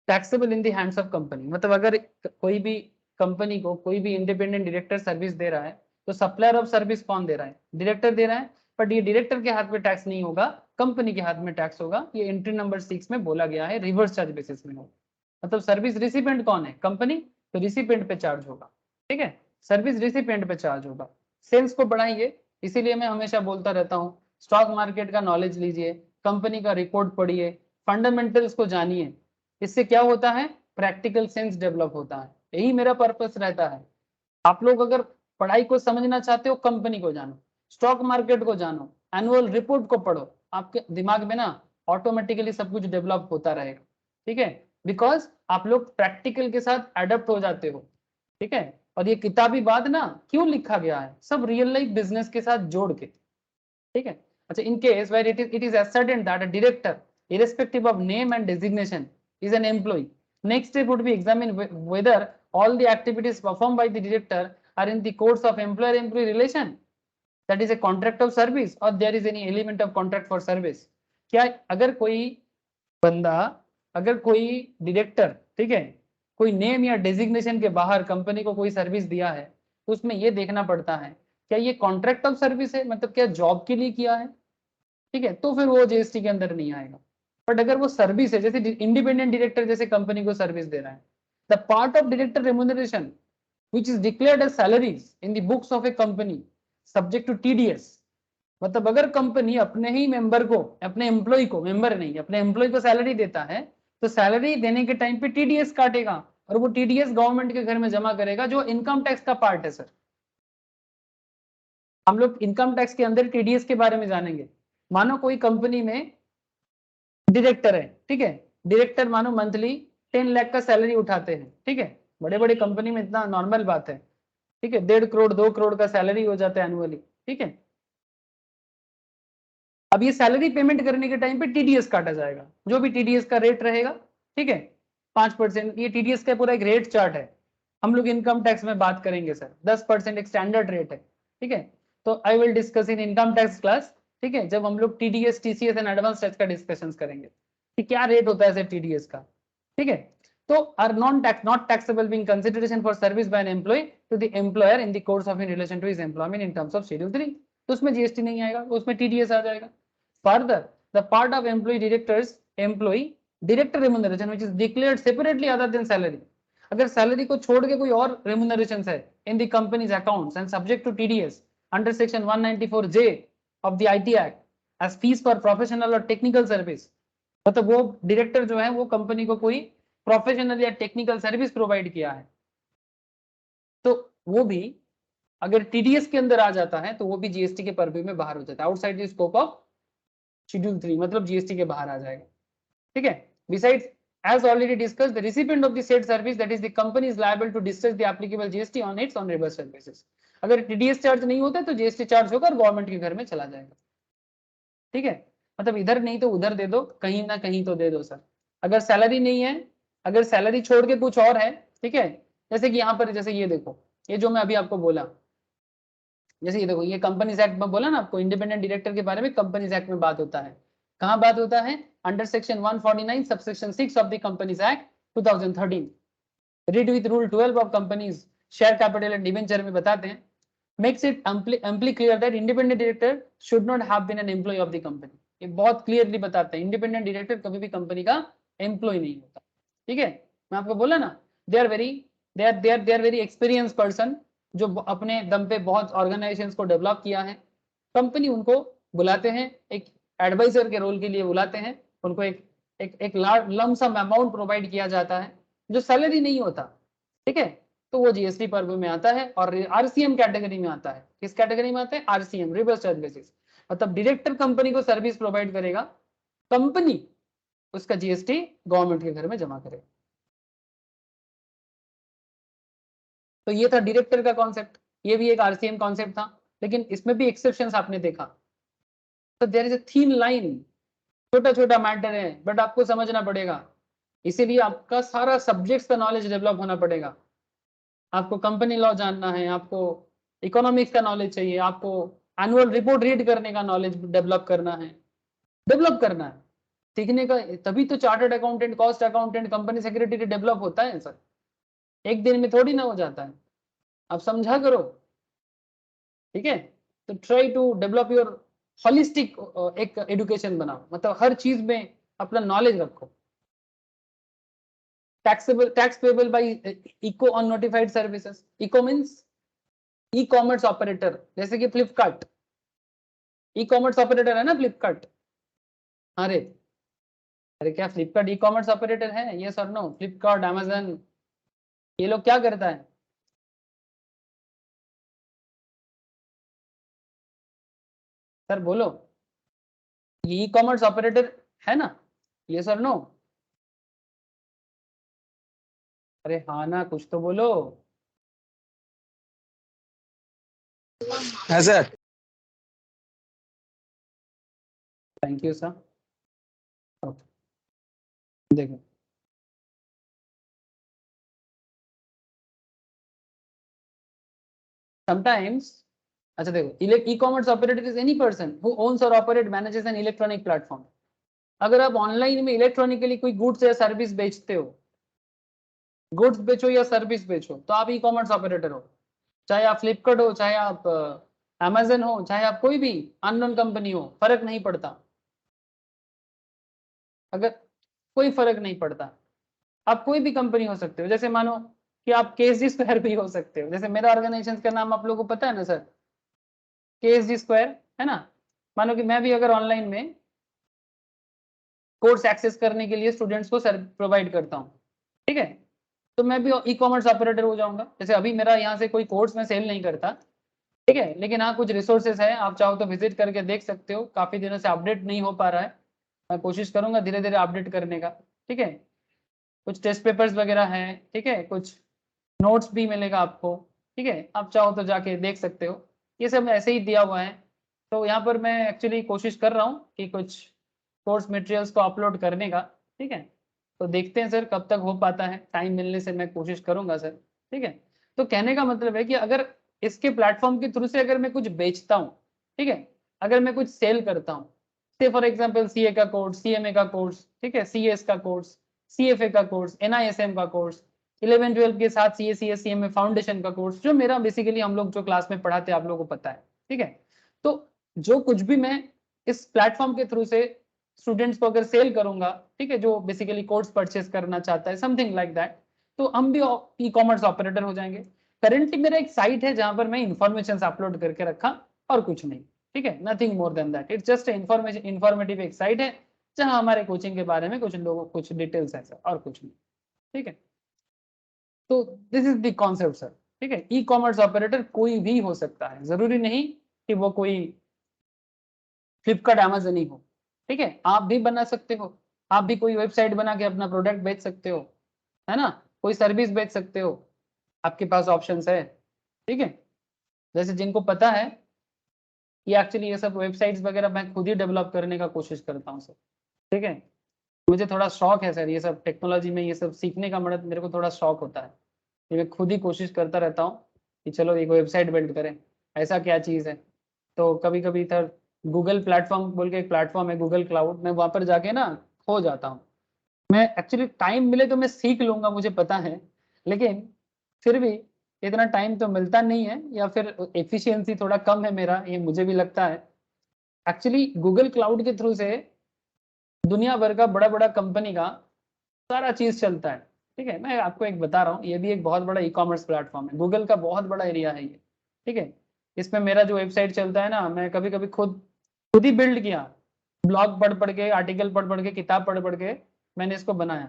taxable in the hands of company। मतलब अगर कोई भी company को कोई भी independent director service दे रहा है तो सप्लायर ऑफ सर्विस कौन दे रहा है, डायरेक्टर दे रहा है, बट ये डायरेक्टर के हाथ में टैक्स नहीं होगा, कंपनी के हाथ में टैक्स होगा। ये एंट्री नंबर 6 में बोला गया है, रिवर्स चार्ज बेसिस में होगा। मतलब सर्विस रिसिपेंट कौन है, कंपनी, तो रिसिपेंट पे चार्ज होगा, ठीक है, सर्विस रिसिपेंट पे चार्ज होगा। सेल्स को बढ़ाइए, इसीलिए मैं हमेशा बोलता रहता हूँ स्टॉक मार्केट का नॉलेज लीजिए, कंपनी का रिपोर्ट पढ़िए, फंडामेंटल्स को जानिए, इससे क्या होता है, प्रैक्टिकल सेंस डेवलप होता है। यही मेरा पर्पस रहता है। आप लोग अगर पढ़ाई को समझना चाहते हो, कंपनी को जानो, स्टॉक मार्केट को जानो, एनुअल रिपोर्ट को पढ़ो, आपके दिमाग में ना ऑटोमेटिकली सब कुछ डेवलप होता रहेगा, ठीक है, बिकॉज आप लोग प्रैक्टिकल के साथ अडेप्ट हो जाते हो, ठीक है। और ये किताबी बात ना क्यों लिखा गया है, सब रियल लाइफ बिजनेस के साथ जोड़ के, ठीक है। अच्छा, in case where it is ascertained that a director irrespective of name and designation is an employee, next step would be examine whether all the activities performed by the director are in the course of employer employee relation, that is a contract of service, or there is any element of contract for service। क्या अगर कोई बंदा, अगर कोई director, ठीक है, कोई name या डेजिग्नेशन के बाहर कंपनी को कोई सर्विस दिया है, तो उसमें यह देखना पड़ता है क्या ये कॉन्ट्रैक्ट ऑफ सर्विस है, मतलब क्या जॉब के लिए किया है, ठीक है, तो फिर वो जीएसटी के अंदर नहीं आएगा। बट अगर वो सर्विस है, जैसे इंडिपेंडेंट डायरेक्टर जैसे कंपनी को सर्विस दे रहा है, the part of director remuneration which is declared as salaries in the books of a company subject to TDS। मतलब अगर कंपनी अपने ही मेंबर को, अपने एम्प्लॉय को, मेंबर नहीं, अपने एम्प्लॉय को सैलरी देता है, तो सैलरी देने के टाइम पे TDS काटेगा, और वो TDS गवर्नमेंट के घर में जमा करेगा, जो इनकम टैक्स का पार्ट है सर। हम लोग इनकम टैक्स के अंदर TDS के बारे में जानेंगे। मानो कोई कंपनी में डायरेक्टर है, ठीक है, डायरेक्टर मानो मंथली 10 लाख का सैलरी उठाते हैं, ठीक है, बड़े बड़े कंपनी में इतना नॉर्मल बात है, ठीक है, 1.5 करोड़ 2 करोड़ का सैलरी हो जाता है एनुअली, ठीक है। अब ये सैलरी पेमेंट करने के टाइम पे TDS काटा जाएगा, जो भी TDS का रेट रहेगा, ठीक है, 5%। ये TDS का पूरा एक रेट चार्ट है, हम लोग इनकम टैक्स में बात करेंगे सर, 10% एक स्टैंडर्ड रेट है, ठीक है। तो आई will discuss in income tax class, ठीक है, जब हम लोग TDS TCS and advance tax का डिस्कशन करेंगे कि क्या रेट होता है सर TDS का, ठीक है। तो are not taxable being consideration for service by an employee to the employer in the course of in relation to his employment in terms of schedule 3, तो उसमें GST नहीं आएगा, उसमें TDS आ जाएगा। Further, the part of employee director remuneration which is declared separately other than salary, अगर salary को छोड़ के कोई और रेम्यूनरेशन है in the company's accounts and subject to TDS under section 194J of the IT Act as fees for professional और technical service, मतलब वो डायरेक्टर जो है वो कंपनी को कोई प्रोफेशनल या टेक्निकल सर्विस प्रोवाइड किया है, तो वो भी अगर TDS के अंदर आ जाता है तो वो भी GST के परव्यू में बाहर हो जाता है, outside the scope of schedule 3, मतलब GST के बाहर आ जाएगा, ठीक है। Besides, as already discussed, the recipient of the said service, that is the company, is liable to discharge the applicable GST on its on reversal basis। अगर TDS charge नहीं होता तो GST चार्ज होगा और गवर्नमेंट के घर में चला जाएगा, ठीक है। मतलब इधर नहीं तो उधर दे दो, कहीं ना कहीं तो दे दो सर। अगर सैलरी नहीं है, अगर सैलरी छोड़ के कुछ और है, ठीक है, जैसे कि यहाँ पर, जैसे ये देखो, ये जो मैं अभी आपको बोला, जैसे ये देखो, ये कंपनीज एक्ट में बोला ना आपको, इंडिपेंडेंट डायरेक्टर के बारे में कंपनीज एक्ट में बात होता है। कहाँ बात होता है, under section 149 subsection 6 of the companies act 2013, read with rule 12 of companies share capital and debenture में बताते हैं, makes it amply clear that independent director should not have been an employee of the company। ये बहुत clearly बताते हैं, independent director कभी भी company का एम्प्लॉय नहीं होता, ठीक है। मैं आपको बोला ना, they are very experience person, जो अपने दम पे बहुत ऑर्गेनाइजेशंस को डेवलप किया है, कंपनी उनको बुलाते हैं, एक एडवाइजर के रोल के लिए बुलाते हैं, उनको एक लम सम अमाउंट प्रोवाइड किया जाता है जो सैलरी नहीं होता, ठीक है, तो वो जीएसटी पर्व में आता है और आरसीएम कैटेगरी में आता है। किस कैटेगरी में आता है? RCM, reverse charge basis. मतलब डायरेक्टर कंपनी को सर्विस प्रोवाइड करेगा, कंपनी उसका जीएसटी गवर्नमेंट के घर में जमा करेगा। तो ये था डायरेक्टर का कॉन्सेप्ट, ये भी एक आरसीएम कॉन्सेप्ट था, लेकिन इसमें भी एक्सेप्शंस आपने देखा। तो there is a thin line, छोटा छोटा मैटर है बट आपको समझना पड़ेगा, इसीलिए आपका सारा सब्जेक्ट्स का नॉलेज डेवलप होना पड़ेगा। आपको कंपनी लॉ जानना है, आपको इकोनॉमिक्स का नॉलेज चाहिए, आपको एनुअल रिपोर्ट रीड करने का नॉलेज डेवलप करना है, सीखने का। तभी तो chartered accountant, cost accountant, company secretary develop होता है सर, एक दिन में थोड़ी ना हो जाता है। आप समझा करो, ठीक है। तो try to develop your holistic एक एजुकेशन बनाओ, मतलब हर चीज में अपना नॉलेज रखो। Tax payable by ECO on notified services. ECO means e commerce operator, जैसे कि फ्लिपकार्ट ई कॉमर्स ऑपरेटर है ना, फ्लिपकार्ट। अरे अरे क्या फ्लिपकार्ट ई कॉमर्स ऑपरेटर है? यस और नो? फ्लिपकार्ट, अमेजन, ये लोग क्या करता है? सर बोलो, ये ई कॉमर्स ऑपरेटर है ना? यस और नो? अरे हाँ ना, कुछ तो बोलो। हाँ सर। Thank you sir. देखो sometimes, अच्छा देखो, e commerce operator is any person who owns और operate manages an electronic platform. अगर आप ऑनलाइन में इलेक्ट्रॉनिकली कोई गुड्स या सर्विस बेचते हो, गुड्स बेचो या सर्विस बेचो, तो आप ई कॉमर्स ऑपरेटर हो। चाहे आप फ्लिपकार्ट हो, चाहे आप अमेजन हो, चाहे आप कोई भी अननोन कंपनी हो, फर्क नहीं पड़ता। अगर कोई फर्क नहीं पड़ता, आप कोई भी कंपनी हो सकते हो। जैसे मानो कि आप केएसजी स्क्वायर भी हो सकते हो, जैसे मेरा ऑर्गेनाइजेशन का नाम आप लोगों को पता है ना सर, केएसजी स्क्वायर, है ना। मानो कि मैं भी अगर ऑनलाइन में कोर्स एक्सेस करने के लिए स्टूडेंट्स को प्रोवाइड करता हूँ, ठीक है, तो मैं भी ई कॉमर्स ऑपरेटर हो जाऊंगा। जैसे अभी मेरा यहाँ से कोई कोर्स में सेल नहीं करता, ठीक है, लेकिन हाँ कुछ रिसोर्सेज है, आप चाहो तो विजिट करके देख सकते हो। काफी दिनों से अपडेट नहीं हो पा रहा है, मैं कोशिश करूंगा धीरे धीरे अपडेट करने का, ठीक है। कुछ टेस्ट पेपर्स वगैरह हैं, ठीक है, कुछ नोट्स भी मिलेगा आपको, ठीक है, आप चाहो तो जाके देख सकते हो। ये सब ऐसे ही दिया हुआ है। तो यहाँ पर मैं एक्चुअली कोशिश कर रहा हूँ कि कुछ कोर्स मटेरियल्स को अपलोड करने का, ठीक है। तो देखते हैं सर कब तक हो पाता है, टाइम मिलने से मैं कोशिश करूंगा सर, ठीक है। तो कहने का मतलब है कि अगर इसके प्लेटफॉर्म के थ्रू से अगर मैं कुछ बेचता हूँ, ठीक है, अगर मैं कुछ सेल करता हूँ, से फॉर एग्जाम्पल सीए का कोर्स, सीएमए का कोर्स, ठीक है, सीएस का कोर्स, सीएफए का कोर्स, एनआईएसएम का कोर्स, 11-12 के साथ सीए सीएमए फाउंडेशन का कोर्स, जो मेरा बेसिकली हम लोग जो क्लास में पढ़ाते हैं आप लोगों को पता है, ठीक है। तो जो कुछ भी मैं इस प्लेटफॉर्म के थ्रू से स्टूडेंट्स को अगर सेल करूंगा, ठीक है, जो बेसिकली कोर्स परचेस करना चाहता है, समथिंग लाइक दैट, तो हम भी ई कॉमर्स ऑपरेटर हो जाएंगे। करेंटली मेरा एक साइट है जहां पर मैं इंफॉर्मेशन अपलोड करके रखा, और कुछ नहीं, ठीक है, nothing more than that. It's just information, informative एक साइट है जहां हमारे कोचिंग के बारे में कुछ लोगों कुछ डिटेल्स है सर, और कुछ नहीं, ठीक है। तो this is the concept sir, ठीक है। ई कॉमर्स ऑपरेटर कोई भी हो सकता है, जरूरी नहीं कि वो कोई फ्लिपकार्ट अमेजन ही हो, ठीक है, आप भी बना सकते हो। आप भी कोई वेबसाइट बना के अपना प्रोडक्ट बेच सकते हो, है ना, कोई सर्विस बेच सकते हो, आपके पास ऑप्शंस है, ठीक है। जैसे जिनको पता है, ये एक्चुअली ये सब वेबसाइट्स वगैरह मैं खुद ही डेवलप करने का कोशिश करता हूँ सर, ठीक है। मुझे थोड़ा शौक है सर, ये सब टेक्नोलॉजी में ये सब सीखने का मेरे को थोड़ा शौक होता है, कि मैं खुद ही कोशिश करता रहता हूँ कि चलो एक वेबसाइट बिल्ड करें, ऐसा क्या चीज़ है। तो कभी कभी इधर गूगल प्लेटफॉर्म बोल के एक प्लेटफॉर्म है, गूगल क्लाउड, मैं वहाँ पर जाके ना खो जाता हूँ। मैं एक्चुअली टाइम मिले तो मैं सीख लूंगा, मुझे पता है, लेकिन फिर भी इतना टाइम तो मिलता नहीं है, या फिर एफिशिएंसी थोड़ा कम है मेरा, ये मुझे भी लगता है। एक्चुअली गूगल क्लाउड के थ्रू से दुनिया भर का बड़ा बड़ा कंपनी का सारा चीज चलता है, ठीक है। मैं आपको एक बता रहा हूँ, ये भी एक बहुत बड़ा ई कॉमर्स प्लेटफॉर्म है, गूगल का बहुत बड़ा एरिया है ये, ठीक है। इसमें मेरा जो वेबसाइट चलता है ना, मैं कभी कभी खुद खुद ही बिल्ड किया, ब्लॉग पढ़ पढ़ के, आर्टिकल पढ़ पढ़ के, किताब पढ़ पढ़ के मैंने इसको बनाया।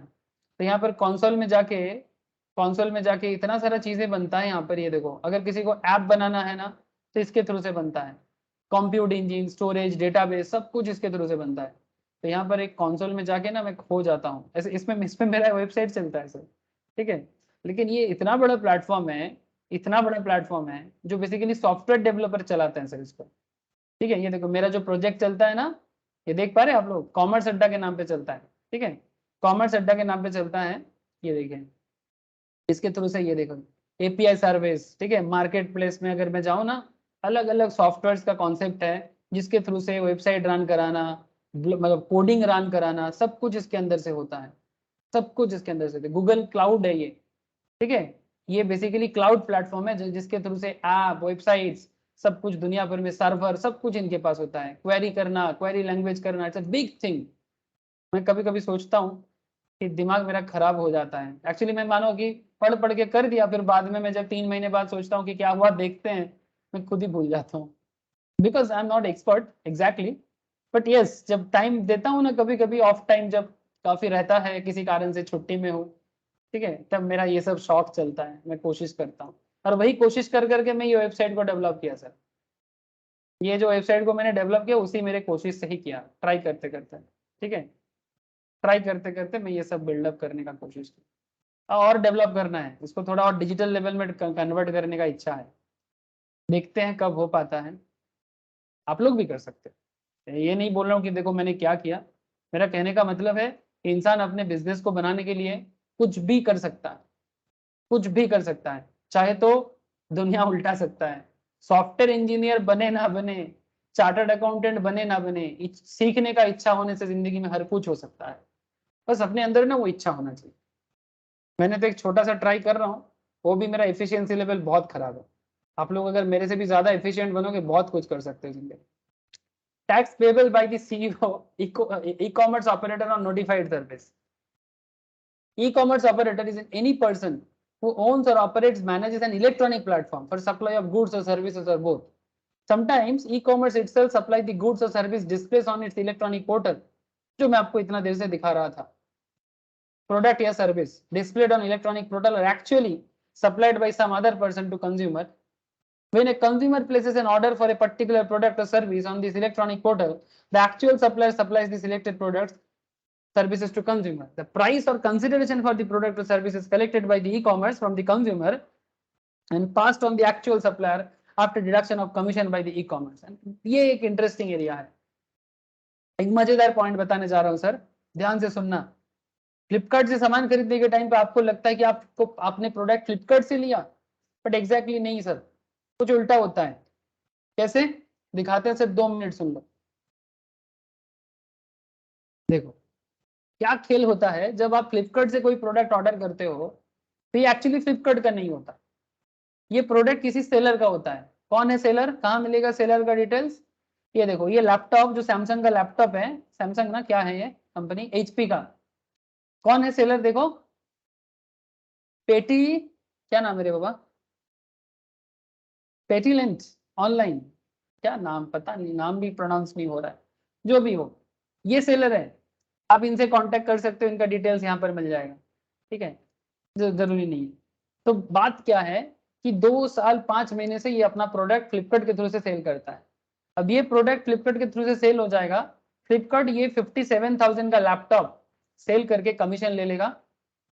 तो यहाँ पर कंसोल में जाके इतना सारा चीजें बनता है यहाँ पर। ये देखो, अगर किसी को ऐप बनाना है ना तो इसके थ्रू से बनता है। कंप्यूट इंजन, स्टोरेज, डेटाबेस, सब कुछ इसके थ्रू से बनता है। तो यहाँ पर एक कंसोल में जाके ना मैं खो जाता हूँ ऐसे, इसमें मेरा वेबसाइट चलता है सर, ठीक है। लेकिन ये इतना बड़ा प्लेटफॉर्म है, इतना बड़ा प्लेटफॉर्म है जो बेसिकली सॉफ्टवेयर डेवलपर चलाते हैं सर इसको, ठीक है। ये देखो मेरा जो प्रोजेक्ट चलता है ना, ये देख पा रहे हैं आप लोग, कॉमर्स अड्डा के नाम पे चलता है, ठीक है। कॉमर्स अड्डा के नाम पे चलता है, ये देखें इसके थ्रू से। ये देखो एपीआई सर्विस, ठीक है। मार्केट प्लेस में अगर मैं जाऊँ ना, अलग अलग सॉफ्टवेयर का कॉन्सेप्ट है जिसके थ्रू से वेबसाइट रन कराना, मतलब कोडिंग रन कराना, सब कुछ इसके अंदर से होता है, सब कुछ इसके अंदर से। गूगल क्लाउड है ये, ठीक है। ये बेसिकली क्लाउड प्लेटफॉर्म है जिसके थ्रू से ऐप, वेबसाइट्स, सब कुछ दुनिया भर में सर्वर, सब कुछ इनके पास होता है। क्वेरी करना, क्वेरी लैंग्वेज करना, इट्स अ बिग थिंग। मैं कभी कभी सोचता हूँ कि दिमाग मेरा खराब हो जाता है एक्चुअली। मैं मानो कि पढ़ पढ़ के कर दिया, फिर बाद में मैं जब 3 महीने बाद सोचता हूँ कि क्या हुआ, देखते हैं, मैं खुद ही भूल जाता हूँ, because I am not expert exactly. But yes, जब टाइम देता हूँ ना, कभी कभी ऑफ टाइम जब काफी रहता है, किसी कारण से छुट्टी में हूँ, ठीक है, तब मेरा ये सब शौक चलता है, मैं कोशिश करता हूँ। और वही कोशिश कर करके मैं ये वेबसाइट को डेवलप किया सर। ये जो वेबसाइट को मैंने डेवलप किया उसी मेरे कोशिश से ही किया, ट्राई करते करते, ठीक है। ट्राई करते करते मैं ये सब बिल्डअप करने का कोशिश की, और डेवलप करना है इसको, थोड़ा और डिजिटल लेवल में कन्वर्ट करने का इच्छा है। देखते हैं कब हो पाता है। आप लोग भी कर सकते हैं, ये नहीं बोल रहा हूँ कि देखो मैंने क्या किया। मेरा कहने का मतलब है कि इंसान अपने बिजनेस को बनाने के लिए कुछ भी कर सकता है, कुछ भी कर सकता है। चाहे तो दुनिया उल्टा सकता है, सॉफ्टवेयर इंजीनियर बने ना बने, चार्टर्ड अकाउंटेंट बने ना बने, सीखने का इच्छा होने से जिंदगी में हर कुछ हो सकता है। बस अपने अंदर ना वो इच्छा होना चाहिए। मैंने तो एक छोटा सा ट्राई कर रहा हूँ, वो भी मेरा एफिशिएंसी लेवल बहुत खराब है। आप लोग अगर मेरे से भी ज्यादा एफिशिएंट बनोगे, बहुत कुछ कर सकते हो जिंदगी। Tax payable by the CEO, e-commerce operator on notified service. E-commerce operator is any person who owns or operates, manages an electronic platform for supply of goods or services or both. Sometimes e-commerce itself supply the goods or service displays on its electronic portal, जो मैं आपको इतना देर से दिखा रहा था। Product या service displayed on electronic portal are actually supplied by some other person to consumer. When a consumer places an order for a particular product or service on this electronic portal, the actual supplier supplies the selected products services to consumer. The price or consideration for the product or service is collected by the e-commerce from the consumer and passed on the actual supplier after deduction of commission by the e-commerce. ये एक interesting area है। एक मजेदार point बताने जा रहा हूं sir, ध्यान से सुनना। फ्लिपकार्ट से सामान खरीदने के टाइम पे आपको लगता है कि आपने प्रोडक्ट फ्लिपकार्ट से लिया, बट एग्जैक्टली नहीं सर, कुछ उल्टा होता है। कैसे दिखाते हैं सर, 2 मिनट सुन लो। देखो क्या खेल होता है, जब आप फ्लिपकार्ट से कोई प्रोडक्ट ऑर्डर करते हो तो ये एक्चुअली फ्लिपकार्ट का नहीं होता, ये प्रोडक्ट किसी सेलर का होता है। कौन है सेलर, कहाँ मिलेगा सेलर का डिटेल्स? ये देखो, ये लैपटॉप जो सैमसंग का लैपटॉप है, सैमसंग ना, क्या है ये कंपनी, एचपी का। कौन है सेलर, देखो पेटी, क्या नाम है रे बाबा, पेटी लेंथ ऑनलाइन, क्या नाम पता नहीं, नाम भी प्रोनाउंस नहीं हो रहा है, जो भी हो, ये सेलर है। आप इनसे कांटेक्ट कर सकते हो, इनका डिटेल्स यहाँ पर मिल जाएगा, ठीक है, जरूरी नहीं है। तो बात क्या है कि 2 साल 5 महीने से ये अपना प्रोडक्ट फ्लिपकार्ट के थ्रू से सेल करता है। अब ये प्रोडक्ट फ्लिपकार्ट के थ्रू से सेल हो जाएगा, फ्लिपकार्ट ये 57,000 का लैपटॉप सेल करके कमीशन ले लेगा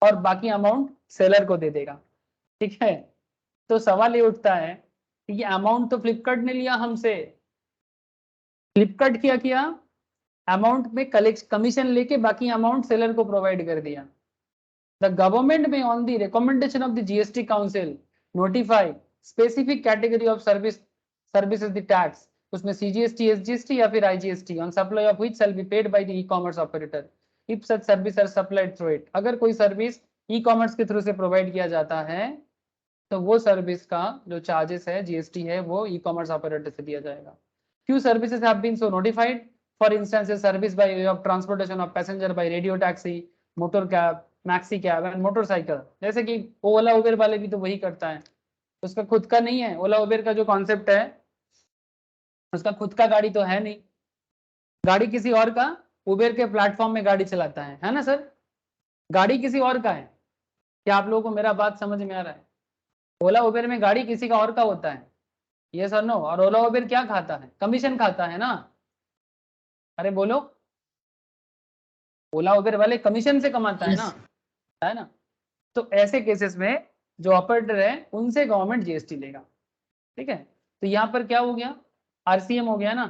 और बाकी अमाउंट सेलर को दे देगा, ठीक है। तो सवाल ये उठता है कि ये अमाउंट तो फ्लिपकार्ट ने लिया हमसे, फ्लिपकार्ट क्या किया, अमाउंट में कमीशन लेके बाकी अमाउंट सेलर को प्रोवाइड कर दिया। The government may, on the recommendation of the GST Council, notify specific category of services the tax, उसमें CGST, SGST या फिर IGST on supply of which shall be paid by the e-commerce operator if such service are supplied through it. अगर कोई service e-commerce के through से provide किया जाता है तो वो सर्विस का जो चार्जेस है, GST है, वो ई-कॉमर्स ऑपरेटर से दिया जाएगा। Few services have been so notified. For instance, a service by way of transportation of passenger by radio taxi, motor cab, maxi cab and motorcycle, जैसे कि ओला उबेर वाले भी तो वही करता है, उसका खुद का नहीं है। ओला उबेर का जो कॉन्सेप्ट है, उसका खुद का गाड़ी तो है नहीं, गाड़ी किसी और का, उबेर के प्लेटफॉर्म में गाड़ी चलाता है ना सर? गाड़ी किसी और का है। क्या आप लोगों को मेरा बात समझ में आ रहा है? ओला उबेर में गाड़ी किसी का और का होता है, ये सर नो। और ओला उबेर क्या खाता है? कमीशन खाता है ना। अरे बोलो, ओला उबेर वाले कमीशन से कमाता है ना। तो ऐसे केसेस में जो ऑपरेटर है उनसे गवर्नमेंट जीएसटी लेगा। ठीक है, तो यहाँ पर क्या हो गया, आरसीएम हो गया ना।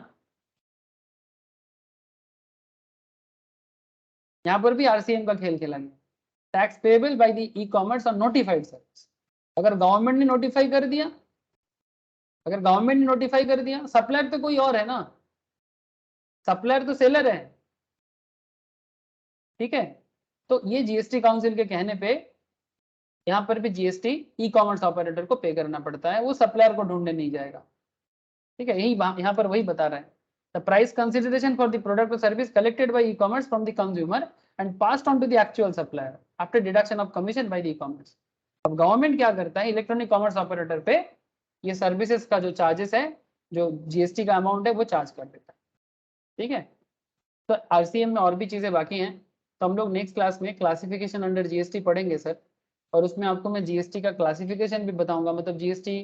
यहाँ पर भी आरसीएम का खेल खेला गया, tax payable by the e commerce और नोटिफाइड सर्विस। अगर गवर्नमेंट ने नोटिफाई कर दिया, सप्लायर तो कोई और है ना, सप्लायर तो सेलर है। ठीक है, तो ये जीएसटी काउंसिल के कहने पे यहाँ पर भी जीएसटी ई कॉमर्स ऑपरेटर को पे करना पड़ता है, वो सप्लायर को ढूंढने नहीं जाएगा। ठीक है, यही यहाँ पर वही बता रहा है, the price consideration for the product और service collected by e commerce from the consumer and passed on to the actual supplier after deduction of commission by the e commerce. अब गवर्नमेंट क्या करता है, इलेक्ट्रॉनिक कॉमर्स ऑपरेटर पे ये services का जो charges है, जो जीएसटी का अमाउंट है, वो चार्ज कर देता है। ठीक है, तो आरसीएम में और भी चीजें बाकी हैं, तो हम लोग नेक्स्ट क्लास में क्लासिफिकेशन अंडर जीएसटी पढ़ेंगे सर। और उसमें आपको मैं जीएसटी का क्लासिफिकेशन भी बताऊंगा, मतलब जीएसटी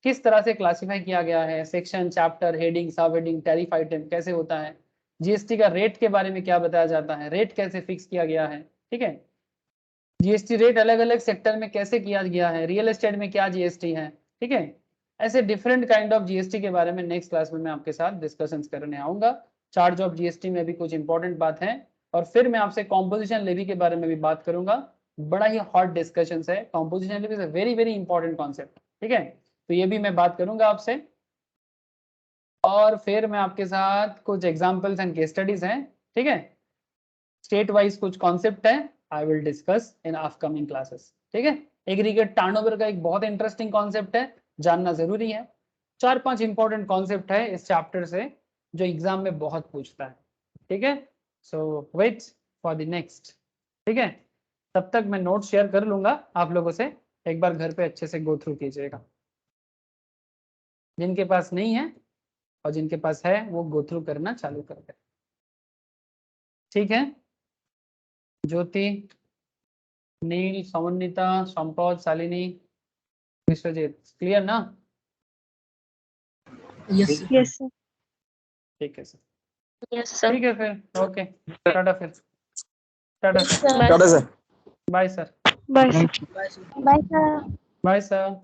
किस तरह से क्लासिफाई किया गया है, सेक्शन, चैप्टर, हेडिंग, सब हेडिंग, टैरिफ आइटम कैसे होता है, जीएसटी का रेट के बारे में क्या बताया जाता है, रेट कैसे फिक्स किया गया है। ठीक है, जीएसटी रेट अलग अलग सेक्टर में कैसे किया गया है, रियल एस्टेट में क्या जीएसटी है। ठीक है, ऐसे डिफरेंट काइंड ऑफ जीएसटी के बारे में नेक्स्ट क्लास में मैं आपके साथ डिस्कशंस करने आऊंगा। चार्ज ऑफ जीएसटी में भी कुछ इंपॉर्टेंट बात है, और फिर मैं आपसे कॉम्पोजिशन लेवी के बारे में भी बात करूंगा। बड़ा ही हॉट डिस्कशन है, composition levy is a very very important concept. ठीक है, तो ये भी मैं बात करूंगा आपसे, और फिर मैं आपके साथ कुछ एग्जाम्पल्स एंड केस स्टडीज हैं। ठीक है, स्टेट वाइज कुछ कॉन्सेप्ट है, I will discuss in upcoming classes. ठीक है, एग्रीगेट टर्नओवर का एक बहुत इंटरेस्टिंग कॉन्सेप्ट है, जानना जरूरी है। 4-5 इंपॉर्टेंट कॉन्सेप्ट है इस चैप्टर से जो एग्जाम में बहुत पूछता है। ठीक है, सो वेट फॉर द नेक्स्ट। ठीक है, तब तक मैं नोट शेयर कर लूंगा आप लोगों से, एक बार घर पे अच्छे से गो थ्रू कीजिएगा। जिनके पास नहीं है और जिनके पास है वो गो थ्रू करना चालू कर दे। ठीक है, ज्योति, नील, समन्विता, संपद, शालिनी, विश्वजीत, क्लियर ना? Yes yes sir. ठीक है सर, यस सर। ठीक है फिर, ओके, टाटा फिर, ta-ta Yes, sir. Ta-ta sir. Bye sir, bye sir. Bye bye sir. Bye sir.